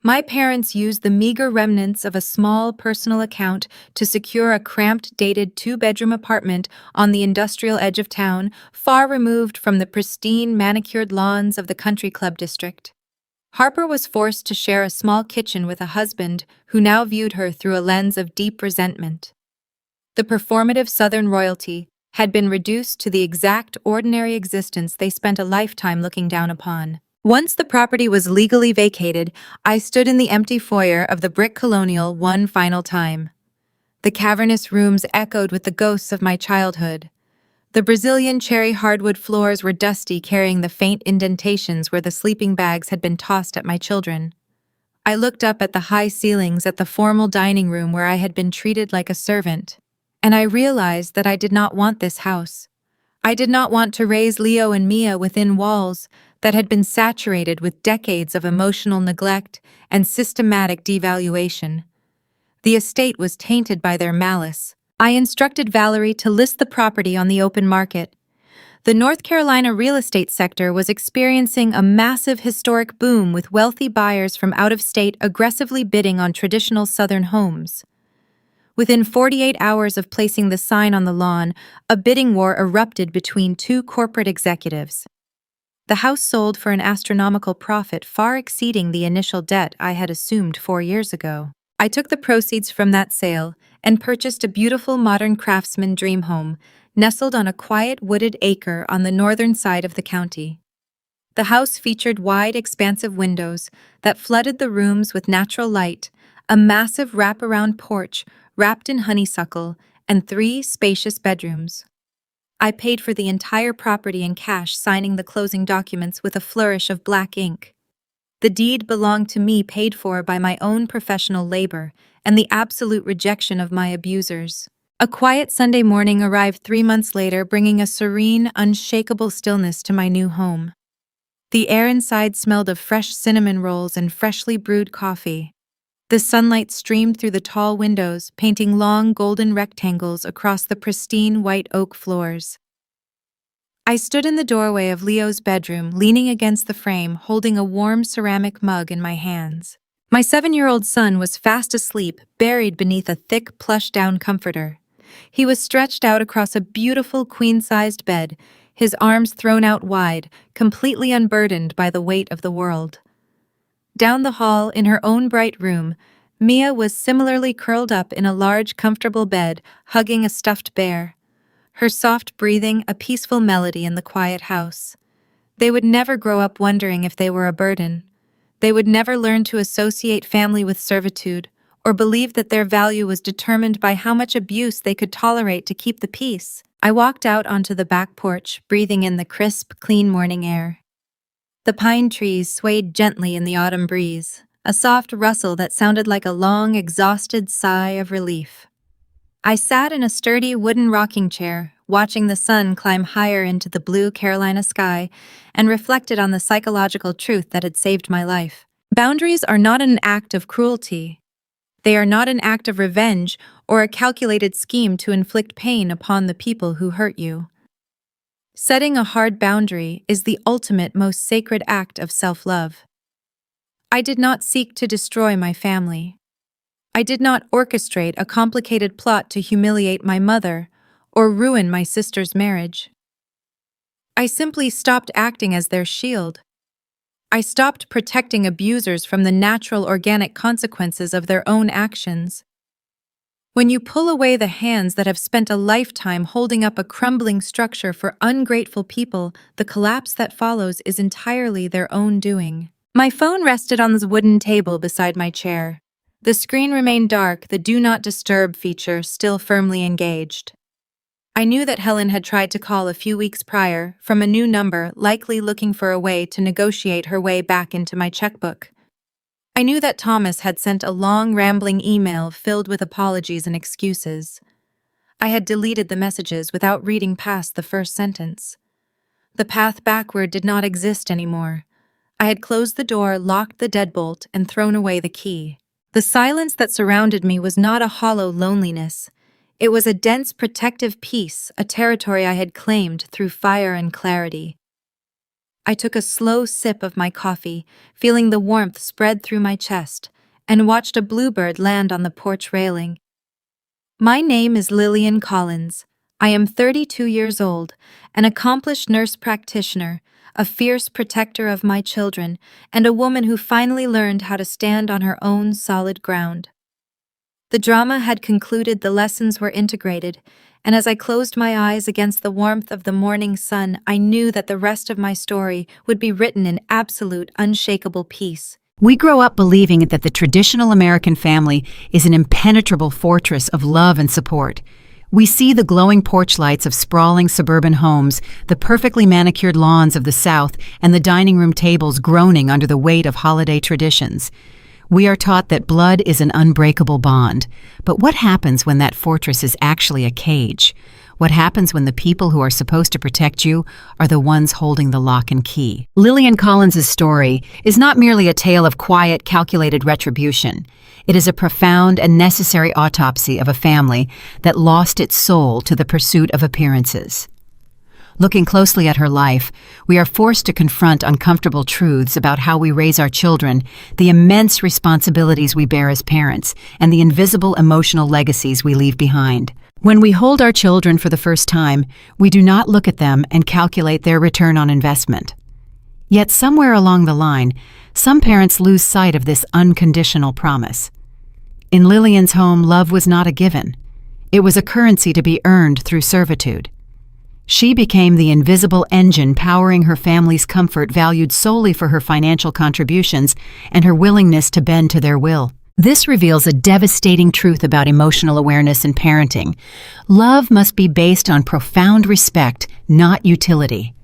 My parents used the meager remnants of a small personal account to secure a cramped, dated two-bedroom apartment on the industrial edge of town, far removed from the pristine, manicured lawns of the country club district. Harper was forced to share a small kitchen with a husband who now viewed her through a lens of deep resentment. The performative Southern royalty had been reduced to the exact ordinary existence they spent a lifetime looking down upon. Once the property was legally vacated, I stood in the empty foyer of the brick colonial one final time. The cavernous rooms echoed with the ghosts of my childhood. The Brazilian cherry hardwood floors were dusty, carrying the faint indentations where the sleeping bags had been tossed at my children. I looked up at the high ceilings at the formal dining room where I had been treated like a servant, and I realized that I did not want this house. I did not want to raise Leo and Mia within walls that had been saturated with decades of emotional neglect and systematic devaluation. The estate was tainted by their malice. I instructed Valerie to list the property on the open market. The North Carolina real estate sector was experiencing a massive historic boom, with wealthy buyers from out of state aggressively bidding on traditional Southern homes. Within 48 hours of placing the sign on the lawn, a bidding war erupted between two corporate executives. The house sold for an astronomical profit far exceeding the initial debt I had assumed 4 years ago. I took the proceeds from that sale and purchased a beautiful modern craftsman dream home, nestled on a quiet wooded acre on the northern side of the county. The house featured wide, expansive windows that flooded the rooms with natural light, a massive wraparound porch wrapped in honeysuckle, and 3 spacious bedrooms. I paid for the entire property in cash, signing the closing documents with a flourish of black ink. The deed belonged to me, paid for by my own professional labor and the absolute rejection of my abusers. A quiet Sunday morning arrived 3 months later, bringing a serene, unshakable stillness to my new home. The air inside smelled of fresh cinnamon rolls and freshly brewed coffee. The sunlight streamed through the tall windows, painting long golden rectangles across the pristine white oak floors. I stood in the doorway of Leo's bedroom, leaning against the frame, holding a warm ceramic mug in my hands. My 7-year-old son was fast asleep, buried beneath a thick plush-down comforter. He was stretched out across a beautiful queen-sized bed, his arms thrown out wide, completely unburdened by the weight of the world. Down the hall, in her own bright room, Mia was similarly curled up in a large, comfortable bed, hugging a stuffed bear. Her soft breathing a peaceful melody in the quiet house. They would never grow up wondering if they were a burden. They would never learn to associate family with servitude, or believe that their value was determined by how much abuse they could tolerate to keep the peace. I walked out onto the back porch, breathing in the crisp, clean morning air. The pine trees swayed gently in the autumn breeze, a soft rustle that sounded like a long, exhausted sigh of relief. I sat in a sturdy wooden rocking chair, watching the sun climb higher into the blue Carolina sky, and reflected on the psychological truth that had saved my life. Boundaries are not an act of cruelty. They are not an act of revenge or a calculated scheme to inflict pain upon the people who hurt you. Setting a hard boundary is the ultimate, most sacred act of self-love. I did not seek to destroy my family. I did not orchestrate a complicated plot to humiliate my mother or ruin my sister's marriage. I simply stopped acting as their shield. I stopped protecting abusers from the natural, organic consequences of their own actions. When you pull away the hands that have spent a lifetime holding up a crumbling structure for ungrateful people, the collapse that follows is entirely their own doing. My phone rested on the wooden table beside my chair. The screen remained dark, the Do Not Disturb feature still firmly engaged. I knew that Helen had tried to call a few weeks prior, from a new number, likely looking for a way to negotiate her way back into my checkbook. I knew that Thomas had sent a long, rambling email filled with apologies and excuses. I had deleted the messages without reading past the first sentence. The path backward did not exist anymore. I had closed the door, locked the deadbolt, and thrown away the key. The silence that surrounded me was not a hollow loneliness. It was a dense protective peace, a territory I had claimed through fire and clarity. I took a slow sip of my coffee, feeling the warmth spread through my chest, and watched a bluebird land on the porch railing. My name is Lillian Collins. I am 32 years old, an accomplished nurse practitioner, a fierce protector of my children, and a woman who finally learned how to stand on her own solid ground. The drama had concluded, the lessons were integrated, and as I closed my eyes against the warmth of the morning sun, I knew that the rest of my story would be written in absolute, unshakable peace. We grow up believing that the traditional American family is an impenetrable fortress of love and support. We see the glowing porch lights of sprawling suburban homes, the perfectly manicured lawns of the South, and the dining room tables groaning under the weight of holiday traditions. We are taught that blood is an unbreakable bond. But what happens when that fortress is actually a cage? What happens when the people who are supposed to protect you are the ones holding the lock and key? Lillian Collins' story is not merely a tale of quiet, calculated retribution. It is a profound and necessary autopsy of a family that lost its soul to the pursuit of appearances. Looking closely at her life, we are forced to confront uncomfortable truths about how we raise our children, the immense responsibilities we bear as parents, and the invisible emotional legacies we leave behind. When we hold our children for the first time, we do not look at them and calculate their return on investment. Yet somewhere along the line, some parents lose sight of this unconditional promise. In Lillian's home, love was not a given. It was a currency to be earned through servitude. She became the invisible engine powering her family's comfort, valued solely for her financial contributions and her willingness to bend to their will. This reveals a devastating truth about emotional awareness in parenting. Love must be based on profound respect, not utility.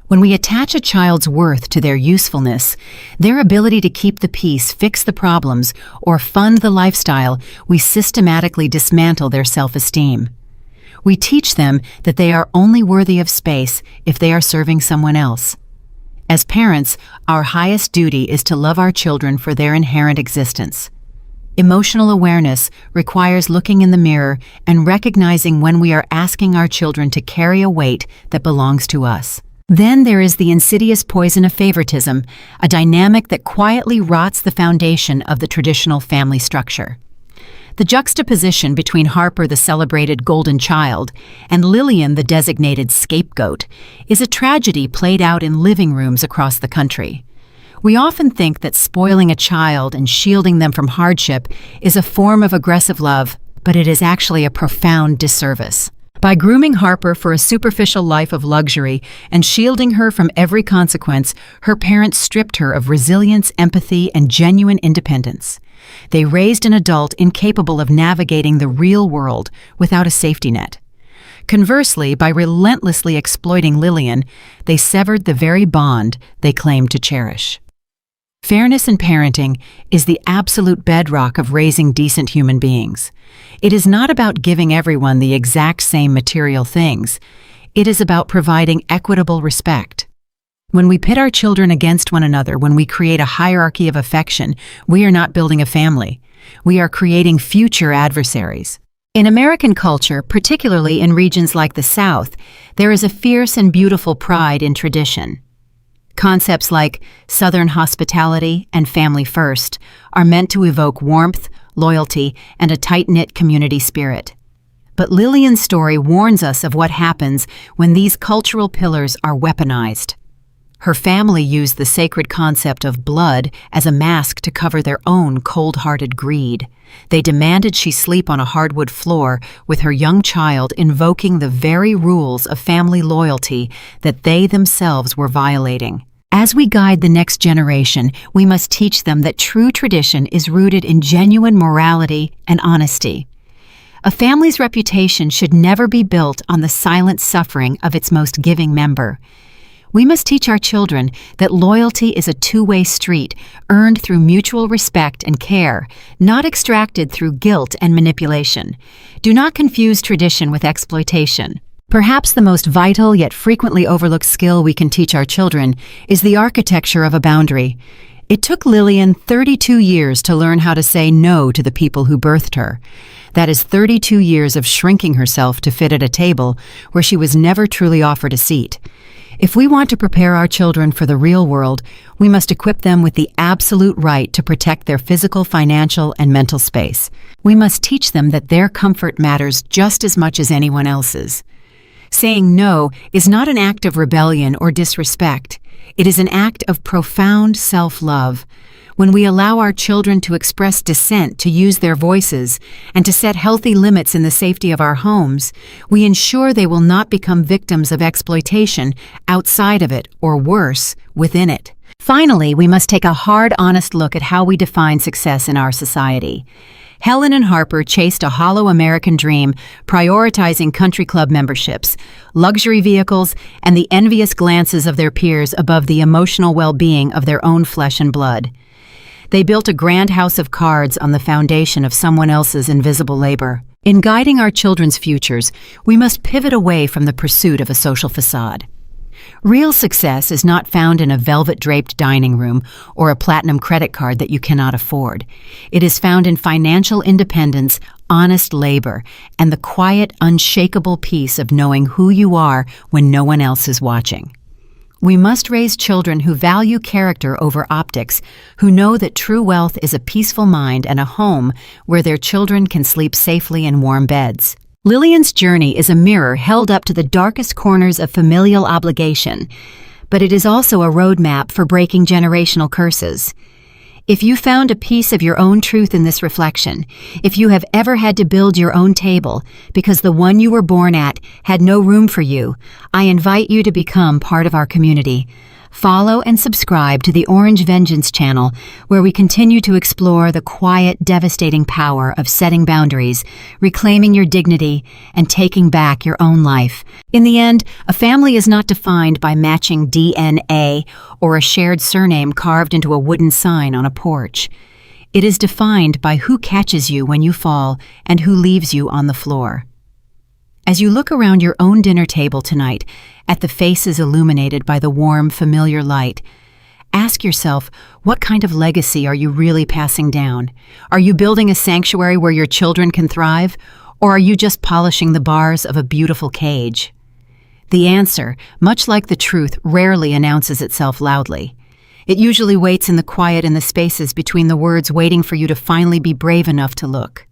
When we attach a child's worth to their usefulness, their ability to keep the peace, fix the problems, or fund the lifestyle, we systematically dismantle their self-esteem. We teach them that they are only worthy of space if they are serving someone else. As parents, our highest duty is to love our children for their inherent existence. Emotional awareness requires looking in the mirror and recognizing when we are asking our children to carry a weight that belongs to us. Then there is the insidious poison of favoritism, a dynamic that quietly rots the foundation of the traditional family structure. The juxtaposition between Harper, the celebrated golden child, and Lillian, the designated scapegoat, is a tragedy played out in living rooms across the country. We often think that spoiling a child and shielding them from hardship is a form of aggressive love, but it is actually a profound disservice. By grooming Harper for a superficial life of luxury and shielding her from every consequence, her parents stripped her of resilience, empathy, and genuine independence. They raised an adult incapable of navigating the real world without a safety net. Conversely, by relentlessly exploiting Lillian, they severed the very bond they claimed to cherish. Fairness in parenting is the absolute bedrock of raising decent human beings. It is not about giving everyone the exact same material things. It is about providing equitable respect. When we pit our children against one another, when we create a hierarchy of affection, we are not building a family. We are creating future adversaries. In American culture, particularly in regions like the South, there is a fierce and beautiful pride in tradition. Concepts like Southern hospitality and family first are meant to evoke warmth, loyalty, and a tight-knit community spirit. But Lillian's story warns us of what happens when these cultural pillars are weaponized. Her family used the sacred concept of blood as a mask to cover their own cold-hearted greed. They demanded she sleep on a hardwood floor with her young child, invoking the very rules of family loyalty that they themselves were violating. As we guide the next generation, we must teach them that true tradition is rooted in genuine morality and honesty. A family's reputation should never be built on the silent suffering of its most giving member. We must teach our children that loyalty is a two-way street, earned through mutual respect and care, not extracted through guilt and manipulation. Do not confuse tradition with exploitation. Perhaps the most vital yet frequently overlooked skill we can teach our children is the architecture of a boundary. It took Lillian 32 years to learn how to say no to the people who birthed her. That is 32 years of shrinking herself to fit at a table where she was never truly offered a seat. If we want to prepare our children for the real world, we must equip them with the absolute right to protect their physical, financial, and mental space. We must teach them that their comfort matters just as much as anyone else's. Saying no is not an act of rebellion or disrespect. It is an act of profound self-love. When we allow our children to express dissent, to use their voices, and to set healthy limits in the safety of our homes, we ensure they will not become victims of exploitation outside of it, or worse, within it. Finally, we must take a hard, honest look at how we define success in our society. Helen and Harper chased a hollow American dream, prioritizing country club memberships, luxury vehicles, and the envious glances of their peers above the emotional well-being of their own flesh and blood. They built a grand house of cards on the foundation of someone else's invisible labor. In guiding our children's futures, we must pivot away from the pursuit of a social facade. Real success is not found in a velvet-draped dining room or a platinum credit card that you cannot afford. It is found in financial independence, honest labor, and the quiet, unshakable peace of knowing who you are when no one else is watching. We must raise children who value character over optics, who know that true wealth is a peaceful mind and a home where their children can sleep safely in warm beds. Lillian's journey is a mirror held up to the darkest corners of familial obligation, but it is also a roadmap for breaking generational curses. If you found a piece of your own truth in this reflection, if you have ever had to build your own table because the one you were born at had no room for you, I invite you to become part of our community. Follow and subscribe to the Orange Vengeance channel, where we continue to explore the quiet, devastating power of setting boundaries, reclaiming your dignity, and taking back your own life. In the end, a family is not defined by matching DNA or a shared surname carved into a wooden sign on a porch. It is defined by who catches you when you fall and who leaves you on the floor. As you look around your own dinner table tonight, at the faces illuminated by the warm, familiar light, ask yourself, what kind of legacy are you really passing down? Are you building a sanctuary where your children can thrive, or are you just polishing the bars of a beautiful cage? The answer, much like the truth, rarely announces itself loudly. It usually waits in the quiet in the spaces between the words, waiting for you to finally be brave enough to look.